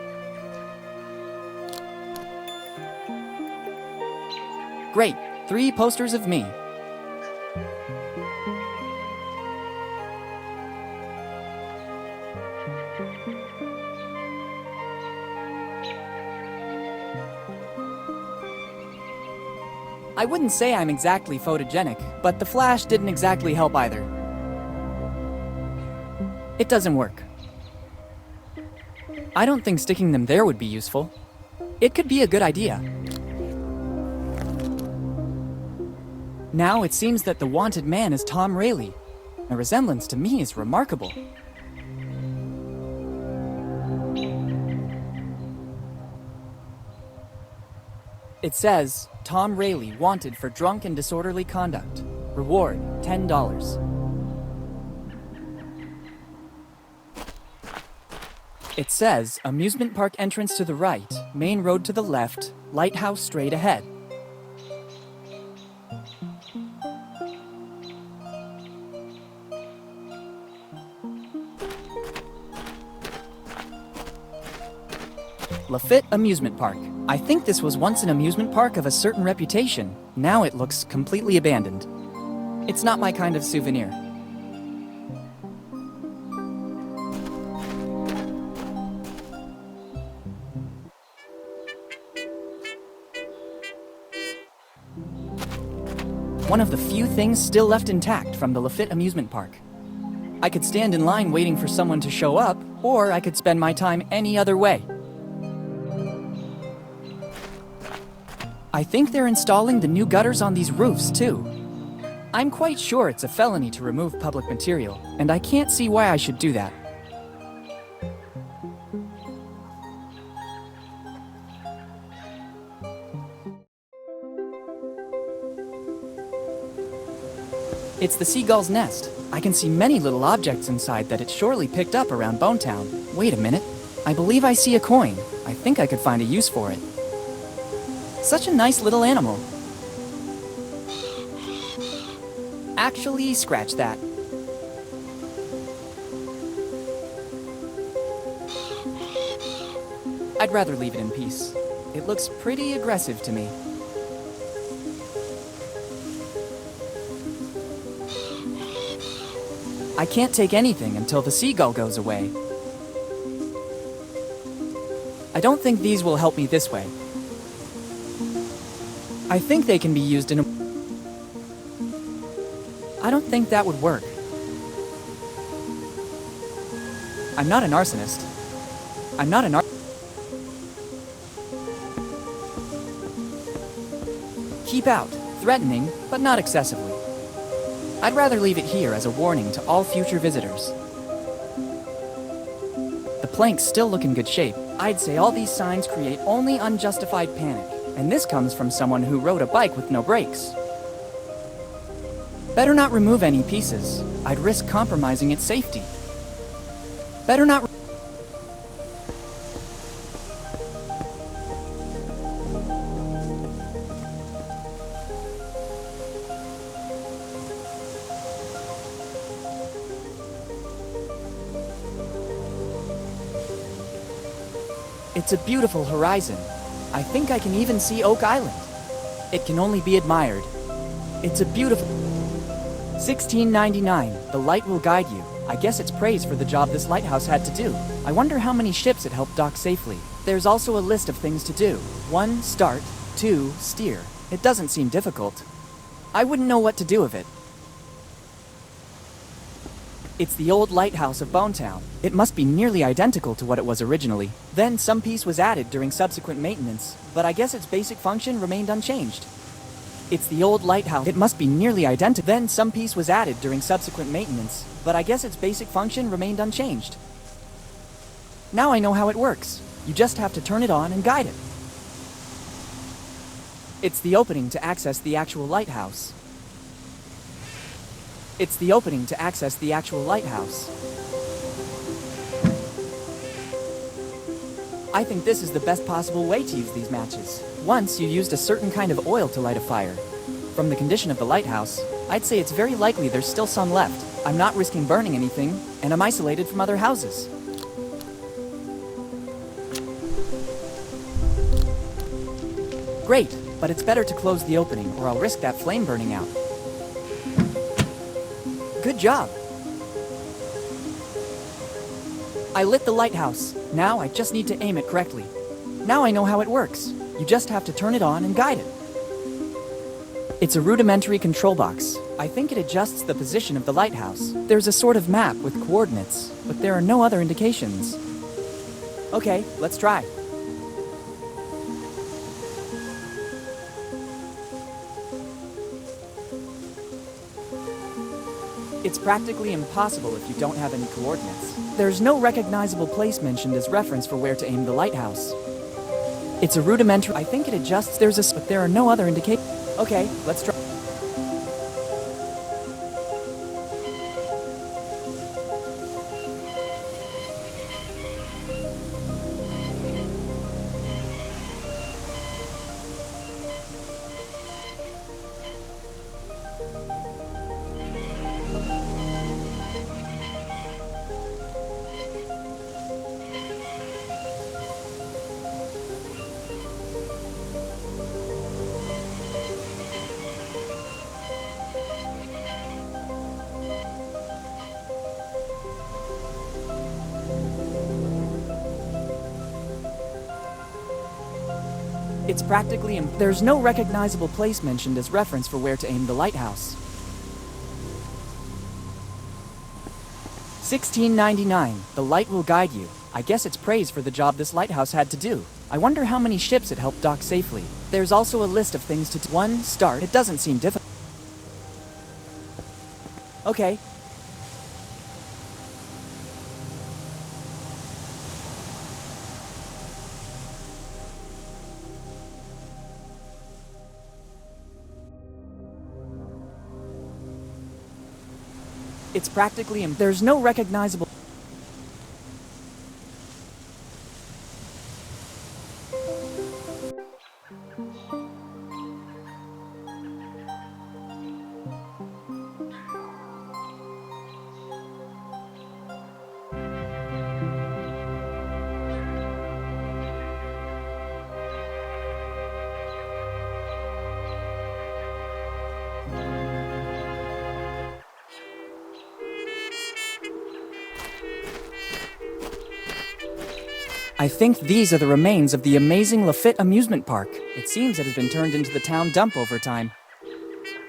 Great, 3 posters of me. I wouldn't say I'm exactly photogenic, but the flash didn't exactly help either. It doesn't work. I don't think sticking them there would be useful. It could be a good idea. Now it seems that the wanted man is Tom Rayleigh. The resemblance to me is remarkable. It says, Tom Rayleigh wanted for drunk and disorderly conduct. Reward, $10. It says, amusement park entrance to the right, main road to the left, lighthouse straight ahead. Lafitte Amusement Park. I think this was once an amusement park of a certain reputation. Now it looks completely abandoned. It's not my kind of souvenir. One of the few things still left intact from the Lafitte Amusement Park. I could stand in line waiting for someone to show up, or I could spend my time any other way. I think they're installing the new gutters on these roofs, too. I'm quite sure it's a felony to remove public material, and I can't see why I should do that. It's the seagull's nest. I can see many little objects inside that it surely picked up around Bonetown. Wait a minute. I believe I see a coin. I think I could find a use for it. Such a nice little animal. Actually, scratch that. I'd rather leave it in peace. It looks pretty aggressive to me. I can't take anything until the seagull goes away. I don't think these will help me this way. I think they can be used in a... I don't think that would work. I'm not an arsonist. I'm not an Keep out. Threatening, but not excessively. I'd rather leave it here as a warning to all future visitors. The planks still look in good shape. I'd say all these signs create only unjustified panic. And this comes from someone who rode a bike with no brakes. Better not remove any pieces. I'd risk compromising its safety. Better not... It's a beautiful horizon. I think I can even see Oak Island. It can only be admired. It's a beautiful... 1699. The light will guide you. I guess it's praise for the job this lighthouse had to do. I wonder how many ships it helped dock safely. There's also a list of things to do. 1. Start. 2. Steer. It doesn't seem difficult. I wouldn't know what to do with it. It's the old lighthouse of Bonetown. It must be nearly identical to what it was originally. Then some piece was added during subsequent maintenance, but I guess its basic function remained unchanged. It's the old lighthouse. It must be nearly identical. Then some piece was added during subsequent maintenance, but I guess its basic function remained unchanged. Now I know how it works. You just have to turn it on and guide it. It's the opening to access the actual lighthouse. It's the opening to access the actual lighthouse. I think this is the best possible way to use these matches. Once you used a certain kind of oil to light a fire. From the condition of the lighthouse, I'd say it's very likely there's still some left. I'm not risking burning anything, and I'm isolated from other houses. Great, but it's better to close the opening or I'll risk that flame burning out. Good job. I lit the lighthouse. Now I just need to aim it correctly. Now I know how it works. You just have to turn it on and guide it. It's a rudimentary control box. I think it adjusts the position of the lighthouse. There's a sort of map with coordinates, but there are no other indications. Okay, let's try. It's practically impossible if you don't have any coordinates. There's no recognizable place mentioned as reference for where to aim the lighthouse. It's a rudimentary. I think it adjusts. But there are no other indications. Okay, let's try. It's practically there's no recognizable place mentioned as reference for where to aim the lighthouse. 1699. The light will guide you. I guess it's praise for the job this lighthouse had to do. I wonder how many ships it helped dock safely. There's also a list of things to do. 1. Start. It doesn't seem difficult. Okay. It's practically there's no recognizable. I think these are the remains of the amazing Lafitte amusement park. It seems it has been turned into the town dump over time.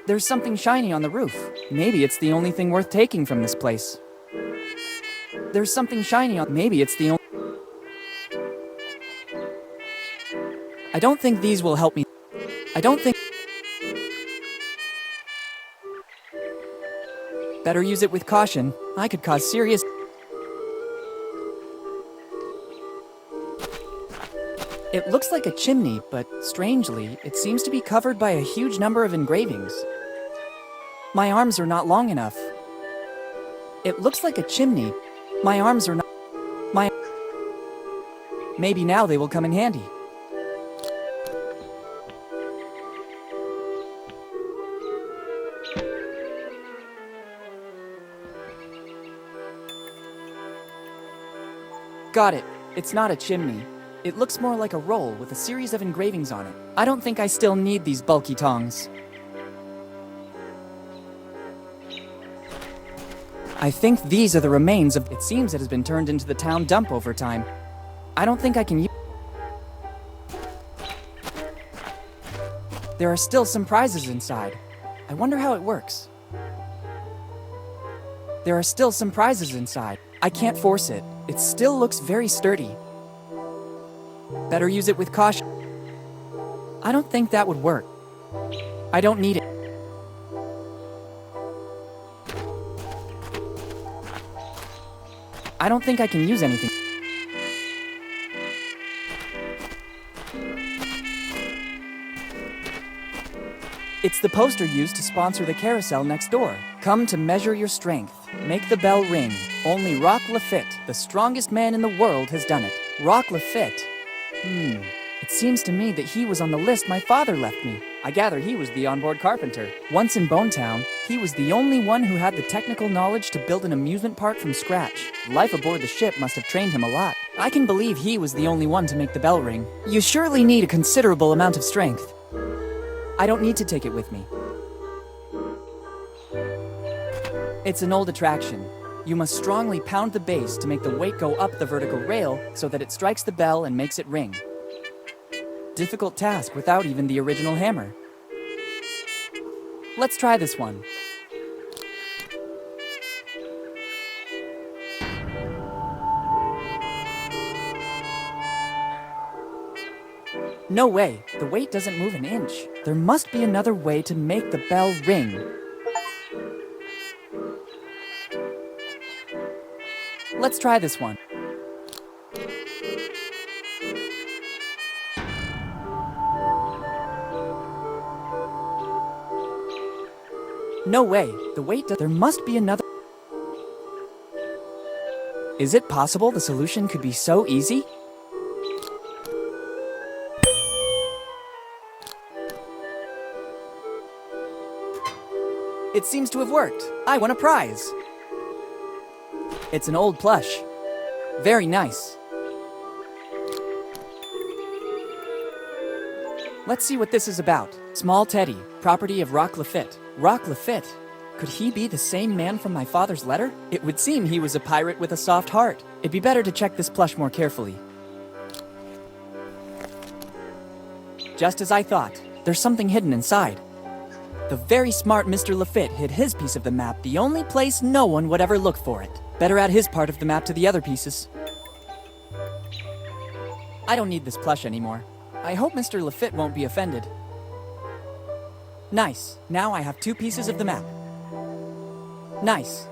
There's something shiny on the roof. Maybe it's the only thing worth taking from this place. There's something shiny on. Maybe it's the only. I don't think these will help me. I don't think. Better use it with caution. I could cause serious. It looks like a chimney, but strangely, it seems to be covered by a huge number of engravings. My arms are not long enough. It looks like a chimney. My arms are not. Maybe now they will come in handy. Got it. It's not a chimney. It looks more like a roll with a series of engravings on it. I don't think I still need these bulky tongs. I think these are the remains of. It seems it has been turned into the town dump over time. I don't think I can use. There are still some prizes inside. I wonder how it works. There are still some prizes inside. I can't force it. It still looks very sturdy. Better use it with caution. I don't think that would work. I don't need it. I don't think I can use anything. It's the poster used to sponsor the carousel next door. Come to measure your strength. Make the bell ring. Only Rock Lafitte, the strongest man in the world, has done it. Rock Lafitte. It seems to me that he was on the list my father left me. I gather he was the onboard carpenter. Once in Bonetown, he was the only one who had the technical knowledge to build an amusement park from scratch. Life aboard the ship must have trained him a lot. I can believe he was the only one to make the bell ring. You surely need a considerable amount of strength. I don't need to take it with me. It's an old attraction. You must strongly pound the base to make the weight go up the vertical rail so that it strikes the bell and makes it ring. Difficult task without even the original hammer. Let's try this one. No way, the weight doesn't move an inch. There must be another way to make the bell ring. Let's try this one. No way, the weight there must be another. Is it possible the solution could be so easy? It seems to have worked. I won a prize. It's an old plush. Very nice. Let's see what this is about. Small Teddy, property of Rock Lafitte. Rock Lafitte? Could he be the same man from my father's letter? It would seem he was a pirate with a soft heart. It'd be better to check this plush more carefully. Just as I thought, there's something hidden inside. The very smart Mr. Lafitte hid his piece of the map the only place no one would ever look for it. Better add his part of the map to the other pieces. I don't need this plush anymore. I hope Mr. Lafitte won't be offended. Nice. Now I have 2 pieces of the map. Nice.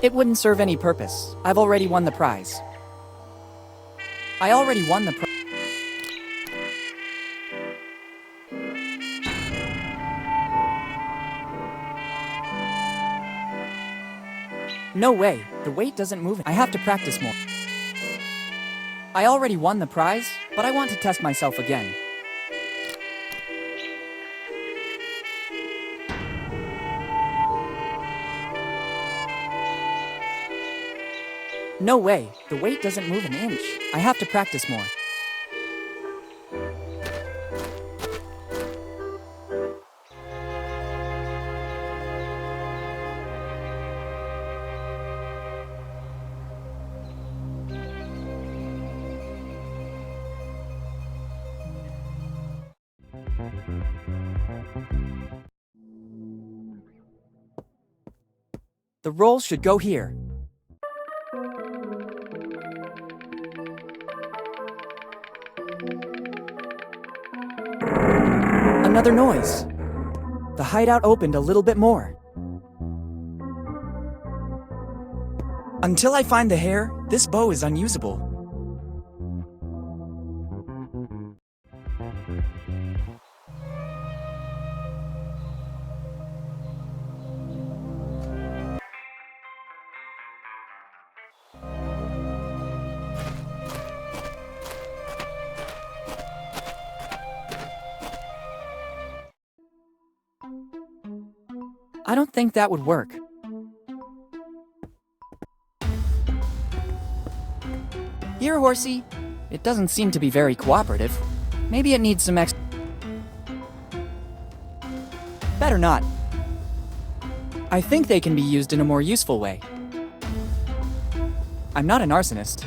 It wouldn't serve any purpose. I've already won the prize. I already won the prize. No way, the weight doesn't move. I have to practice more. I already won the prize, but I want to test myself again. No way, the weight doesn't move an inch. I have to practice more. The roll should go here. Another noise. The hideout opened a little bit more. Until I find the hair, this bow is unusable. I don't think that would work. Here, horsey. It doesn't seem to be very cooperative. Maybe it needs some Better not. I think they can be used in a more useful way. I'm not an arsonist.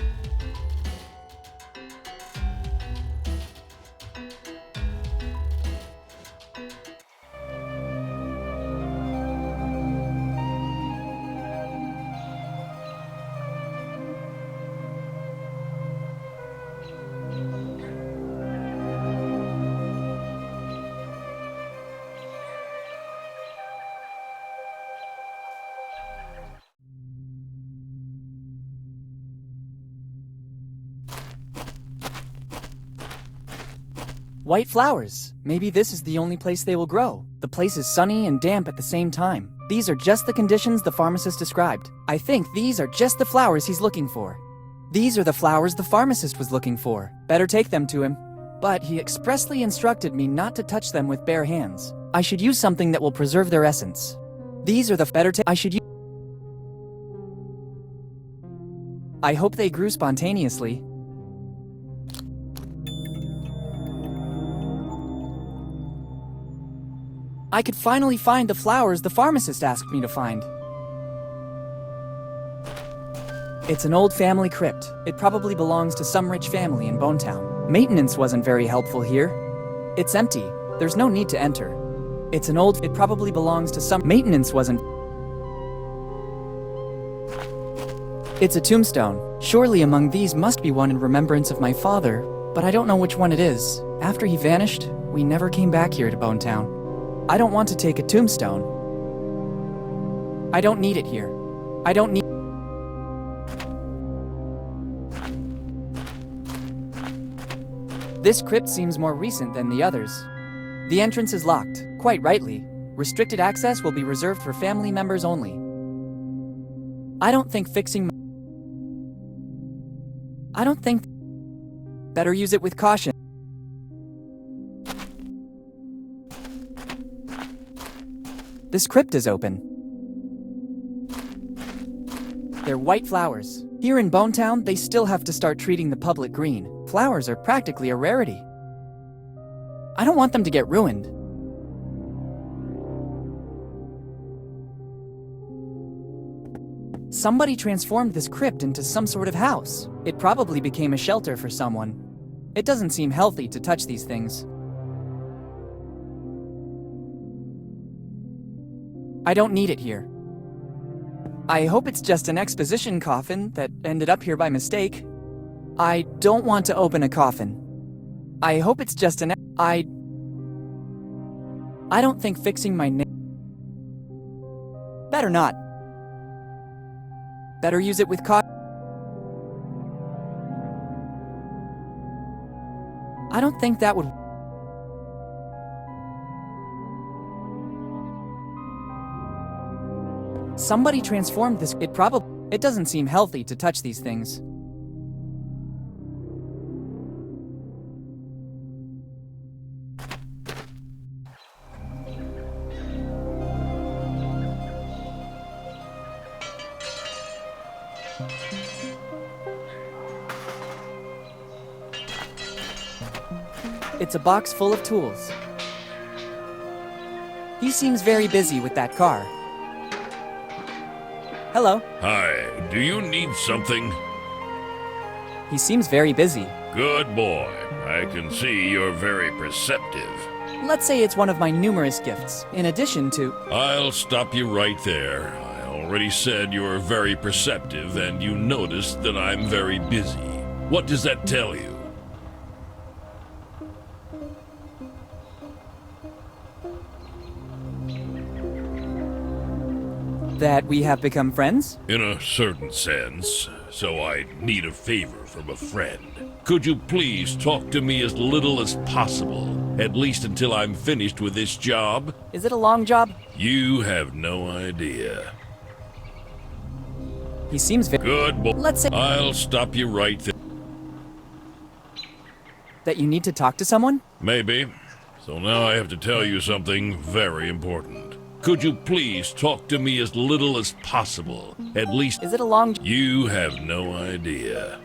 White flowers. Maybe this is the only place they will grow. The place is sunny and damp at the same time. These are just the conditions the pharmacist described. I think these are just the flowers he's looking for. These are the flowers the pharmacist was looking for. Better take them to him. But he expressly instructed me not to touch them with bare hands. I should use something that will preserve their essence. These are the I should use. I hope they grew spontaneously. I could finally find the flowers the pharmacist asked me to find. It's an old family crypt. It probably belongs to some rich family in Bonetown. Maintenance wasn't very helpful here. It's empty. There's no need to enter. It's an old... It probably belongs to some... Maintenance wasn't... It's a tombstone. Surely among these must be one in remembrance of my father, but I don't know which one it is. After he vanished, we never came back here to Bonetown. I don't want to take a tombstone. I don't need it here. I don't need... This crypt seems more recent than the others. The entrance is locked, quite rightly. Restricted access will be reserved for family members only. I don't think fixing... I don't think... Better use it with caution. This crypt is open. They're white flowers. Here in Bonetown, they still have to start treating the public green. Flowers are practically a rarity. I don't want them to get ruined. Somebody transformed this crypt into some sort of house. It probably became a shelter for someone. It doesn't seem healthy to touch these things. I don't need it here. I hope it's just an exposition coffin that ended up here by mistake. I don't want to open a coffin. I hope it's just an... I don't think fixing my name... Better not. Better use it with caution. I don't think that would... Somebody transformed this... It doesn't seem healthy to touch these things. It's a box full of tools. He seems very busy with that car. Hello. Hi, do you need something? He seems very busy. Good boy. I can see you're very perceptive. Let's say it's one of my numerous gifts, in addition to... I'll stop you right there. I already said you're very perceptive, and you noticed that I'm very busy. What does that tell you? That we have become friends? In a certain sense. So I need a favor from a friend. Could you please talk to me as little as possible, at least until I'm finished with this job? Is it a long job? You have no idea. He seems very... Good boy. Let's say... I'll stop you right there. That you need to talk to someone? Maybe. So now I have to tell you something very important. Could you please talk to me as little as possible? At least... Is it a long... You have no idea.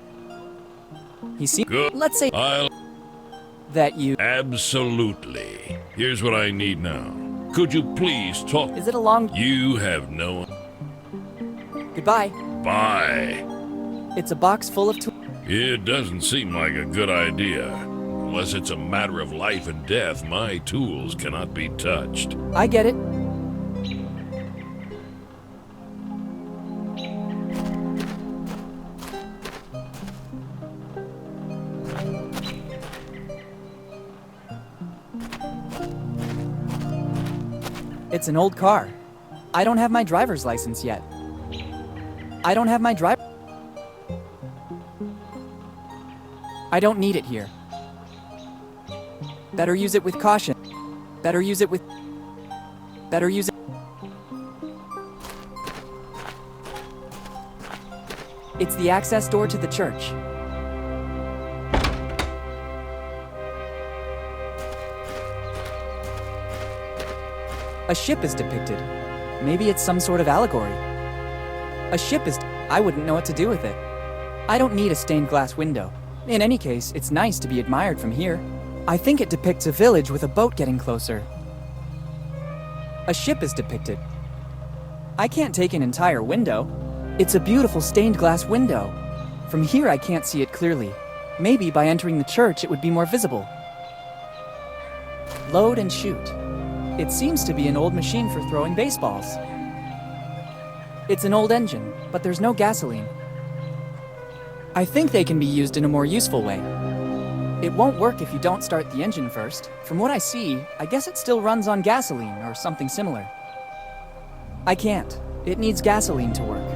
He seems... Good. Let's say... I'll... That you... Absolutely. Here's what I need now. Could you please talk... Is it a long... You have no... Goodbye. Bye. It's a box full of tools. It doesn't seem like a good idea. Unless it's a matter of life and death, my tools cannot be touched. I get it. It's an old car. I don't have my driver's license yet. I don't have my I don't need it here. Better use it with caution. Better use it with... Better use it... It's the access door to the church. A ship is depicted. Maybe it's some sort of allegory. A ship is... I wouldn't know what to do with it. I don't need a stained glass window. In any case, it's nice to be admired from here. I think it depicts a village with a boat getting closer. A ship is depicted. I can't take an entire window. It's a beautiful stained glass window. From here I can't see it clearly. Maybe by entering the church it would be more visible. Load and shoot. It seems to be an old machine for throwing baseballs. It's an old engine, but there's no gasoline. I think they can be used in a more useful way. It won't work if you don't start the engine first. From what I see, I guess it still runs on gasoline or something similar. I can't. It needs gasoline to work.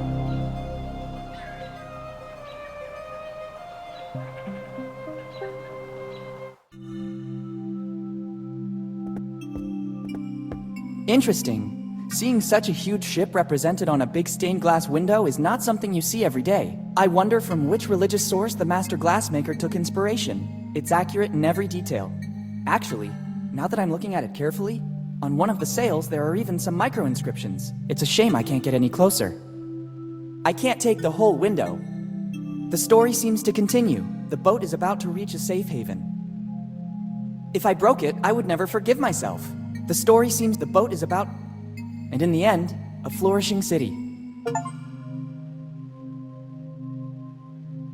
Interesting. Seeing such a huge ship represented on a big stained glass window is not something you see every day. I wonder from which religious source the master glassmaker took inspiration. It's accurate in every detail. Actually, now that I'm looking at it carefully, on one of the sails there are even some micro-inscriptions. It's a shame I can't get any closer. I can't take the whole window. The story seems to continue. The boat is about to reach a safe haven. If I broke it, I would never forgive myself. The story seems the boat is about, and in the end, a flourishing city.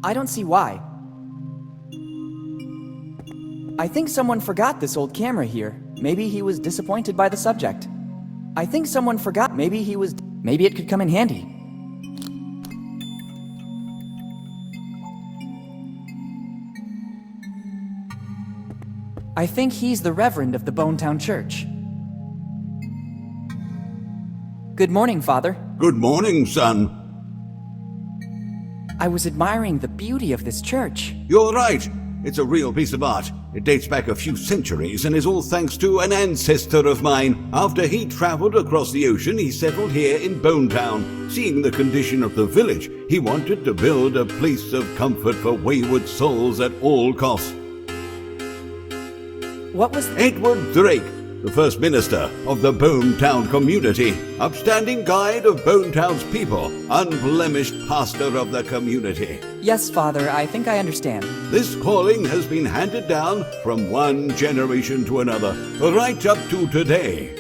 I don't see why. I think someone forgot this old camera here. Maybe he was disappointed by the subject. I think someone forgot. Maybe it could come in handy. I think he's the Reverend of the Bonetown Church. Good morning, Father. Good morning, son. I was admiring the beauty of this church. You're right. It's a real piece of art. It dates back a few centuries and is all thanks to an ancestor of mine. After he traveled across the ocean, he settled here in Bonetown. Seeing the condition of the village, he wanted to build a place of comfort for wayward souls at all costs. What was Edward Drake, the first minister of the Bonetown community, upstanding guide of Bonetown's people, unblemished pastor of the community. Yes, Father, I think I understand. This calling has been handed down from one generation to another, right up to today.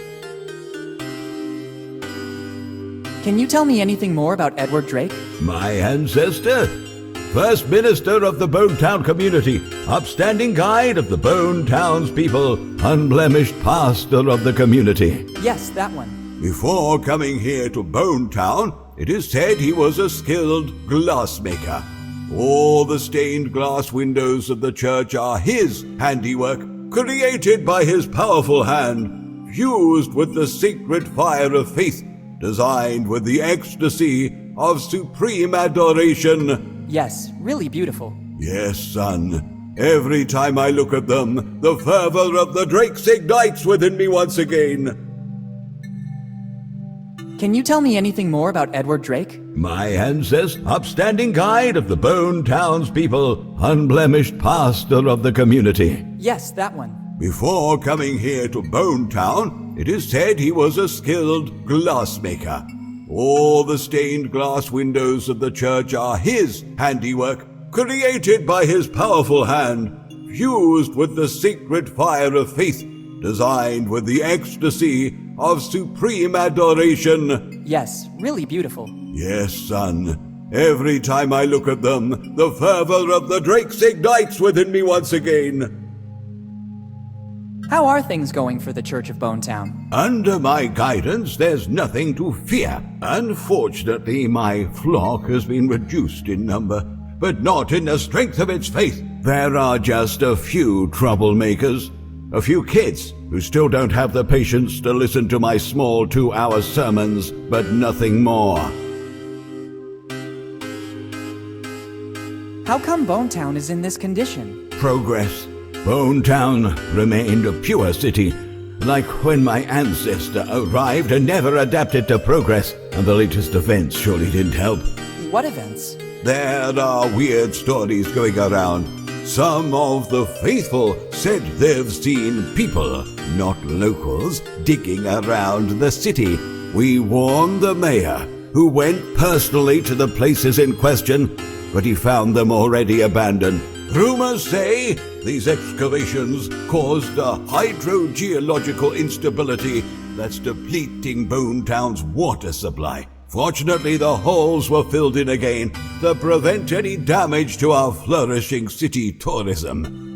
Can you tell me anything more about Edward Drake? My ancestor? First minister of the Bonetown community, upstanding guide of the Bonetown's people, unblemished pastor of the community. Yes, that one. Before coming here to Bonetown, it is said he was a skilled glassmaker. All the stained glass windows of the church are his handiwork, created by his powerful hand, fused with the sacred fire of faith, designed with the ecstasy of supreme adoration. Yes, really beautiful. Yes, son. Every time I look at them, the fervor of the Drakes ignites within me once again. Can you tell me anything more about Edward Drake? My ancestor, upstanding guide of the Bonetown's people, unblemished pastor of the community. Yes, that one. Before coming here to Bonetown, it is said he was a skilled glassmaker. All the stained glass windows of the church are his handiwork, created by his powerful hand, fused with the sacred fire of faith, designed with the ecstasy of supreme adoration. Yes, really beautiful. Yes, son. Every time I look at them, the fervor of the Drakes ignites within me once again. How are things going for the Church of Bonetown? Under my guidance, there's nothing to fear. Unfortunately, my flock has been reduced in number, but not in the strength of its faith. There are just a few troublemakers, a few kids who still don't have the patience to listen to my small 2-hour sermons, but nothing more. How come Bonetown is in this condition? Progress. Bonetown remained a pure city, like when my ancestor arrived and never adapted to progress, and the latest events surely didn't help. What events? There are weird stories going around. Some of the faithful said they've seen people, not locals, digging around the city. We warned the mayor, who went personally to the places in question, but he found them already abandoned. Rumors say these excavations caused a hydrogeological instability that's depleting Bonetown's water supply. Fortunately, the holes were filled in again to prevent any damage to our flourishing city tourism.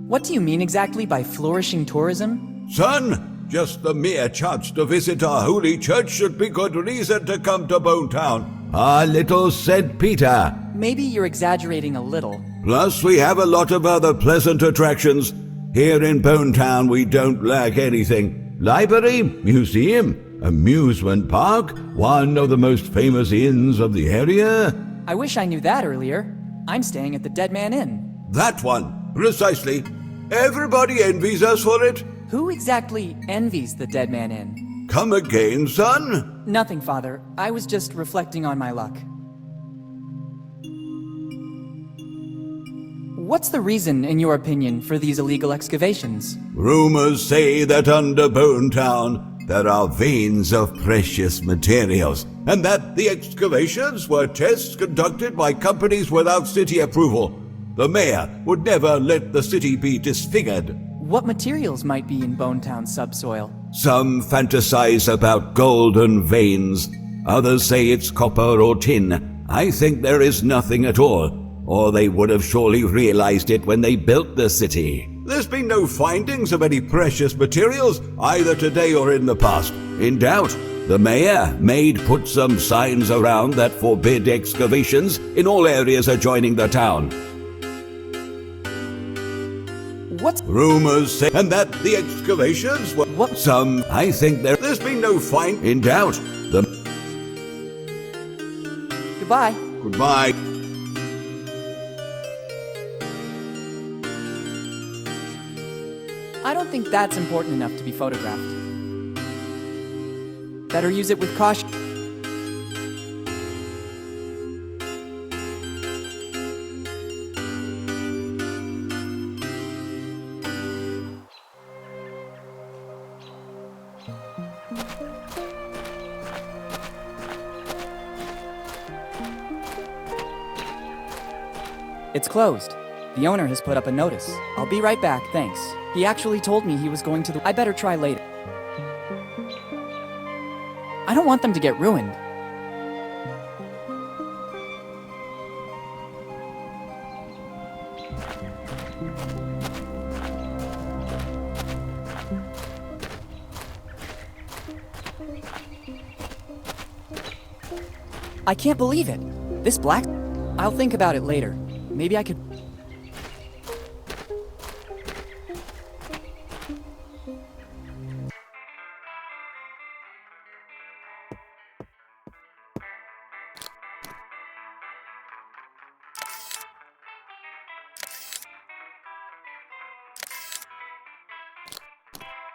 What do you mean exactly by flourishing tourism? Son, just the mere chance to visit our holy church should be good reason to come to Bone Town. Our little St. Peter. Maybe you're exaggerating a little. Plus, we have a lot of other pleasant attractions. Here in Bone Town, we don't lack anything. Library, museum, amusement park, one of the most famous inns of the area. I wish I knew that earlier. I'm staying at the Dead Man Inn. That one, precisely. Everybody envies us for it. Who exactly envies the Dead Man Inn? Come again, son? Nothing, Father. I was just reflecting on my luck. What's the reason, in your opinion, for these illegal excavations? Rumors say that under Bone Town there are veins of precious materials, and that the excavations were tests conducted by companies without city approval. The mayor would never let the city be disfigured. What materials might be in Bone Town's subsoil? Some fantasize about golden veins. Others say it's copper or tin. I think there is nothing at all, or they would have surely realized it when they built the city. There's been no findings of any precious materials, either today or in the past. In doubt, the mayor may put some signs around that forbid excavations in all areas adjoining the town. What's rumors say, and that the excavations were some. I think there's been no find. In doubt, the. Goodbye. Goodbye. I don't think that's important enough to be photographed. Better use it with caution. It's closed. The owner has put up a notice. I'll be right back, thanks. He actually told me he was going to the... I better try later. I don't want them to get ruined. I can't believe it. This black... I'll think about it later. Maybe I could...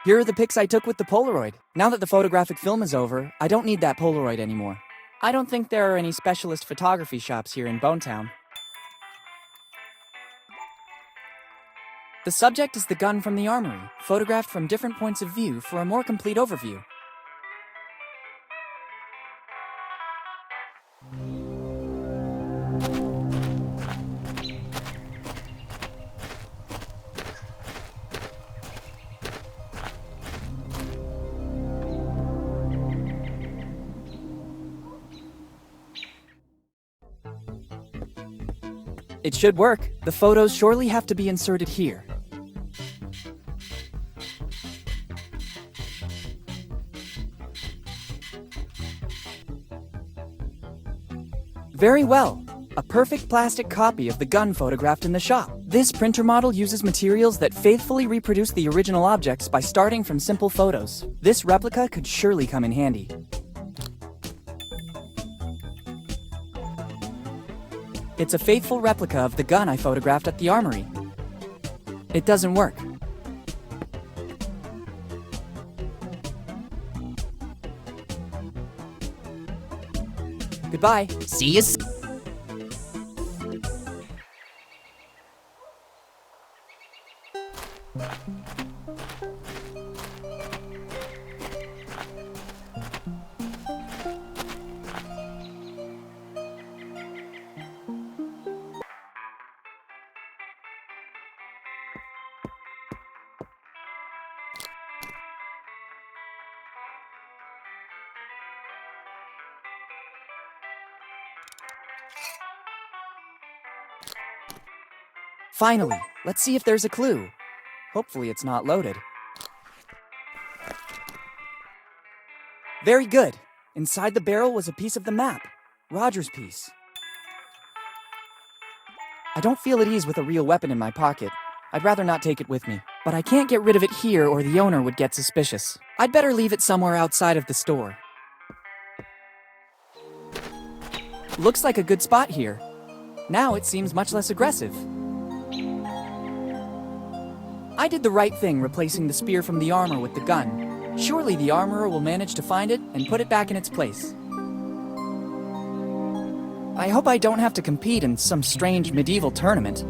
Here are the pics I took with the Polaroid. Now that the photographic film is over, I don't need that Polaroid anymore. I don't think there are any specialist photography shops here in Bone Town. The subject is the gun from the armory, photographed from different points of view for a more complete overview. It should work. The photos surely have to be inserted here. Very well. A perfect plastic copy of the gun photographed in the shop. This printer model uses materials that faithfully reproduce the original objects by starting from simple photos. This replica could surely come in handy. It's a faithful replica of the gun I photographed at the armory. It doesn't work. Goodbye. See you soon. Finally, let's see if there's a clue. Hopefully it's not loaded. Very good. Inside the barrel was a piece of the map. Roger's piece. I don't feel at ease with a real weapon in my pocket. I'd rather not take it with me. But I can't get rid of it here or the owner would get suspicious. I'd better leave it somewhere outside of the store. Looks like a good spot here. Now it seems much less aggressive. I did the right thing replacing the spear from the armor with the gun. Surely the armorer will manage to find it and put it back in its place. I hope I don't have to compete in some strange medieval tournament.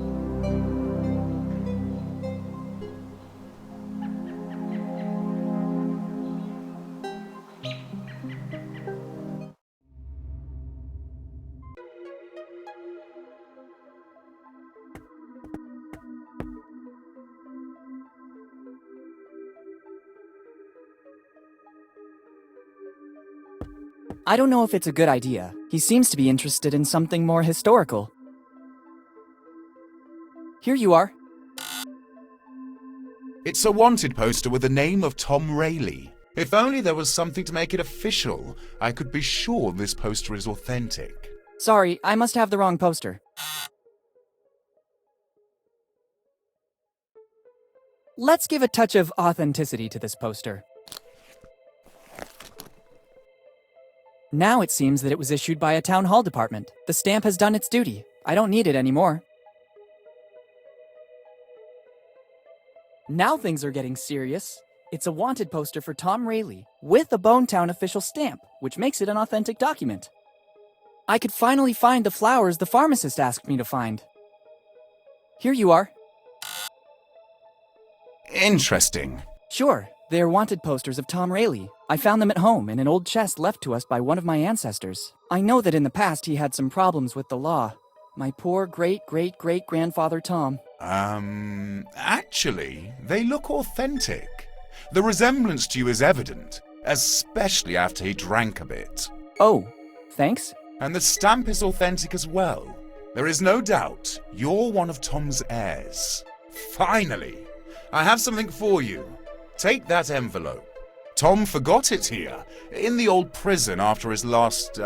I don't know if it's a good idea. He seems to be interested in something more historical. Here you are. It's a wanted poster with the name of Tom Rayleigh. If only there was something to make it official, I could be sure this poster is authentic. Sorry, I must have the wrong poster. Let's give a touch of authenticity to this poster. Now it seems that it was issued by a town hall department. The stamp has done its duty. I don't need it anymore. Now things are getting serious. It's a wanted poster for Tom Rayleigh, with a Bonetown official stamp, which makes it an authentic document. I could finally find the flowers the pharmacist asked me to find. Here you are. Interesting. Sure, they're wanted posters of Tom Rayleigh. I found them at home in an old chest left to us by one of my ancestors. I know that in the past he had some problems with the law. My poor great-great-great-grandfather Tom. Actually, they look authentic. The resemblance to you is evident, especially after he drank a bit. Oh, thanks. And the stamp is authentic as well. There is no doubt you're one of Tom's heirs. Finally, I have something for you. Take that envelope. Tom forgot it here, in the old prison after his last,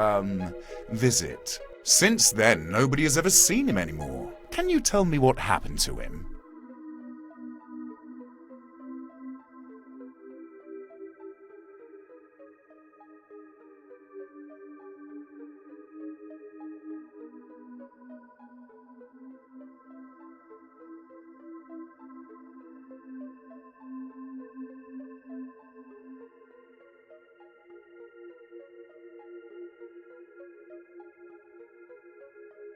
visit. Since then, nobody has ever seen him anymore. Can you tell me what happened to him?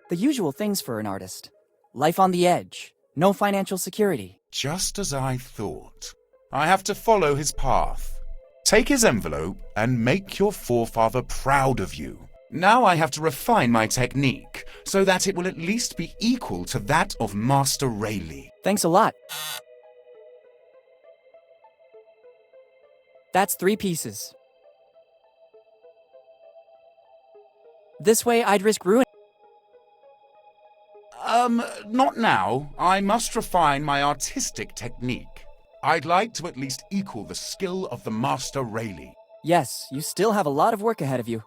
The usual things for an artist. Life on the edge. No financial security. Just as I thought. I have to follow his path. Take his envelope and make your forefather proud of you. Now I have to refine my technique so that it will at least be equal to that of Master Rayleigh. Thanks a lot. That's 3 pieces. This way I'd risk ruin. Not now. I must refine my artistic technique. I'd like to at least equal the skill of the Master Rayleigh. Yes, you still have a lot of work ahead of you.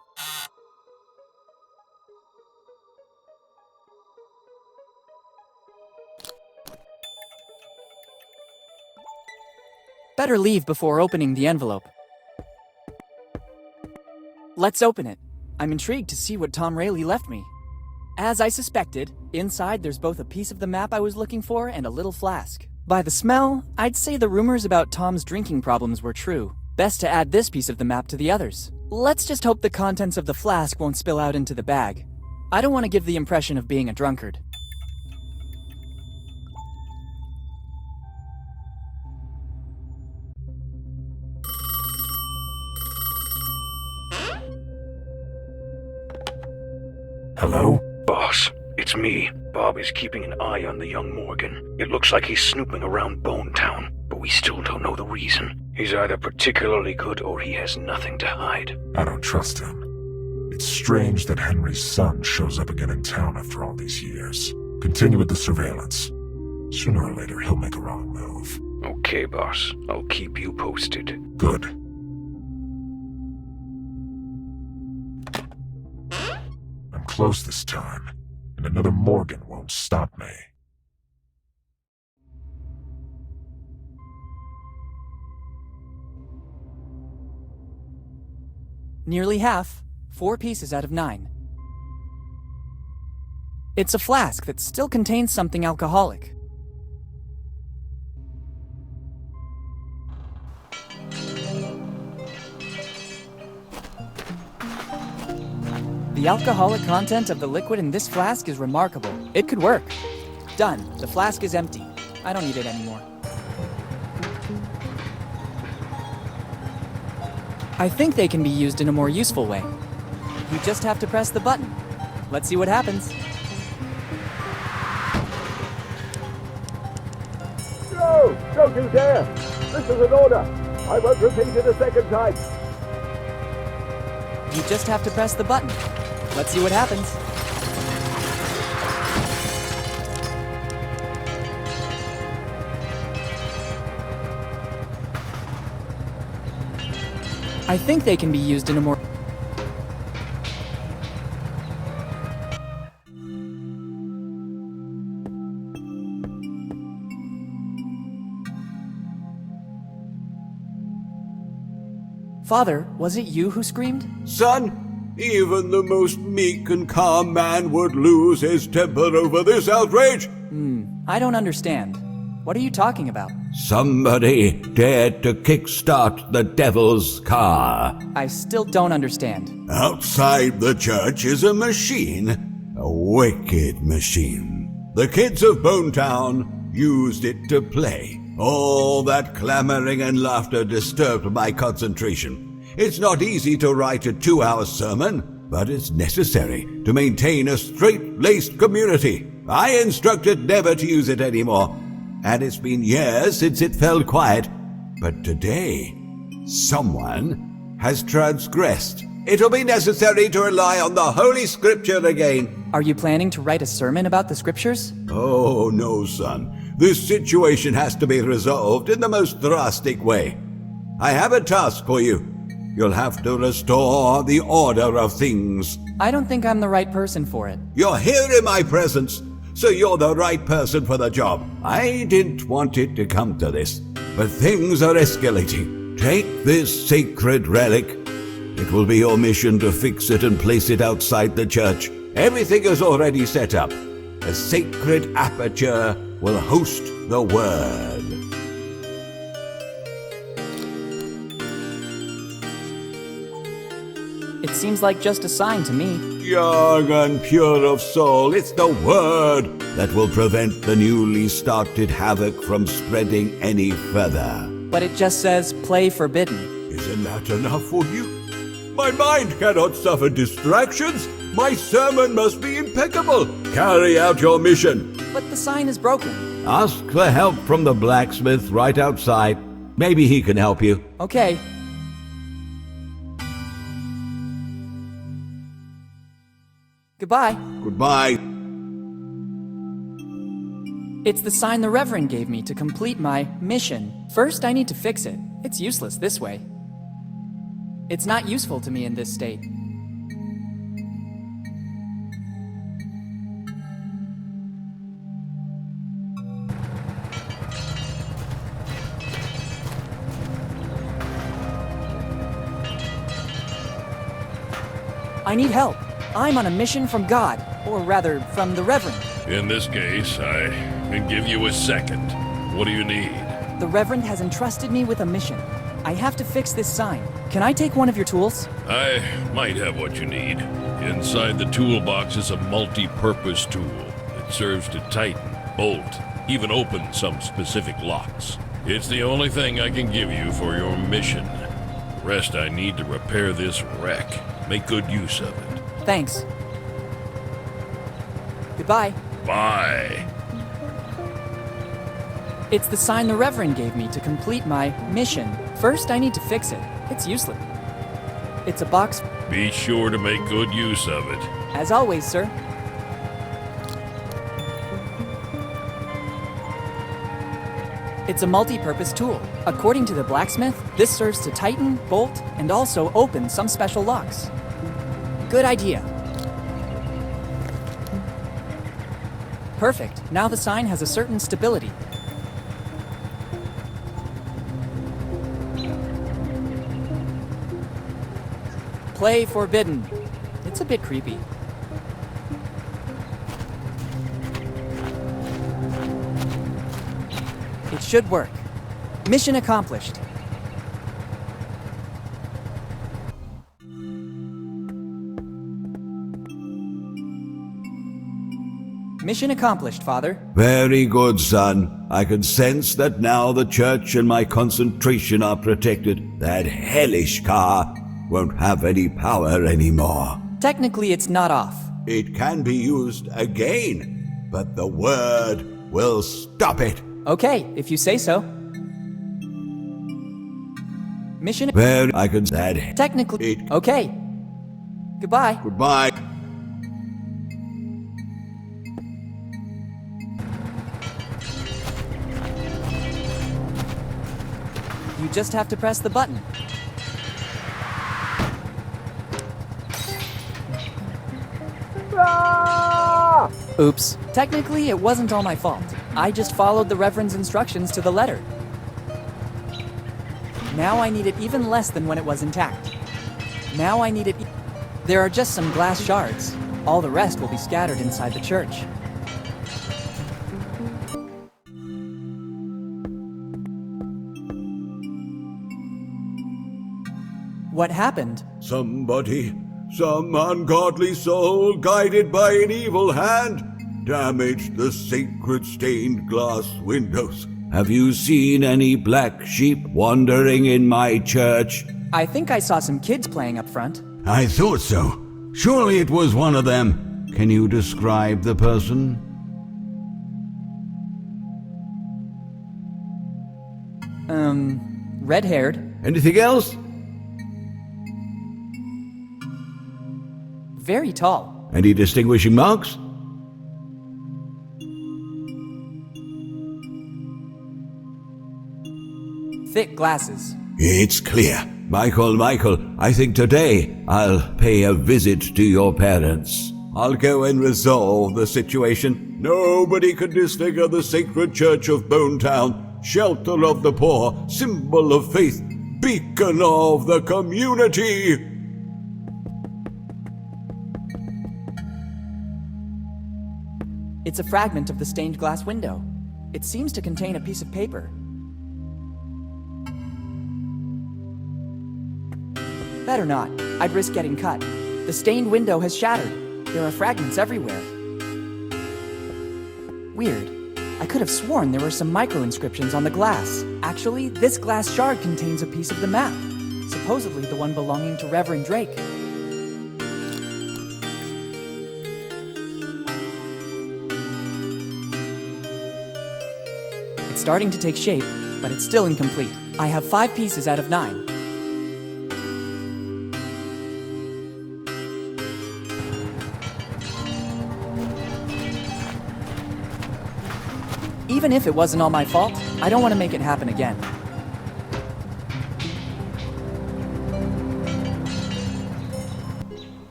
Better leave before opening the envelope. Let's open it. I'm intrigued to see what Tom Rayleigh left me. As I suspected, inside there's both a piece of the map I was looking for and a little flask. By the smell, I'd say the rumors about Tom's drinking problems were true. Best to add this piece of the map to the others. Let's just hope the contents of the flask won't spill out into the bag. I don't want to give the impression of being a drunkard. Hello? Boss, it's me. Bob is keeping an eye on the young Morgan. It looks like he's snooping around Bonetown, but we still don't know the reason. He's either particularly good or he has nothing to hide. I don't trust him. It's strange that Henry's son shows up again in town after all these years. Continue with the surveillance. Sooner or later, he'll make a wrong move. Okay, boss. I'll keep you posted. Good. I'm close this time, and another Morgan won't stop me. Nearly half. 4 pieces out of 9. It's a flask that still contains something alcoholic. The alcoholic content of the liquid in this flask is remarkable. It could work. Done. The flask is empty. I don't need it anymore. I think they can be used in a more useful way. You just have to press the button. Let's see what happens. No! Don't you dare! This is an order! I won't repeat it a second time! You just have to press the button. Let's see what happens. I think they can be used in a more... Father, was it you who screamed? Son, even the most meek and calm man would lose his temper over this outrage. I don't understand. What are you talking about? Somebody dared to kickstart the devil's car. I still don't understand. Outside the church is a machine, a wicked machine. The kids of Bonetown used it to play. All that clamoring and laughter disturbed my concentration. It's not easy to write a 2-hour sermon, but it's necessary to maintain a straight-laced community. I instructed never to use it anymore, and it's been years since it fell quiet. But today, someone has transgressed. It'll be necessary to rely on the Holy Scripture again. Are you planning to write a sermon about the Scriptures? Oh, no, son. This situation has to be resolved in the most drastic way. I have a task for you. You'll have to restore the order of things. I don't think I'm the right person for it. You're here in my presence, so you're the right person for the job. I didn't want it to come to this, but things are escalating. Take this sacred relic. It will be your mission to fix it and place it outside the church. Everything is already set up. A sacred aperture will host the word. It seems like just a sign to me. Young and pure of soul, it's the word that will prevent the newly started havoc from spreading any further. But it just says, play forbidden. Isn't that enough for you? My mind cannot suffer distractions. My sermon must be impeccable. Carry out your mission. But the sign is broken. Ask for help from the blacksmith right outside. Maybe he can help you. Okay. Goodbye. Goodbye. It's the sign the Reverend gave me to complete my mission. First, I need to fix it. It's useless this way. It's not useful to me in this state. I need help. I'm on a mission from God, or rather, from the Reverend. In this case, I can give you a second. What do you need? The Reverend has entrusted me with a mission. I have to fix this sign. Can I take one of your tools? I might have what you need. Inside the toolbox is a multi-purpose tool. It serves to tighten, bolt, even open some specific locks. It's the only thing I can give you for your mission. The rest I need to repair this wreck. Make good use of it. Thanks. Goodbye. Bye. It's the sign the Reverend gave me to complete my mission. First, I need to fix it. It's useless. It's a box Be sure to make good use of it. As always, sir. It's a multi-purpose tool. According to the blacksmith, this serves to tighten, bolt, and also open some special locks. Good idea. Perfect. Now the sign has a certain stability. Play forbidden. It's a bit creepy. It should work. Mission accomplished. Mission accomplished, Father. Very good, son. I can sense that now the church and my concentration are protected. That hellish car won't have any power anymore. Technically, it's not off. It can be used again, but the word will stop it. Okay, if you say so. Mission. Very, I can that. Technically. Okay. Goodbye. Goodbye. You just have to press the button. Oops. Technically, it wasn't all my fault. I just followed the Reverend's instructions to the letter. Now I need it even less than when it was intact. Now I need it. There are just some glass shards. All the rest will be scattered inside the church. What happened? Somebody, some ungodly soul guided by an evil hand, damaged the sacred stained glass windows. Have you seen any black sheep wandering in my church? I think I saw some kids playing up front. I thought so. Surely it was one of them. Can you describe the person? Red-haired. Anything else? Very tall. Any distinguishing marks? Thick glasses. It's clear. Michael, I think today I'll pay a visit to your parents. I'll go and resolve the situation. Nobody can disfigure the sacred church of Bonetown, shelter of the poor, symbol of faith, beacon of the community. It's a fragment of the stained glass window. It seems to contain a piece of paper. Better not. I'd risk getting cut. The stained window has shattered. There are fragments everywhere. Weird. I could have sworn there were some micro-inscriptions on the glass. Actually, this glass shard contains a piece of the map. Supposedly the one belonging to Reverend Drake. It's starting to take shape, but it's still incomplete. I have 5 pieces out of 9. Even if it wasn't all my fault, I don't want to make it happen again.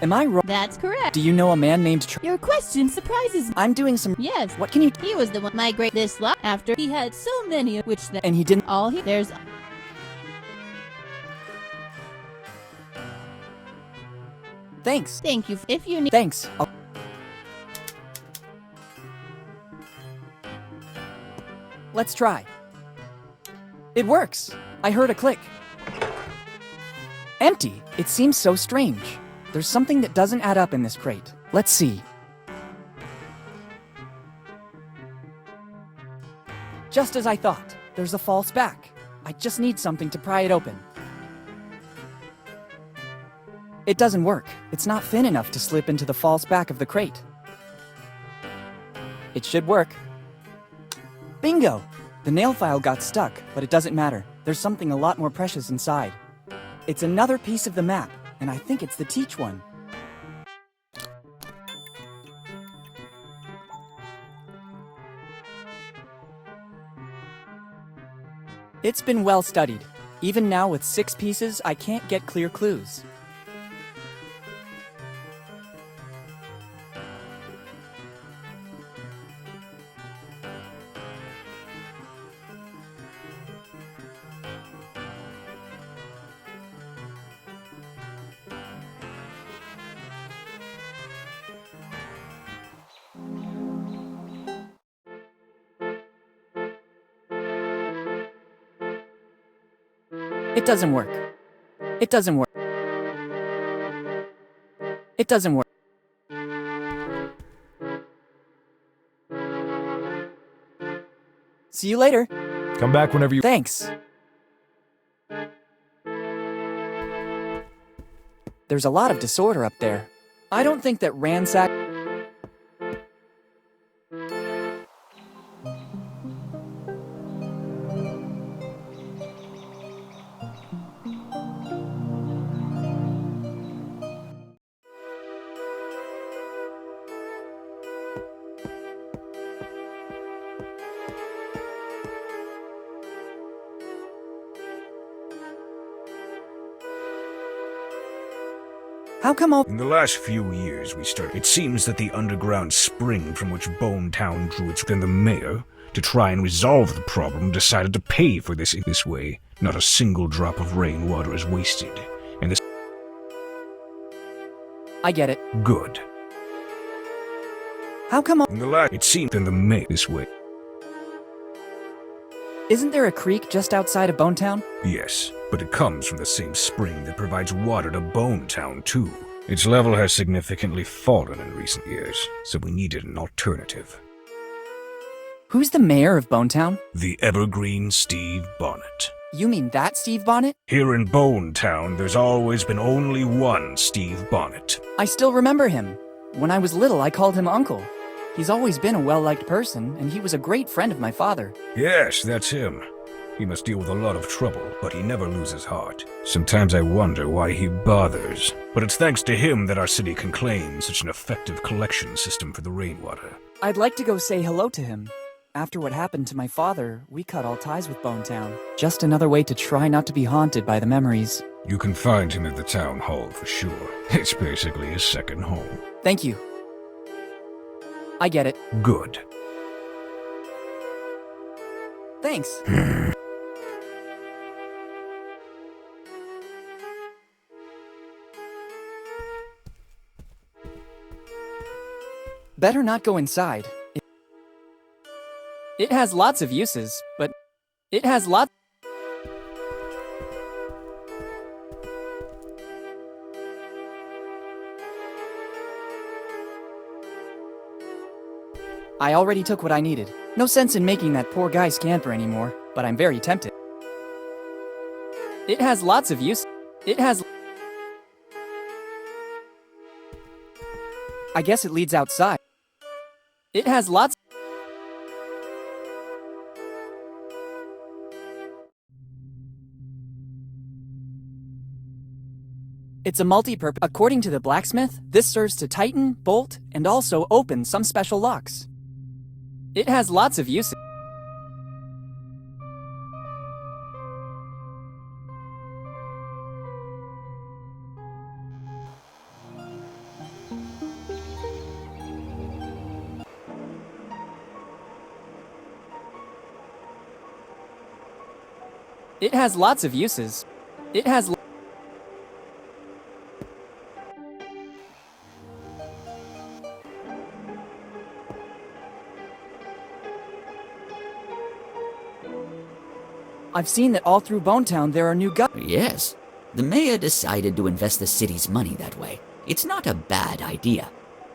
Am I wrong? That's correct. Do you know a man named Your question surprises me. I'm doing some... Yes. What can you... He was the one migrate this lot after he had so many, which then... And he didn't... All he... There's... Thanks. Thank you. If you need... Thanks. Let's try. It works. I heard a click. Empty. It seems so strange. There's something that doesn't add up in this crate. Let's see. Just as I thought. There's a false back. I just need something to pry it open. It doesn't work. It's not thin enough to slip into the false back of the crate. It should work. Bingo! The nail file got stuck, but it doesn't matter. There's something a lot more precious inside. It's another piece of the map, and I think it's the Teach one. It's been well studied. Even now with 6 pieces, I can't get clear clues. It doesn't work. It doesn't work. It doesn't work. See you later. Come back whenever you... Thanks. There's a lot of disorder up there. I don't think that ransack... How come all... In the last few years it seems that the underground spring from which Bone Town drew its... Then the mayor, to try and resolve the problem, decided to pay for this in this way. Not a single drop of rainwater is wasted. And this... I get it. Good. How come all... In the last... It seemed then the mayor this way. Isn't there a creek just outside of Bone Town? Yes, but it comes from the same spring that provides water to Bone Town, too. Its level has significantly fallen in recent years, so we needed an alternative. Who's the mayor of Bone Town? The evergreen Steve Bonnet. You mean that Steve Bonnet? Here in Bone Town, there's always been only one Steve Bonnet. I still remember him. When I was little, I called him Uncle. He's always been a well-liked person, and he was a great friend of my father. Yes, that's him. He must deal with a lot of trouble, but he never loses heart. Sometimes I wonder why he bothers. But it's thanks to him that our city can claim such an effective collection system for the rainwater. I'd like to go say hello to him. After what happened to my father, we cut all ties with Bone Town. Just another way to try not to be haunted by the memories. You can find him at the town hall for sure. It's basically his second home. Thank you. I get it. Good. Thanks. Better not go inside. It has lots of uses, but it has lots... I already took what I needed. No sense in making that poor guy scamper anymore, but I'm very tempted. It has lots of use. It has... I guess it leads outside. It has lots... It's a multi-purpose. According to the blacksmith, this serves to tighten, bolt, and also open some special locks. It has lots of uses. It has lots of uses. It has... I've seen that all through Bone Town there are new Yes. The mayor decided to invest the city's money that way. It's not a bad idea.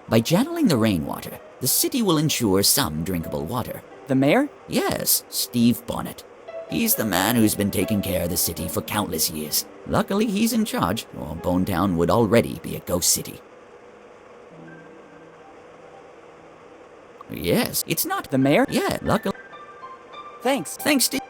By channeling the rainwater, the city will ensure some drinkable water. The mayor? Yes, Steve Bonnet. He's the man who's been taking care of the city for countless years. Luckily, he's in charge, or Bonetown would already be a ghost city. Yes, it's not The mayor? Yeah, luckily. Thanks. Thanks to...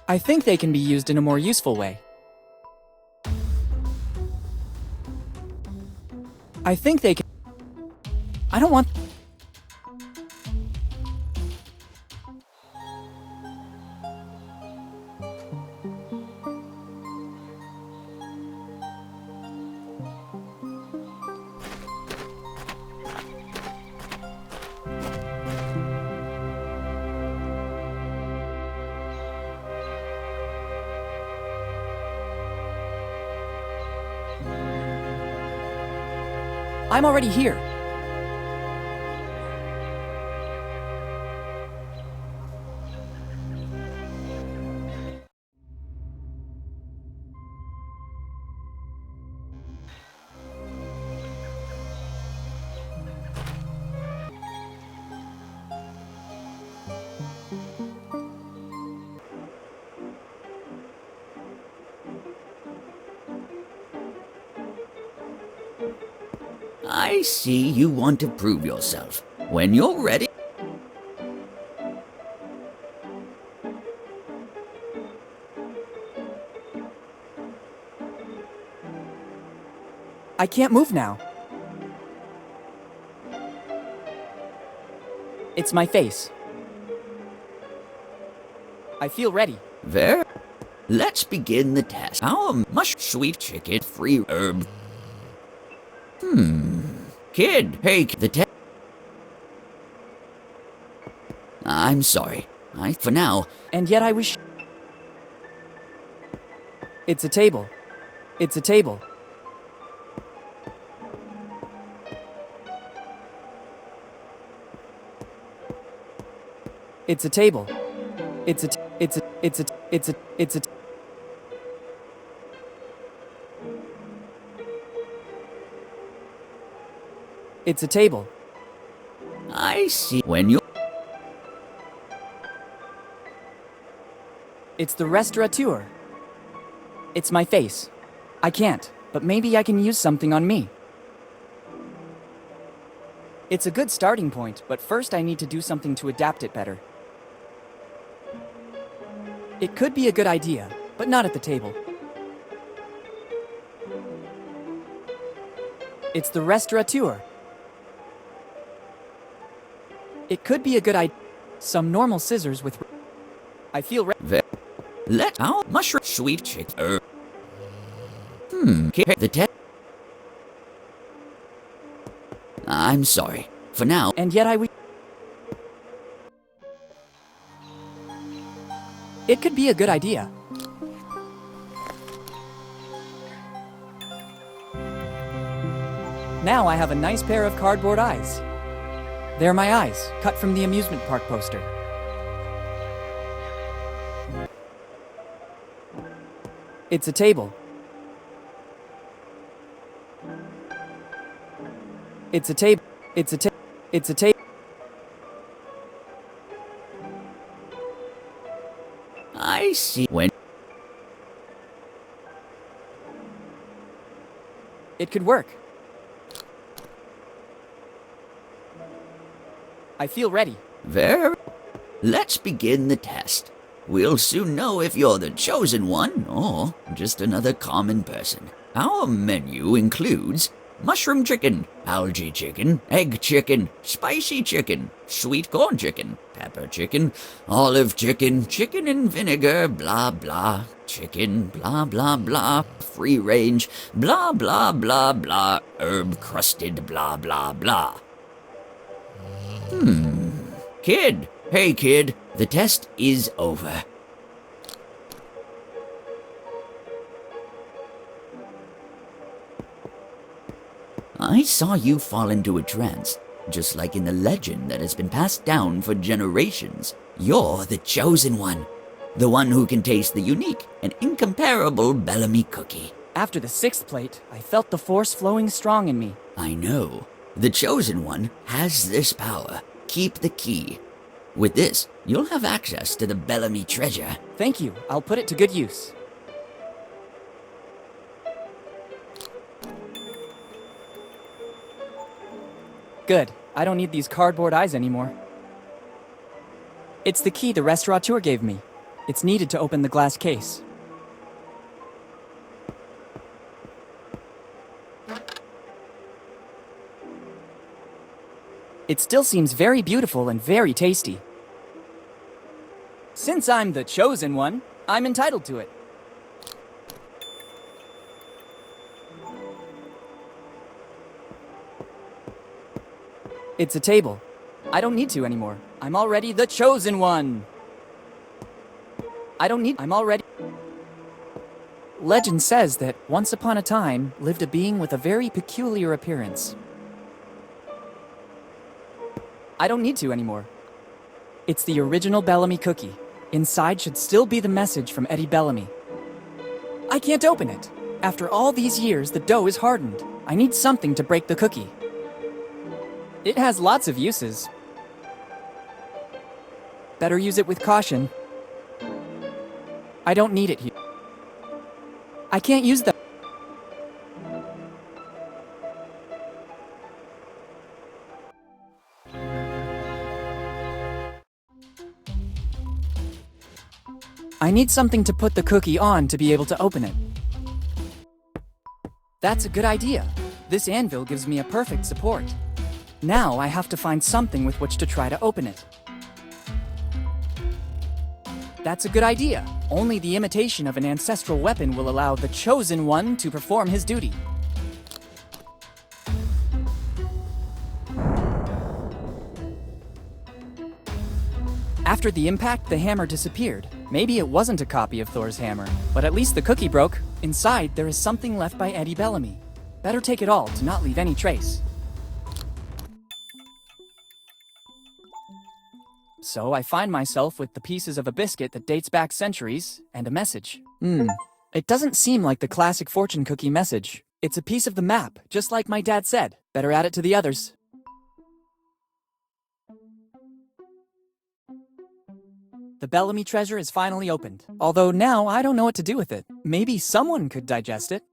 I think they can be used in a more useful way. I think they can... I don't want... I'm already here. I see you want to prove yourself. When you're ready... I can't move now. It's my face. I feel ready. There. Let's begin the test. Our sweet chicken free herb. Kid, hey, the test. I'm sorry. For now. And yet I wish... It's a table. It's a table. It's a table. It's a It's a table. I see. When you... It's the restaurateur. It's my face. I can't, but maybe I can use something on me. It's a good starting point, but first I need to do something to adapt it better. It could be a good idea, but not at the table. It's the restaurateur. It could be a good idea. Some normal scissors with... I feel Let out mushroom sweet chicken. The test. I'm sorry. For now. And yet It could be a good idea. Now I have a nice pair of cardboard eyes. They're my eyes, cut from the amusement park poster. It's a table. It's a table. It's a table. It's a table. I see. When... It could work. I feel ready. Very. Let's begin the test. We'll soon know if you're the chosen one or just another common person. Our menu includes mushroom chicken, algae chicken, egg chicken, spicy chicken, sweet corn chicken, pepper chicken, olive chicken, chicken and vinegar, blah blah, chicken, blah blah blah, free range, blah blah blah blah, herb crusted, blah blah blah. Kid, hey kid, the test is over. I saw you fall into a trance, just like in the legend that has been passed down for generations. You're the chosen one. The one who can taste the unique and incomparable Bellamy cookie. After the 6th plate, I felt the force flowing strong in me. I know. The Chosen One has this power. Keep the key. With this, you'll have access to the Bellamy treasure. Thank you. I'll put it to good use. Good. I don't need these cardboard eyes anymore. It's the key the restaurateur gave me. It's needed to open the glass case. It still seems very beautiful and very tasty. Since I'm the Chosen One, I'm entitled to it. It's a table. I don't need to anymore. I'm already the Chosen One. I'm already... Legend says that once upon a time lived a being with a very peculiar appearance. I don't need to anymore. It's the original Bellamy cookie. Inside should still be the message from Eddie Bellamy. I can't open it. After all these years, the dough is hardened. I need something to break the cookie. It has lots of uses. Better use it with caution. I don't need it here. I can't use the... I need something to put the cookie on to be able to open it. That's a good idea. This anvil gives me a perfect support. Now I have to find something with which to try to open it. That's a good idea. Only the imitation of an ancestral weapon will allow the Chosen One to perform his duty. After the impact, the hammer disappeared. Maybe it wasn't a copy of Thor's hammer, but at least the cookie broke. Inside, there is something left by Eddie Bellamy. Better take it all to not leave any trace. So I find myself with the pieces of a biscuit that dates back centuries, and a message. It doesn't seem like the classic fortune cookie message. It's a piece of the map, just like my dad said. Better add it to the others. The Bellamy treasure is finally opened. Although now I don't know what to do with it. Maybe someone could digest it.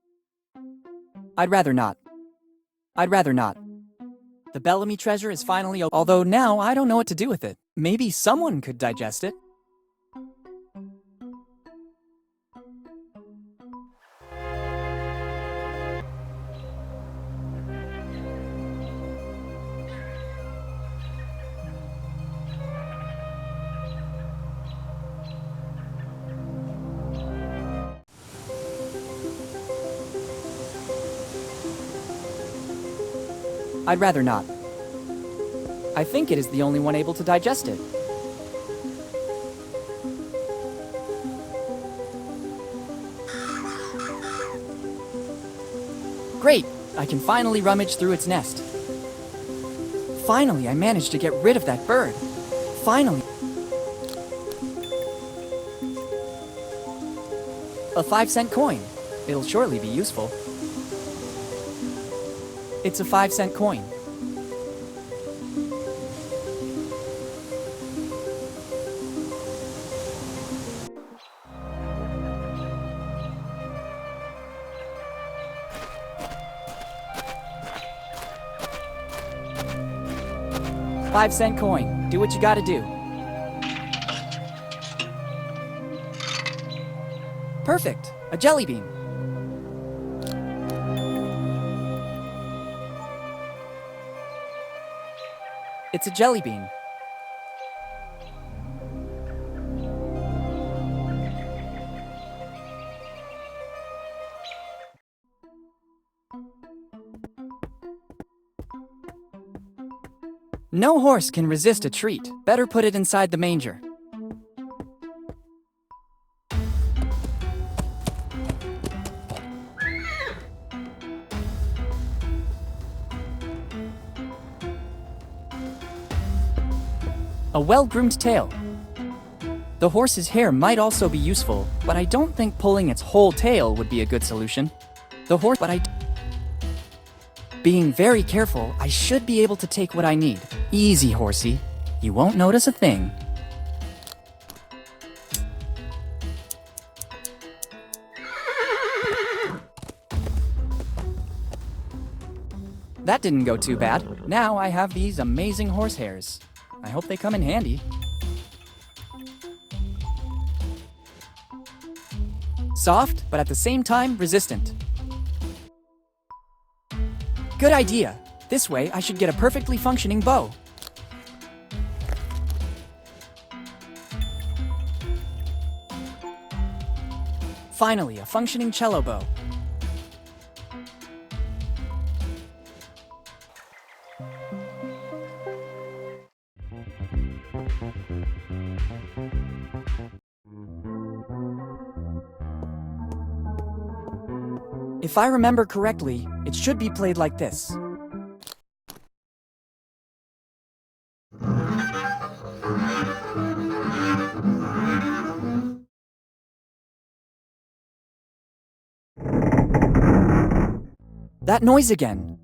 I'd rather not. The Bellamy treasure is finally opened. Although now I don't know what to do with it. Maybe someone could digest it. I'd rather not. I think it is the only one able to digest it. Great! I can finally rummage through its nest. Finally, I managed to get rid of that bird. Finally. A 5-cent coin. It'll surely be useful. It's a 5-cent coin. $5-cent coin. Do what you gotta do. Perfect. A jelly bean. It's a jelly bean. No horse can resist a treat. Better put it inside the manger. A well-groomed tail. The horse's hair might also be useful, but I don't think pulling its whole tail would be a good solution. Being very careful, I should be able to take what I need. Easy, horsey. You won't notice a thing. That didn't go too bad. Now I have these amazing horse hairs. I hope they come in handy. Soft, but at the same time resistant. Good idea. This way I should get a perfectly functioning bow. Finally, a functioning cello bow. If I remember correctly, it should be played like this. That noise again.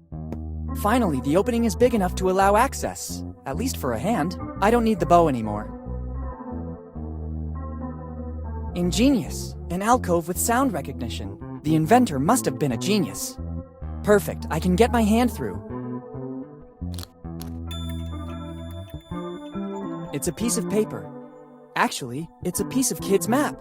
Finally, the opening is big enough to allow access, at least for a hand. I don't need the bow anymore. Ingenious, an alcove with sound recognition. The inventor must have been a genius. Perfect, I can get my hand through. It's a piece of paper. Actually, it's a piece of Kid's map.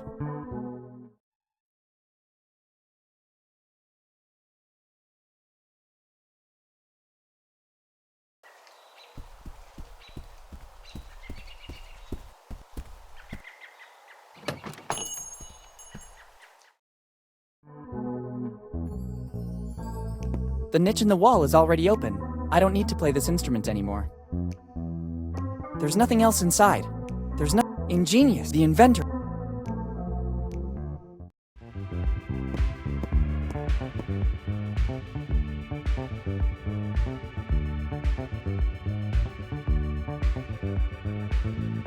The niche in the wall is already open. I don't need to play this instrument anymore. There's nothing else inside. There's no... Ingenious, the inventor.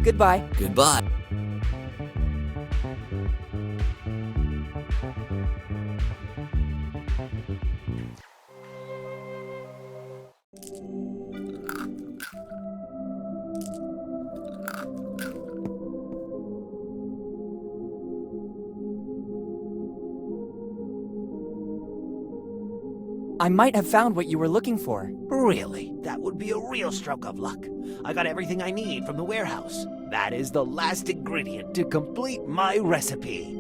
Goodbye. Goodbye. I might have found what you were looking for. Really? That would be a real stroke of luck. I got everything I need from the warehouse. That is the last ingredient to complete my recipe.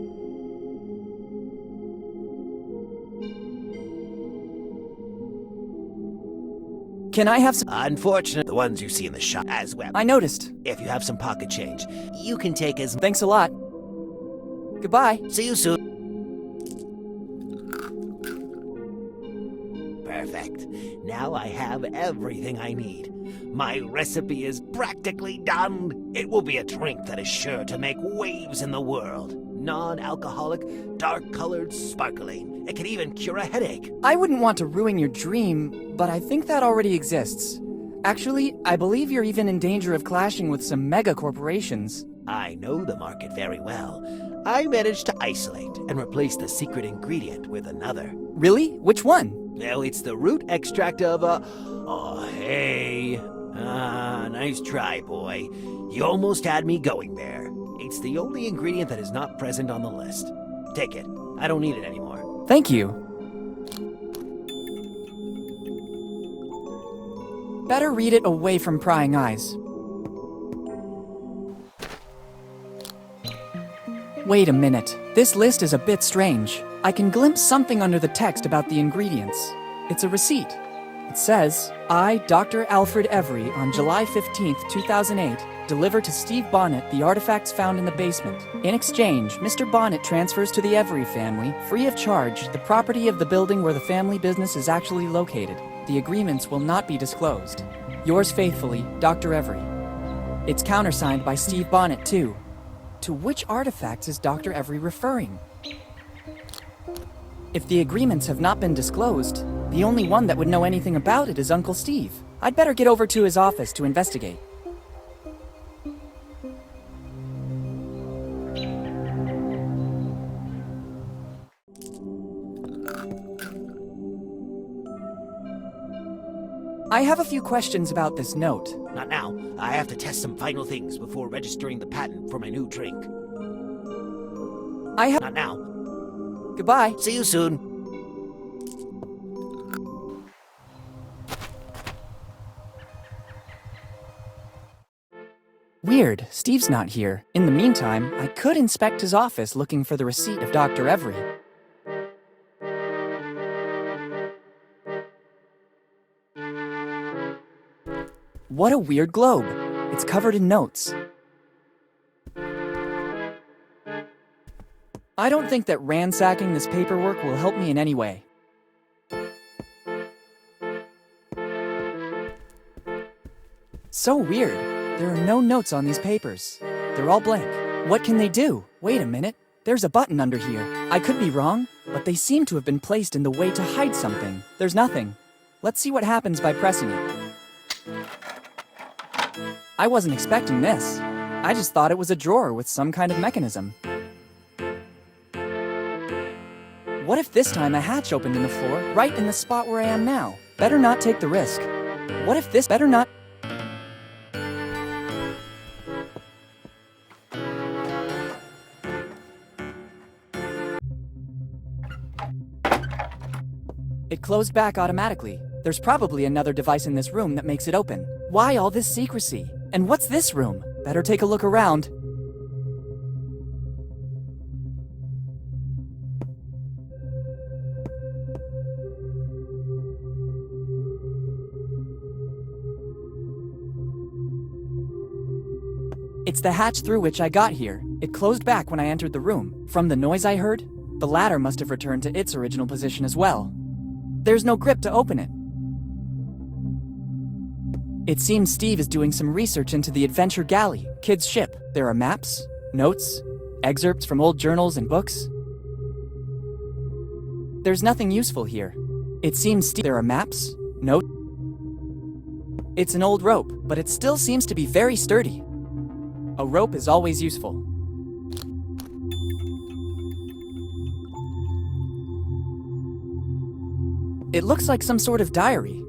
Can I have some... Unfortunately, the ones you see in the shop as well. I noticed. If you have some pocket change, you can take as... Thanks a lot. Goodbye. See you soon. Perfect. Now I have everything I need. My recipe is practically done. It will be a drink that is sure to make waves in the world. Non-alcoholic, dark-colored, sparkling. It can even cure a headache. I wouldn't want to ruin your dream, but I think that already exists. Actually, I believe you're even in danger of clashing with some mega corporations. I know the market very well. I managed to isolate and replace the secret ingredient with another. Really? Which one? Well, it's the root extract of Oh, hey. Nice try, boy. You almost had me going there. It's the only ingredient that is not present on the list. Take it. I don't need it anymore. Thank you. Better read it away from prying eyes. Wait a minute. This list is a bit strange. I can glimpse something under the text about the ingredients. It's a receipt. It says, I, Dr. Alfred Every, on July 15th, 2008, deliver to Steve Bonnet the artifacts found in the basement. In exchange, Mr. Bonnet transfers to the Every family, free of charge, the property of the building where the family business is actually located. The agreements will not be disclosed. Yours faithfully, Dr. Every. It's countersigned by Steve Bonnet, too. To which artifacts is Dr. Every referring? If the agreements have not been disclosed, the only one that would know anything about it is Uncle Steve. I'd better get over to his office to investigate. I have a few questions about this note. Not now. I have to test some final things before registering the patent for my new drink. Not now. Goodbye. See you soon. Weird, Steve's not here. In the meantime, I could inspect his office looking for the receipt of Dr. Every. What a weird globe. It's covered in notes. I don't think that ransacking this paperwork will help me in any way. So weird. There are no notes on these papers. They're all blank. What can they do? Wait a minute. There's a button under here. I could be wrong, but they seem to have been placed in the way to hide something. There's nothing. Let's see what happens by pressing it. I wasn't expecting this. I just thought it was a drawer with some kind of mechanism. What if this time a hatch opened in the floor, right in the spot where I am now? Better not take the risk. What if this better not... It closed back automatically. There's probably another device in this room that makes it open. Why all this secrecy? And what's this room? Better take a look around. It's the hatch through which I got here. It closed back when I entered the room. From the noise I heard, the ladder must have returned to its original position as well. There's no grip to open it. It seems Steve is doing some research into the Adventure Galley, kid's ship. There are maps, notes, excerpts from old journals and books. There's nothing useful here. It seems there are maps, notes. It's an old rope, but it still seems to be very sturdy. A rope is always useful. It looks like some sort of diary.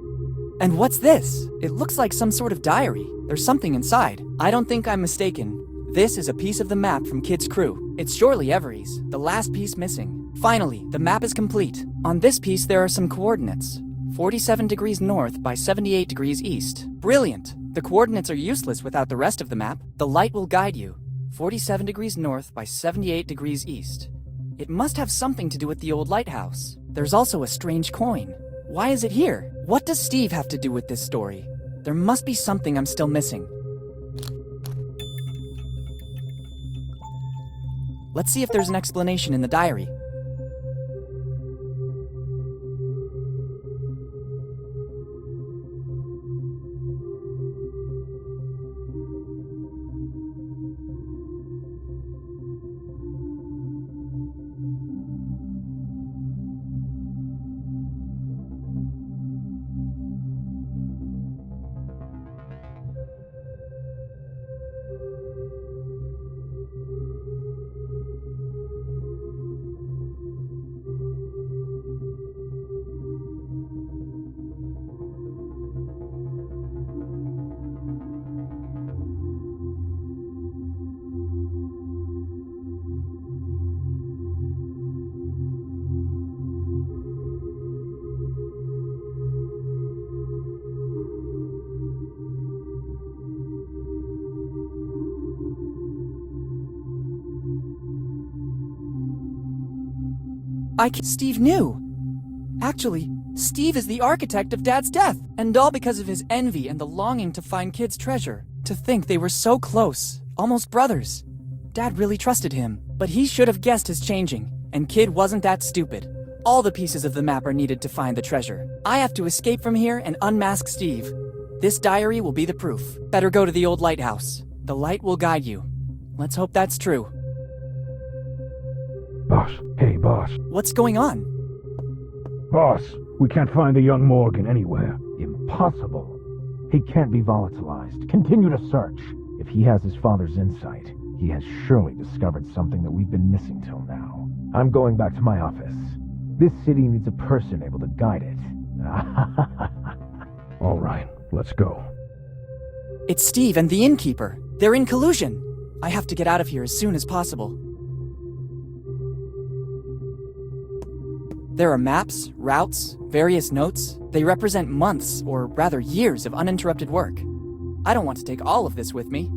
And what's this? It looks like some sort of diary. There's something inside. I don't think I'm mistaken. This is a piece of the map from Kid's crew. It's surely Every's, the last piece missing. Finally, the map is complete. On this piece there are some coordinates. 47 degrees north by 78 degrees east. Brilliant! The coordinates are useless without the rest of the map. The light will guide you. 47 degrees north by 78 degrees east. It must have something to do with the old lighthouse. There's also a strange coin. Why is it here? What does Steve have to do with this story? There must be something I'm still missing. Let's see if there's an explanation in the diary. Steve knew. Actually, Steve is the architect of Dad's death, and all because of his envy and the longing to find Kid's treasure. To think they were so close, almost brothers. Dad really trusted him, but he should have guessed his changing, and Kid wasn't that stupid. All the pieces of the map are needed to find the treasure. I have to escape from here and unmask Steve. This diary will be the proof. Better go to the old lighthouse. The light will guide you. Let's hope that's true. Boss. Hey, boss. What's going on? Boss, we can't find the young Morgan anywhere. Impossible. He can't be volatilized. Continue to search. If he has his father's insight, he has surely discovered something that we've been missing till now. I'm going back to my office. This city needs a person able to guide it. All right, let's go. It's Steve and the innkeeper. They're in collusion. I have to get out of here as soon as possible. There are maps, routes, various notes. They represent months, or rather years, of uninterrupted work. I don't want to take all of this with me.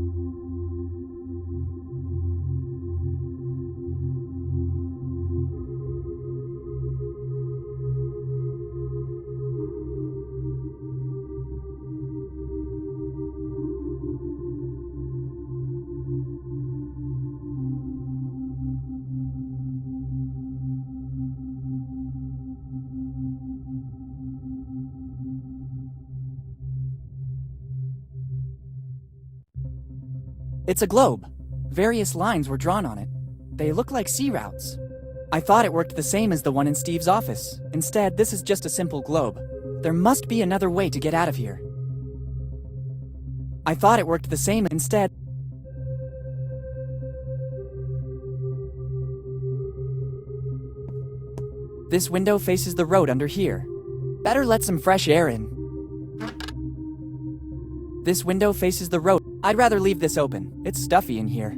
It's a globe. Various lines were drawn on it. They look like sea routes. I thought it worked the same as the one in Steve's office. Instead, this is just a simple globe. There must be another way to get out of here. I thought it worked the same instead. This window faces the road under here. Better let some fresh air in. This window faces the road. I'd rather leave this open. It's stuffy in here.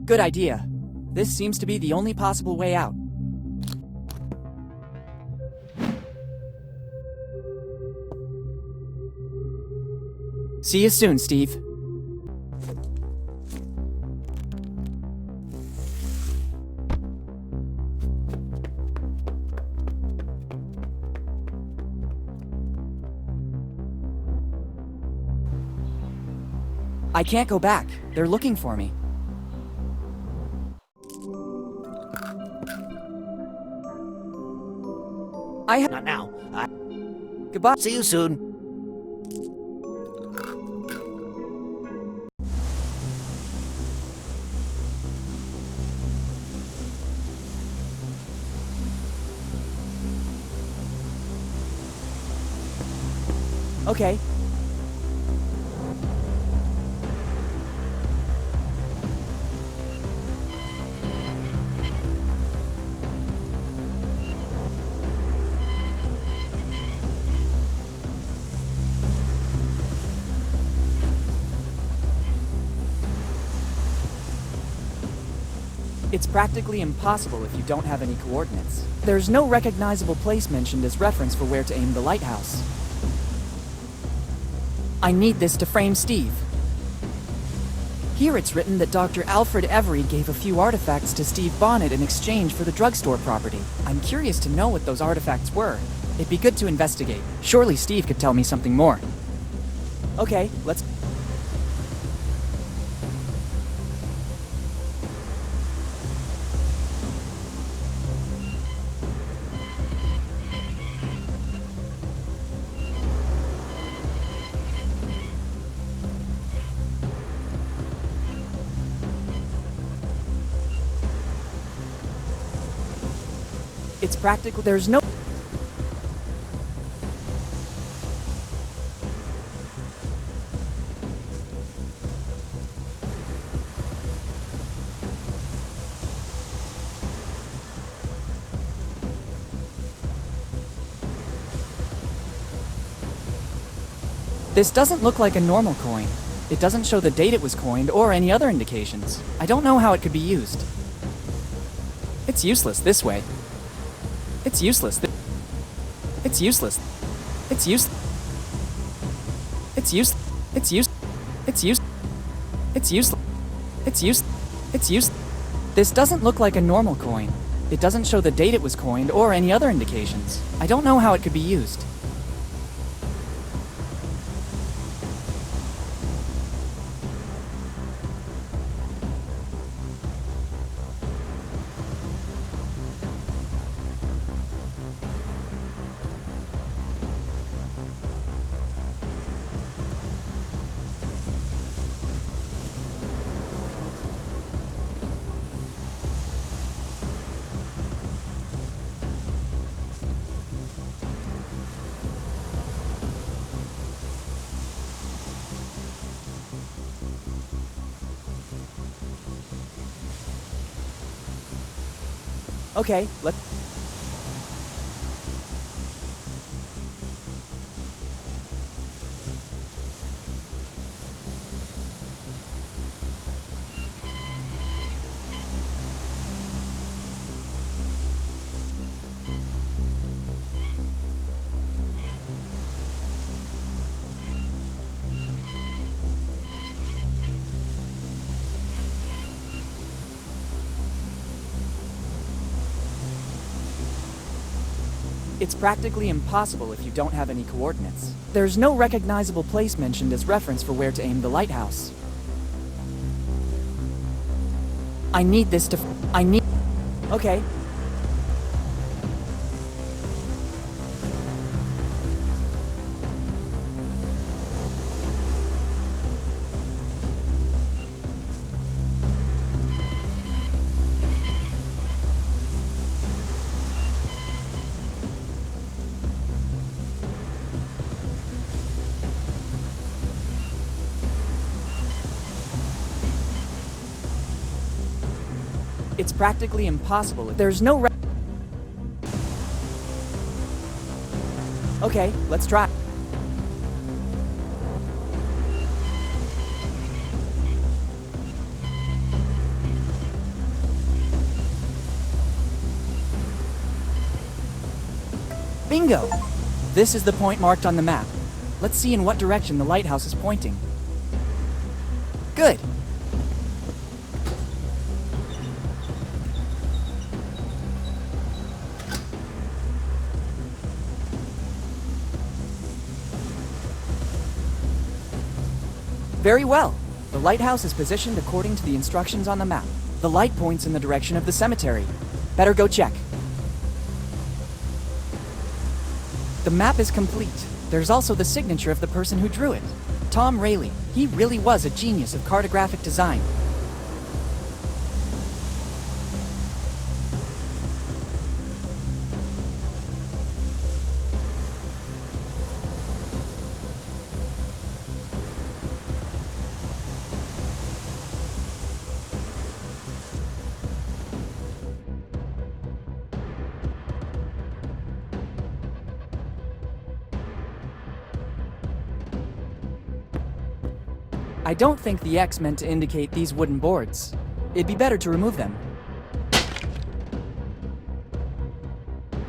Good idea. This seems to be the only possible way out. See you soon, Steve. I can't go back. They're looking for me. Not now. Goodbye. See you soon. Okay. It's practically impossible if you don't have any coordinates. There's no recognizable place mentioned as reference for where to aim the lighthouse. I need this to frame Steve. Here it's written that Dr. Alfred Every gave a few artifacts to Steve Bonnet in exchange for the drugstore property. I'm curious to know what those artifacts were. It'd be good to investigate. Surely Steve could tell me something more. Okay, let's... It's practical. There's no... This doesn't look like a normal coin. It doesn't show the date it was coined or any other indications. I don't know how it could be used. It's useless this way. It's useless. It's useless. It's useless. It's useless. It's useless. It's useless. It's useless. It's useless. It's useless. This doesn't look like a normal coin. It doesn't show the date it was coined or any other indications. I don't know how it could be used. Okay, let's... It's practically impossible if you don't have any coordinates. There's no recognizable place mentioned as reference for where to aim the lighthouse. I need this to... Okay. It's practically impossible. There's no Okay, let's try. Bingo! This is the point marked on the map. Let's see in what direction the lighthouse is pointing. Good! Very well. The lighthouse is positioned according to the instructions on the map. The light points in the direction of the cemetery. Better go check. The map is complete. There's also the signature of the person who drew it. Tom Rayleigh. He really was a genius of cartographic design. I don't think the X meant to indicate these wooden boards. It'd be better to remove them.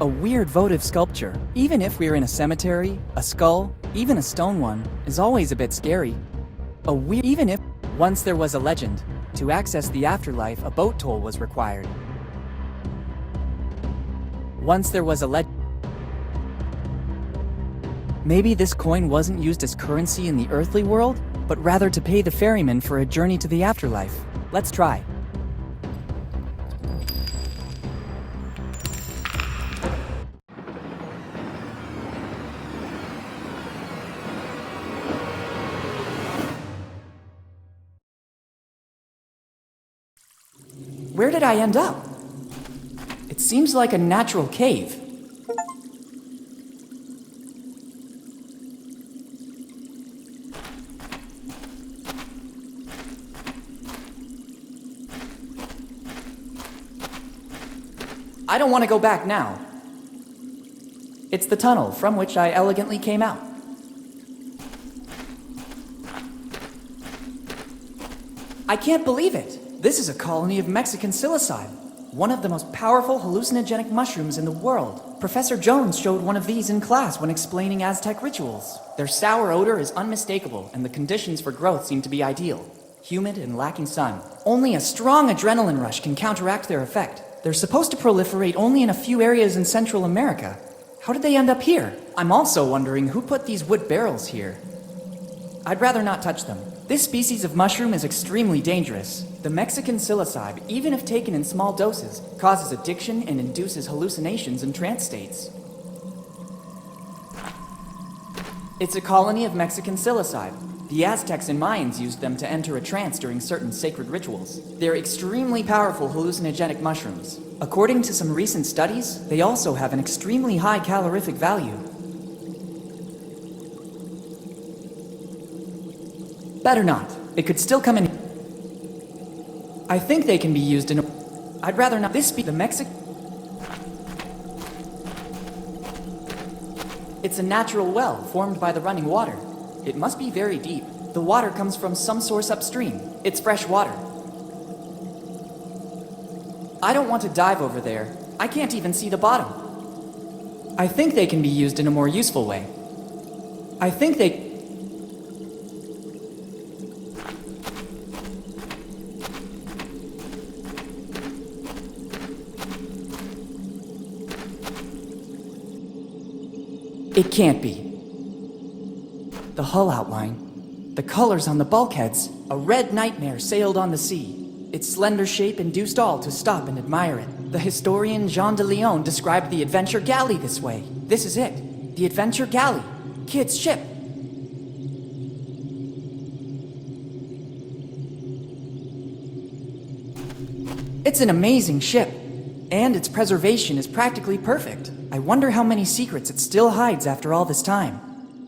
A weird votive sculpture. Even if we're in a cemetery, a skull, even a stone one, is always a bit scary. Even if once there was a legend, to access the afterlife, a boat toll was required. Once there was a legend. Maybe this coin wasn't used as currency in the earthly world, but rather to pay the ferryman for a journey to the afterlife. Let's try. Where did I end up? It seems like a natural cave. I don't want to go back now. It's the tunnel from which I elegantly came out. I can't believe it. This is a colony of Mexican psilocybe, one of the most powerful hallucinogenic mushrooms in the world. Professor Jones showed one of these in class when explaining Aztec rituals. Their sour odor is unmistakable, and the conditions for growth seem to be ideal. Humid and lacking sun. Only a strong adrenaline rush can counteract their effect. They're supposed to proliferate only in a few areas in Central America. How did they end up here? I'm also wondering who put these wood barrels here. I'd rather not touch them. This species of mushroom is extremely dangerous. The Mexican psilocybe, even if taken in small doses, causes addiction and induces hallucinations and trance states. It's a colony of Mexican psilocybe. The Aztecs and Mayans used them to enter a trance during certain sacred rituals. They're extremely powerful hallucinogenic mushrooms. According to some recent studies, they also have an extremely high calorific value. Better not. It could still come in. I think they can be used in a... I'd rather not. This be the Mexican... It's a natural well formed by the running water. It must be very deep. The water comes from some source upstream. It's fresh water. I don't want to dive over there. I can't even see the bottom. I think they can be used in a more useful way. I think they... It can't be. The hull outline, the colors on the bulkheads, a red nightmare sailed on the sea. Its slender shape induced all to stop and admire it. The historian Jean de Leon described the Adventure Galley this way. This is it. The Adventure Galley. Kid's ship. It's an amazing ship, and its preservation is practically perfect. I wonder how many secrets it still hides after all this time.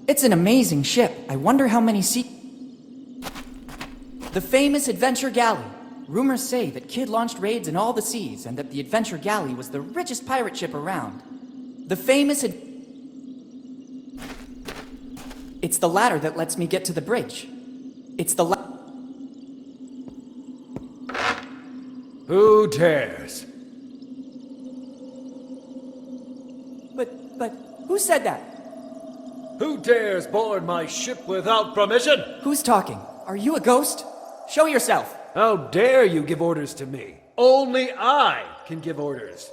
It's an amazing ship. I wonder how many The famous Adventure Galley. Rumors say that Kid launched raids in all the seas and that the Adventure Galley was the richest pirate ship around. The famous It's the ladder that lets me get to the bridge. It's the Who dares? But who said that? Who dares board my ship without permission? Who's talking? Are you a ghost? Show yourself. How dare you give orders to me? Only I can give orders.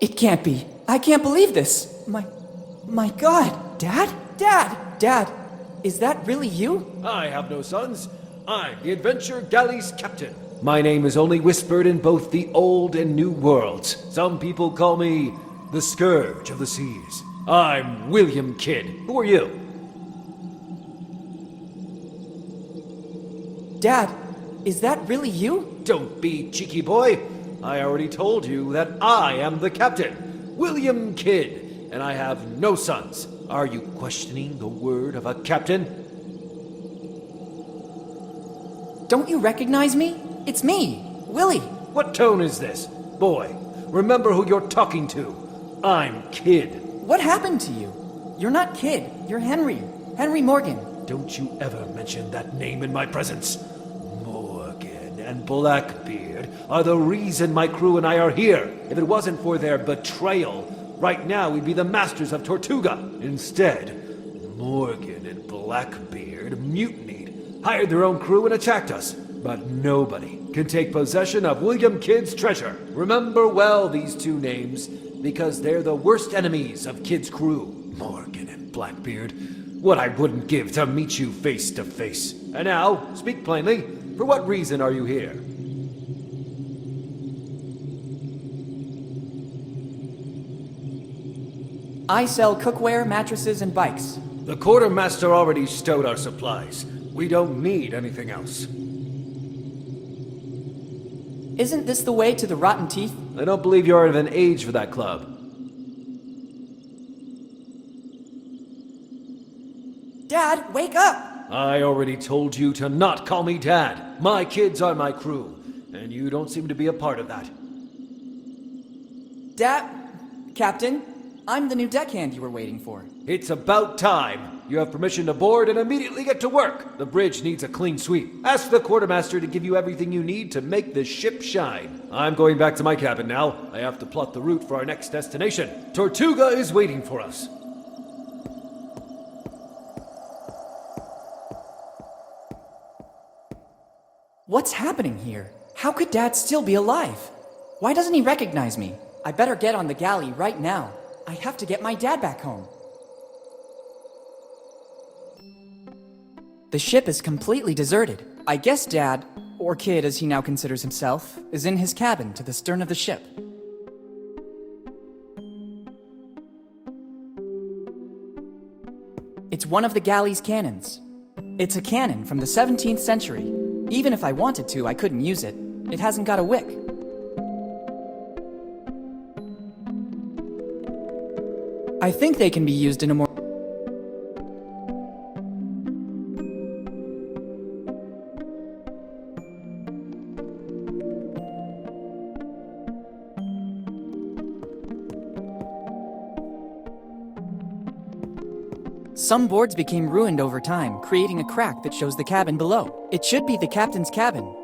It can't be. I can't believe this. My God. Dad? Dad, is that really you? I have no sons. I'm the Adventure Galley's captain. My name is only whispered in both the old and new worlds. Some people call me the Scourge of the Seas. I'm William Kidd. Who are you? Dad, is that really you? Don't be cheeky, boy. I already told you that I am the captain, William Kidd, and I have no sons. Are you questioning the word of a captain? Don't you recognize me? It's me, Willy. What tone is this? Boy, remember who you're talking to. I'm Kidd. What happened to you? You're not Kidd. You're Henry. Henry Morgan. Don't you ever mention that name in my presence. Morgan and Blackbeard are the reason my crew and I are here. If it wasn't for their betrayal, right now we'd be the masters of Tortuga. Instead, Morgan and Blackbeard mutinied, hired their own crew and attacked us. But nobody can take possession of William Kidd's treasure. Remember well these two names, because they're the worst enemies of Kidd's crew. Morgan and Blackbeard. What I wouldn't give to meet you face to face. And now, speak plainly, for what reason are you here? I sell cookware, mattresses, and bikes. The quartermaster already stowed our supplies. We don't need anything else. Isn't this the way to the Rotten Teeth? I don't believe you're of an age for that club. Dad, wake up! I already told you to not call me Dad. My kids are my crew, and you don't seem to be a part of that. Dad... Captain, I'm the new deckhand you were waiting for. It's about time. You have permission to board and immediately get to work. The bridge needs a clean sweep. Ask the quartermaster to give you everything you need to make the ship shine. I'm going back to my cabin now. I have to plot the route for our next destination. Tortuga is waiting for us. What's happening here? How could Dad still be alive? Why doesn't he recognize me? I better get on the galley right now. I have to get my dad back home. The ship is completely deserted. I guess Dad, or Kid as he now considers himself, is in his cabin to the stern of the ship. It's one of the galley's cannons. It's a cannon from the 17th century. Even if I wanted to, I couldn't use it. It hasn't got a wick. I think they can be used in a more... Some boards became ruined over time, creating a crack that shows the cabin below. It should be the captain's cabin.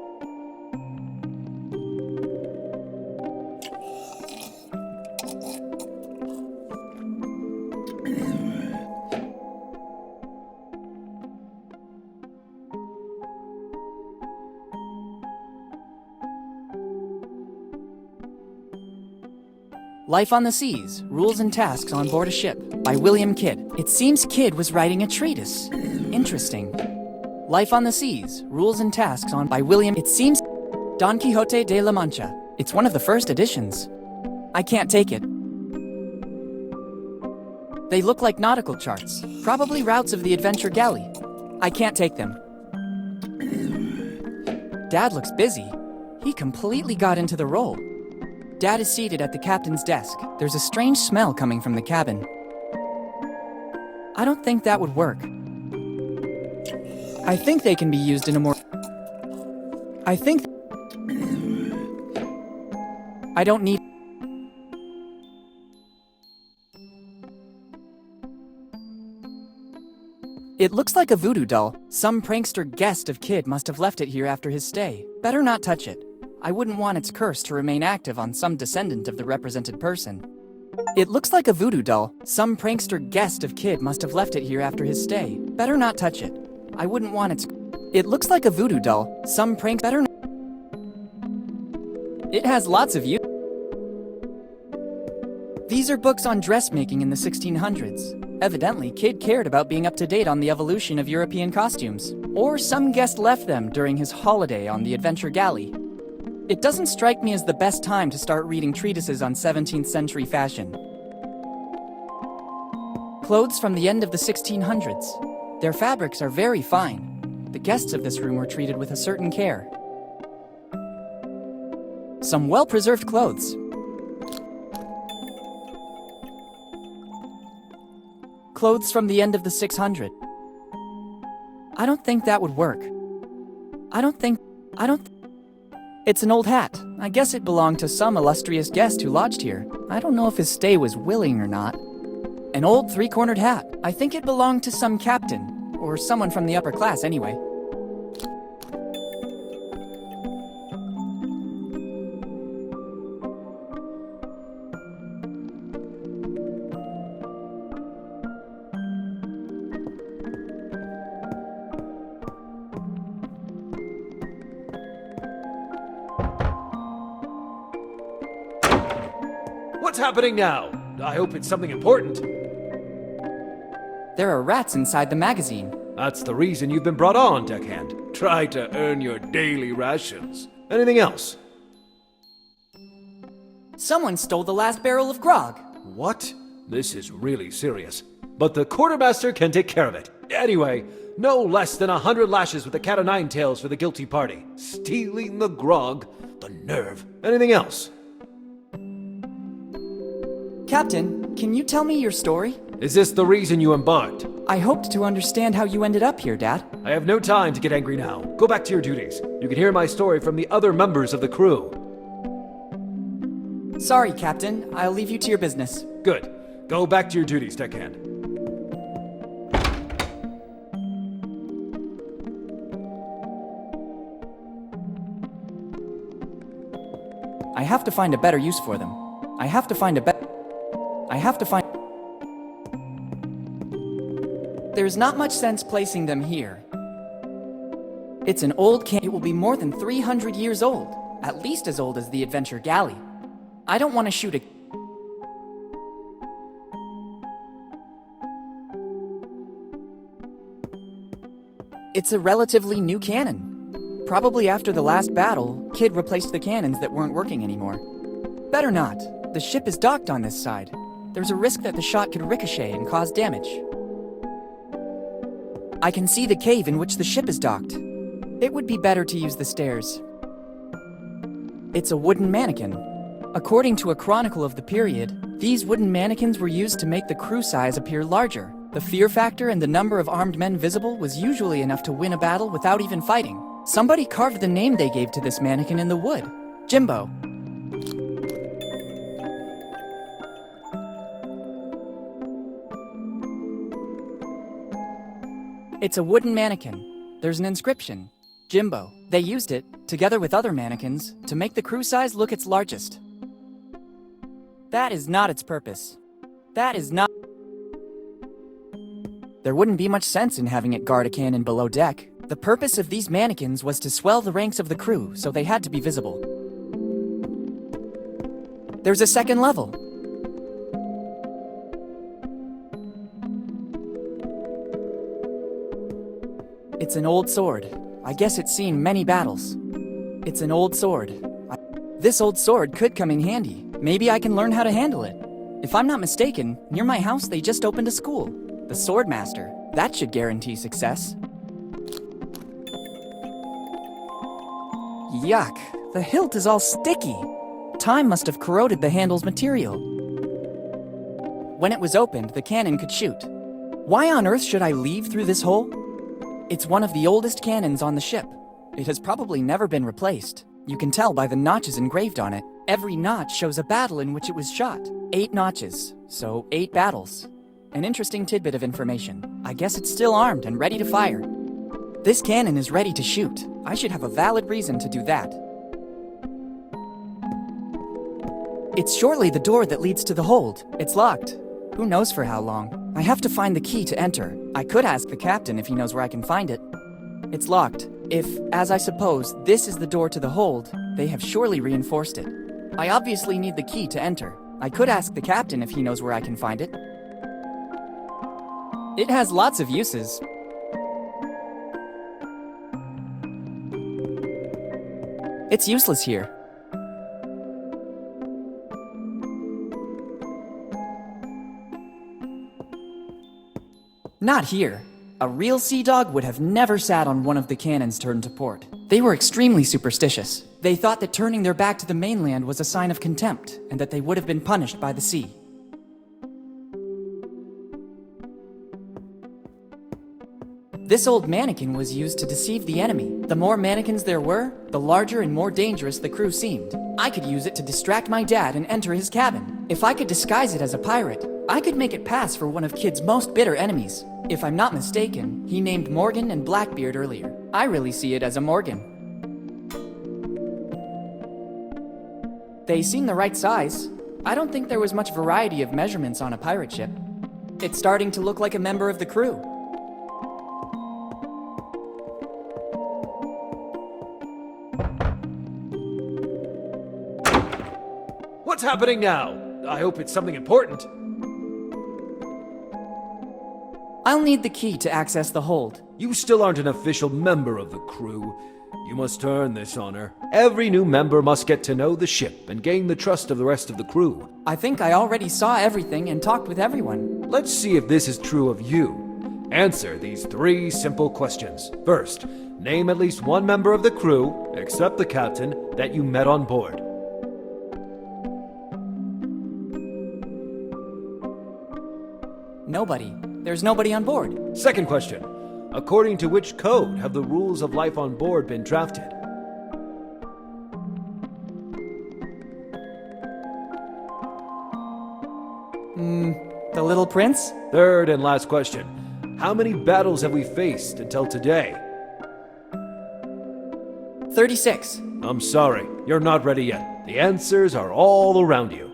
Life on the Seas, Rules and Tasks on Board a Ship by William Kidd. It seems Kidd was writing a treatise. Interesting. Life on the Seas, Rules and Tasks on by William. It seems Don Quixote de la Mancha. It's one of the first editions. I can't take it. They look like nautical charts, probably routes of the adventure galley. I can't take them. Dad looks busy. He completely got into the role. Dad is seated at the captain's desk. There's a strange smell coming from the cabin. I don't think that would work. I think they can be used in a more... I don't need... It looks like a voodoo doll. Some prankster guest of Kidd must have left it here after his stay. Better not touch it. I wouldn't want its curse to remain active on some descendant of the represented person. It looks like a voodoo doll. Some prankster guest of Kidd must have left it here after his stay. Better not touch it. I wouldn't want its... It looks like a voodoo doll. Some prank... Better not... It has lots of use. These are books on dressmaking in the 1600s. Evidently, Kidd cared about being up to date on the evolution of European costumes. Or some guest left them during his holiday on the adventure galley. It doesn't strike me as the best time to start reading treatises on 17th century fashion. Clothes from the end of the 1600s. Their fabrics are very fine. The guests of this room were treated with a certain care. Some well-preserved clothes. Clothes from the end of the 600s. I don't think that would work. It's an old hat. I guess it belonged to some illustrious guest who lodged here. I don't know if his stay was willing or not. An old three-cornered hat. I think it belonged to some captain, or someone from the upper class anyway. What's happening now? I hope it's something important. There are rats inside the magazine. That's the reason you've been brought on, deckhand. Try to earn your daily rations. Anything else? Someone stole the last barrel of grog. What? This is really serious. But the quartermaster can take care of it. Anyway, no less than 100 lashes with the cat o' nine tails for the guilty party. Stealing the grog. The nerve. Anything else? Captain, can you tell me your story? Is this the reason you embarked? I hoped to understand how you ended up here, Dad. I have no time to get angry now. Go back to your duties. You can hear my story from the other members of the crew. Sorry, Captain. I'll leave you to your business. Good. Go back to your duties, deckhand. I have to find a better use for them. There's not much sense placing them here. It's an old can. It will be more than 300 years old, at least as old as the adventure galley. I don't want to shoot a... It's a relatively new cannon. Probably after the last battle, Kidd replaced the cannons that weren't working anymore. Better not. The ship is docked on this side. There's a risk that the shot could ricochet and cause damage. I can see the cave in which the ship is docked. It would be better to use the stairs. It's a wooden mannequin. According to a chronicle of the period, these wooden mannequins were used to make the crew size appear larger. The fear factor and the number of armed men visible was usually enough to win a battle without even fighting. Somebody carved the name they gave to this mannequin in the wood. Jimbo. It's a wooden mannequin. There's an inscription. Jimbo. They used it, together with other mannequins, to make the crew size look its largest. That is not its purpose. That is not... There wouldn't be much sense in having it guard a cannon below deck. The purpose of these mannequins was to swell the ranks of the crew, so they had to be visible. There's a second level. It's an old sword. I guess it's seen many battles. It's an old sword. This old sword could come in handy. Maybe I can learn how to handle it. If I'm not mistaken, near my house they just opened a school. The Swordmaster. That should guarantee success. Yuck. The hilt is all sticky. Time must have corroded the handle's material. When it was opened, the cannon could shoot. Why on earth should I leave through this hole? It's one of the oldest cannons on the ship. It has probably never been replaced. You can tell by the notches engraved on it. Every notch shows a battle in which it was shot. 8 notches, so 8 battles. An interesting tidbit of information. I guess it's still armed and ready to fire. This cannon is ready to shoot. I should have a valid reason to do that. It's surely the door that leads to the hold. It's locked. Who knows for how long? I have to find the key to enter. I could ask the captain if he knows where I can find it. It's locked. If, as I suppose, this is the door to the hold, they have surely reinforced it. I obviously need the key to enter. I could ask the captain if he knows where I can find it. It has lots of uses. It's useless here. Not here. A real sea dog would have never sat on one of the cannons turned to port. They were extremely superstitious. They thought that turning their back to the mainland was a sign of contempt, and that they would have been punished by the sea. This old mannequin was used to deceive the enemy. The more mannequins there were, the larger and more dangerous the crew seemed. I could use it to distract my dad and enter his cabin. If I could disguise it as a pirate, I could make it pass for one of Kid's most bitter enemies. If I'm not mistaken, he named Morgan and Blackbeard earlier. I really see it as a Morgan. They seem the right size. I don't think there was much variety of measurements on a pirate ship. It's starting to look like a member of the crew. What's happening now? I hope it's something important. I'll need the key to access the hold. You still aren't an official member of the crew. You must earn this honor. Every new member must get to know the ship and gain the trust of the rest of the crew. I think I already saw everything and talked with everyone. Let's see if this is true of you. Answer these 3 simple questions. First, name at least one member of the crew, except the captain, that you met on board. Nobody. There's nobody on board. Second question. According to which code have the rules of life on board been drafted? The Little Prince? Third and last question. How many battles have we faced until today? 36. I'm sorry, you're not ready yet. The answers are all around you.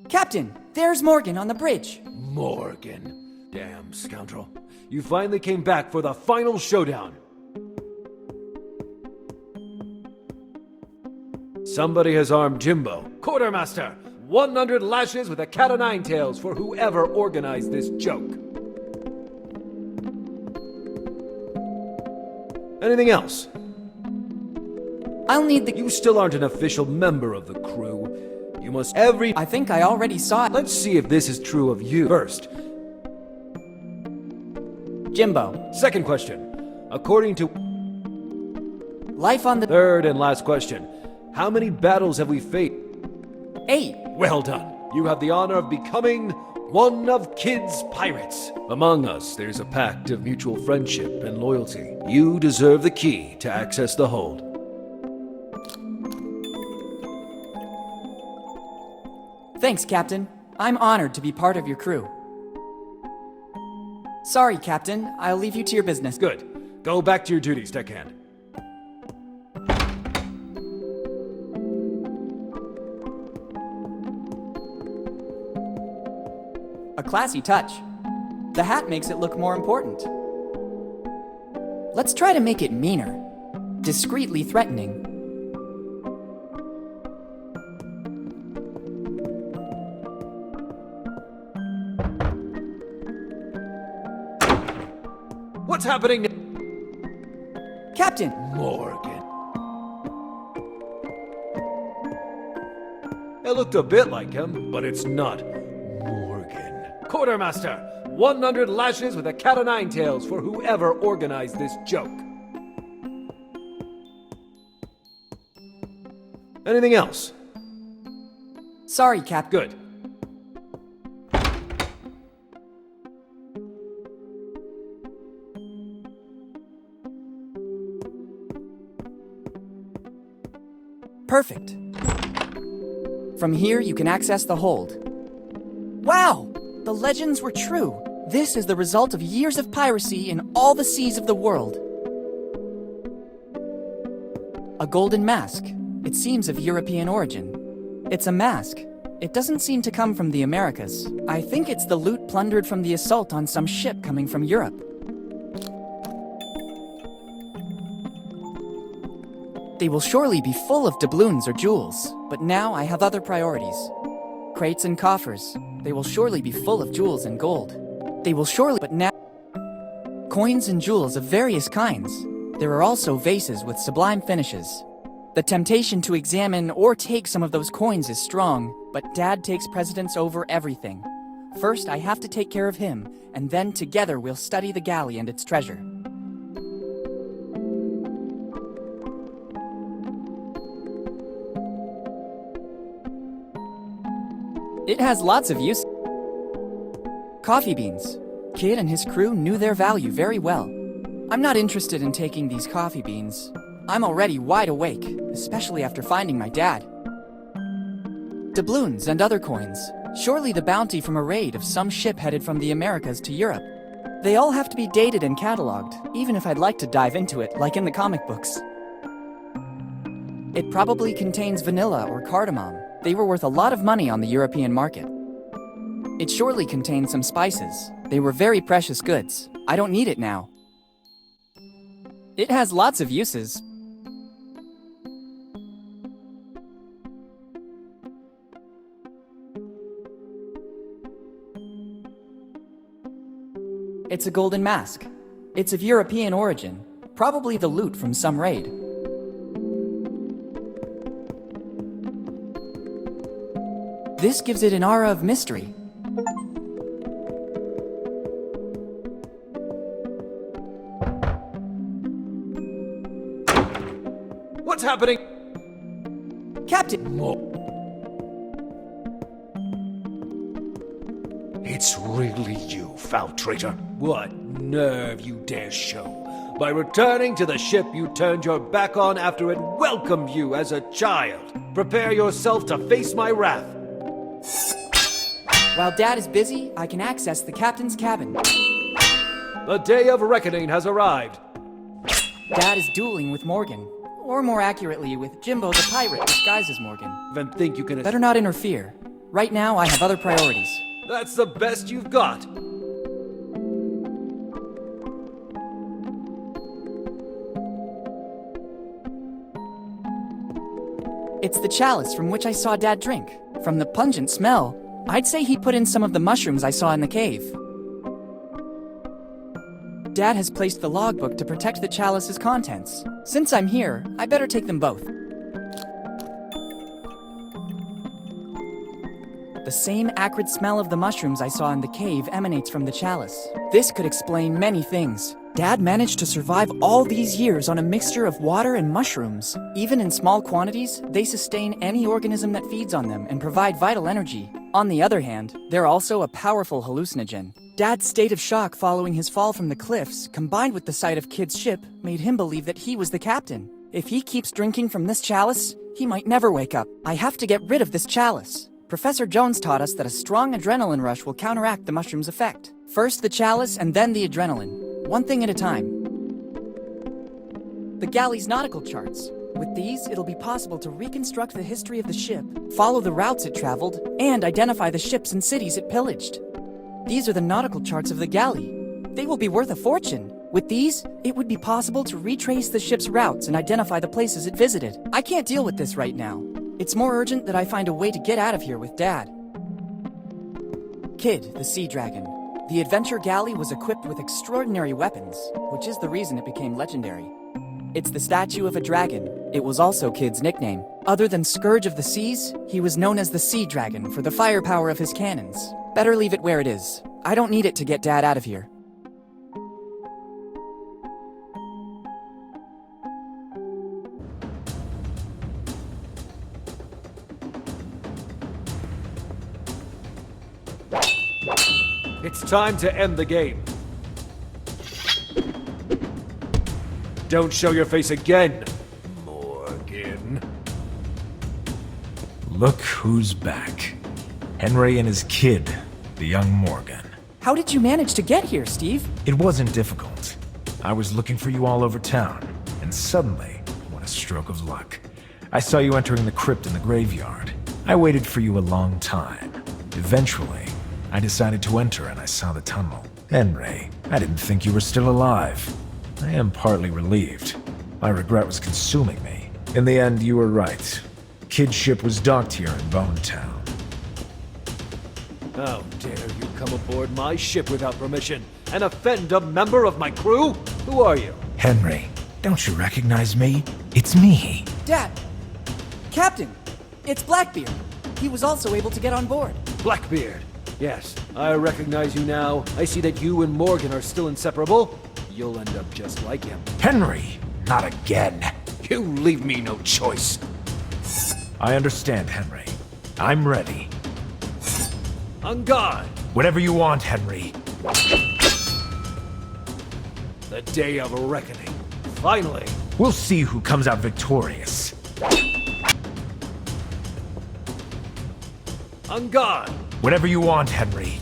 Captain, there's Morgan on the bridge. Morgan. Damn scoundrel. You finally came back for the final showdown. Somebody has armed Jimbo. Quartermaster, 100 lashes with a cat o' nine tails for whoever organized this joke. Anything else? I'll need the... You still aren't an official member of the crew. You must I think I already saw it. Let's see if this is true of you. First, Jimbo. Second question. According to... Life on the... Third and last question. How many battles have we faced? 8. Well done. You have the honor of becoming one of Kid's pirates. Among us, there's a pact of mutual friendship and loyalty. You deserve the key to access the hold. Thanks, Captain. I'm honored to be part of your crew. Sorry, Captain. I'll leave you to your business. Good. Go back to your duties, deckhand. A classy touch. The hat makes it look more important. Let's try to make it meaner. Discreetly threatening. What's happening now? Captain! Morgan. It looked a bit like him, but it's not Morgan. Quartermaster, 100 lashes with a cat o' nine tails for whoever organized this joke. Anything else? Sorry, Cap. Good. Perfect. From here, you can access the hold. Wow! The legends were true. This is the result of years of piracy in all the seas of the world. A golden mask. It seems of European origin. It's a mask. It doesn't seem to come from the Americas. I think it's the loot plundered from the assault on some ship coming from Europe. They will surely be full of doubloons or jewels, but now I have other priorities. Crates and coffers. They will surely be full of jewels and gold. They will surely, but now... Coins and jewels of various kinds. There are also vases with sublime finishes. The temptation to examine or take some of those coins is strong, but Dad takes precedence over everything. First, I have to take care of him, and then together we'll study the galley and its treasure. It has lots of use. Coffee beans. Kid and his crew knew their value very well. I'm not interested in taking these coffee beans. I'm already wide awake, especially after finding my dad. Doubloons and other coins. Surely the bounty from a raid of some ship headed from the Americas to Europe. They all have to be dated and cataloged, even if I'd like to dive into it, like in the comic books. It probably contains vanilla or cardamom. They were worth a lot of money on the European market. It surely contains some spices. They were very precious goods. I don't need it now. It has lots of uses. It's a golden mask. It's of European origin, probably the loot from some raid. This gives it an aura of mystery. What's happening? Captain! It's really you, foul traitor. What nerve you dare show. By returning to the ship you turned your back on after it welcomed you as a child. Prepare yourself to face my wrath. While Dad is busy, I can access the captain's cabin. The day of reckoning has arrived. Dad is dueling with Morgan. Or more accurately, with Jimbo the pirate disguised as Morgan. Then think you can... Better not interfere. Right now, I have other priorities. That's the best you've got. It's the chalice from which I saw Dad drink. From the pungent smell, I'd say he put in some of the mushrooms I saw in the cave. Dad has placed the logbook to protect the chalice's contents. Since I'm here, I better take them both. The same acrid smell of the mushrooms I saw in the cave emanates from the chalice. This could explain many things. Dad managed to survive all these years on a mixture of water and mushrooms. Even in small quantities, they sustain any organism that feeds on them and provide vital energy. On the other hand, they're also a powerful hallucinogen. Dad's state of shock following his fall from the cliffs, combined with the sight of Kid's ship, made him believe that he was the captain. If he keeps drinking from this chalice, he might never wake up. I have to get rid of this chalice. Professor Jones taught us that a strong adrenaline rush will counteract the mushroom's effect. First the chalice and then the adrenaline. One thing at a time. The galley's nautical charts. With these, it'll be possible to reconstruct the history of the ship, follow the routes it traveled, and identify the ships and cities it pillaged. These are the nautical charts of the galley. They will be worth a fortune. With these, it would be possible to retrace the ship's routes and identify the places it visited. I can't deal with this right now. It's more urgent that I find a way to get out of here with Dad. Kid, the sea dragon. The adventure galley was equipped with extraordinary weapons, which is the reason it became legendary. It's the statue of a dragon. It was also Kid's nickname. Other than Scourge of the Seas, he was known as the Sea Dragon for the firepower of his cannons. Better leave it where it is. I don't need it to get Dad out of here. It's time to end the game. Don't show your face again, Morgan. Look who's back. Henry and his kid, the young Morgan. How did you manage to get here, Steve? It wasn't difficult. I was looking for you all over town, and suddenly, what a stroke of luck. I saw you entering the crypt in the graveyard. I waited for you a long time. Eventually, I decided to enter and I saw the tunnel. Henry, I didn't think you were still alive. I am partly relieved. My regret was consuming me. In the end, you were right. Kid's ship was docked here in Bone Town. How dare you come aboard my ship without permission and offend a member of my crew? Who are you? Henry, don't you recognize me? It's me. Dad! Captain! It's Blackbeard. He was also able to get on board. Blackbeard. Yes, I recognize you now. I see that you and Morgan are still inseparable. You'll end up just like him. Henry, not again. You leave me no choice. I understand, Henry. I'm ready. On guard. Whatever you want, Henry. The day of reckoning. Finally. We'll see who comes out victorious. On guard. Whatever you want, Henry.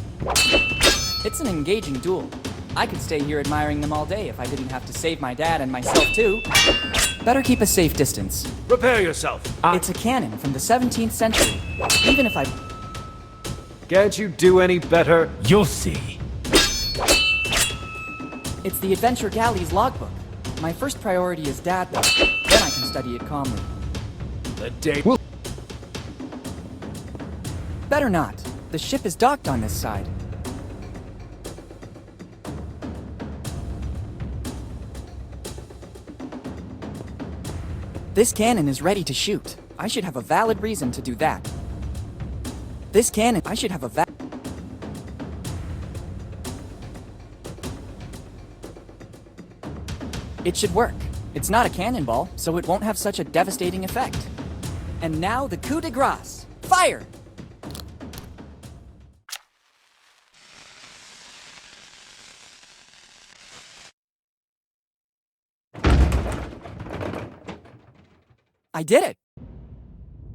It's an engaging duel. I could stay here admiring them all day if I didn't have to save my dad and myself too. Better keep a safe distance. Prepare yourself. It's a cannon from the 17th century. Even if I... Can't you do any better? You'll see. It's the Adventure Galley's logbook. My first priority is Dad, though. Then I can study it calmly. The day... Better not. The ship is docked on this side. This cannon is ready to shoot. I should have a valid reason to do that. This cannon, I should have a It should work. It's not a cannonball, so it won't have such a devastating effect. And now the coup de grace. Fire! I did it!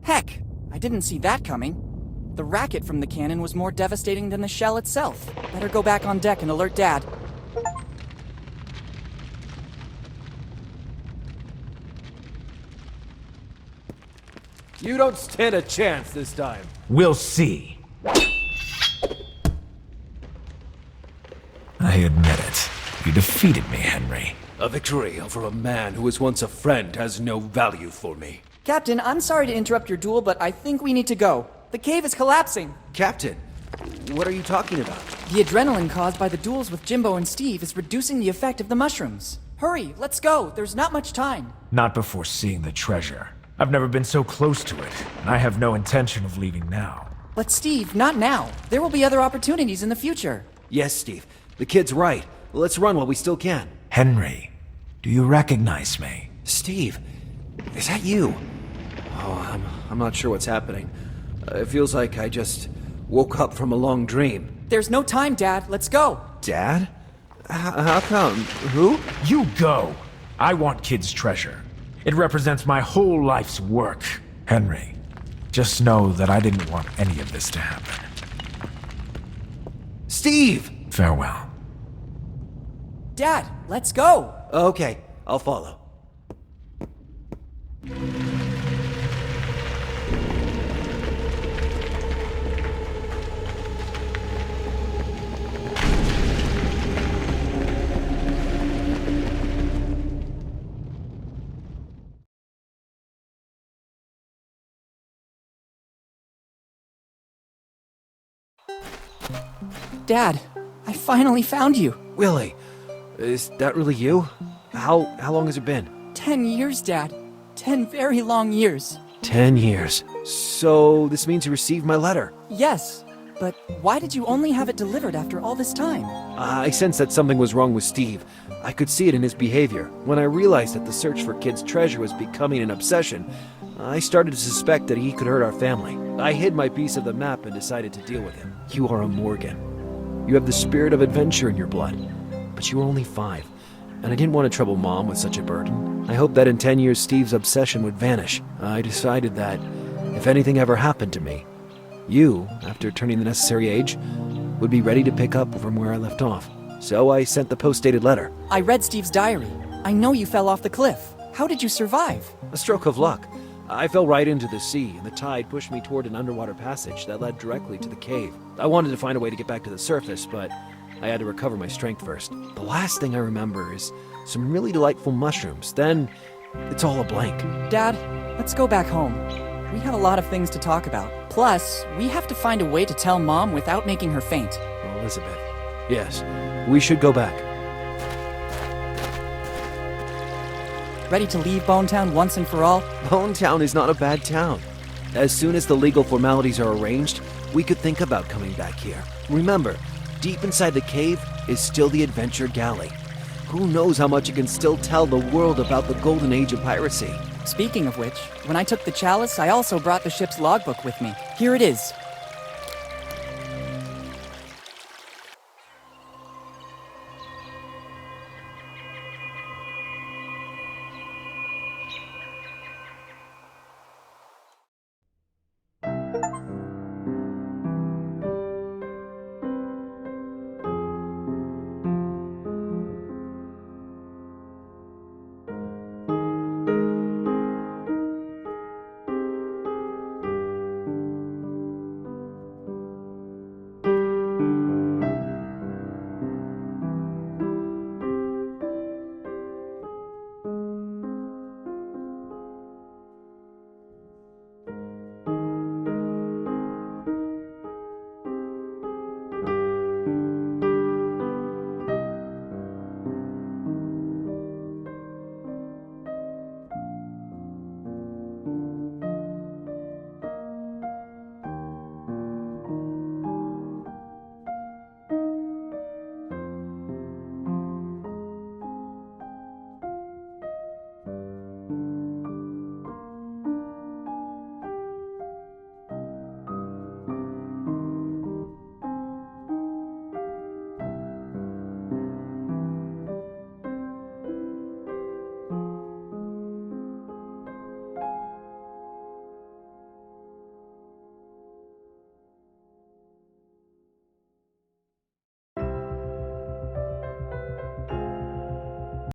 Heck, I didn't see that coming. The racket from the cannon was more devastating than the shell itself. Better go back on deck and alert Dad. You don't stand a chance this time. We'll see. I admit it. You defeated me, Henry. A victory over a man who was once a friend has no value for me. Captain, I'm sorry to interrupt your duel, but I think we need to go. The cave is collapsing. Captain, what are you talking about? The adrenaline caused by the duels with Jimbo and Steve is reducing the effect of the mushrooms. Hurry, let's go. There's not much time. Not before seeing the treasure. I've never been so close to it, and I have no intention of leaving now. But Steve, not now. There will be other opportunities in the future. Yes, Steve. The kid's right. Let's run while we still can. Henry, do you recognize me? Steve, is that you? Oh, I'm not sure what's happening. It feels like I just woke up from a long dream. There's no time, Dad. Let's go. Dad? How come? Who? You go. I want Kid's treasure. It represents my whole life's work. Henry, just know that I didn't want any of this to happen. Steve! Farewell. Dad, let's go. Okay, I'll follow. Dad, I finally found you. Willy, is that really you? How long has it been? 10 years, Dad. 10 very long years. 10 years. So this means you received my letter. Yes, but why did you only have it delivered after all this time? I sensed that something was wrong with Steve. I could see it in his behavior. When I realized that the search for Kid's treasure was becoming an obsession, I started to suspect that he could hurt our family. I hid my piece of the map and decided to deal with him. You are a Morgan. You have the spirit of adventure in your blood. But you were only 5, and I didn't want to trouble Mom with such a burden. I hoped that in 10 years Steve's obsession would vanish. I decided that if anything ever happened to me, you, after turning the necessary age, would be ready to pick up from where I left off. So I sent the post-dated letter. I read Steve's diary. I know you fell off the cliff. How did you survive? A stroke of luck. I fell right into the sea, and the tide pushed me toward an underwater passage that led directly to the cave. I wanted to find a way to get back to the surface, but I had to recover my strength first. The last thing I remember is some really delightful mushrooms. Then, it's all a blank. Dad, let's go back home. We have a lot of things to talk about. Plus, we have to find a way to tell Mom without making her faint. Elizabeth. Yes, we should go back. Ready to leave Bonetown once and for all? Bonetown is not a bad town. As soon as the legal formalities are arranged, we could think about coming back here. Remember, deep inside the cave is still the Adventure Galley. Who knows how much it can still tell the world about the golden age of piracy. Speaking of which, when I took the chalice, I also brought the ship's logbook with me. Here it is.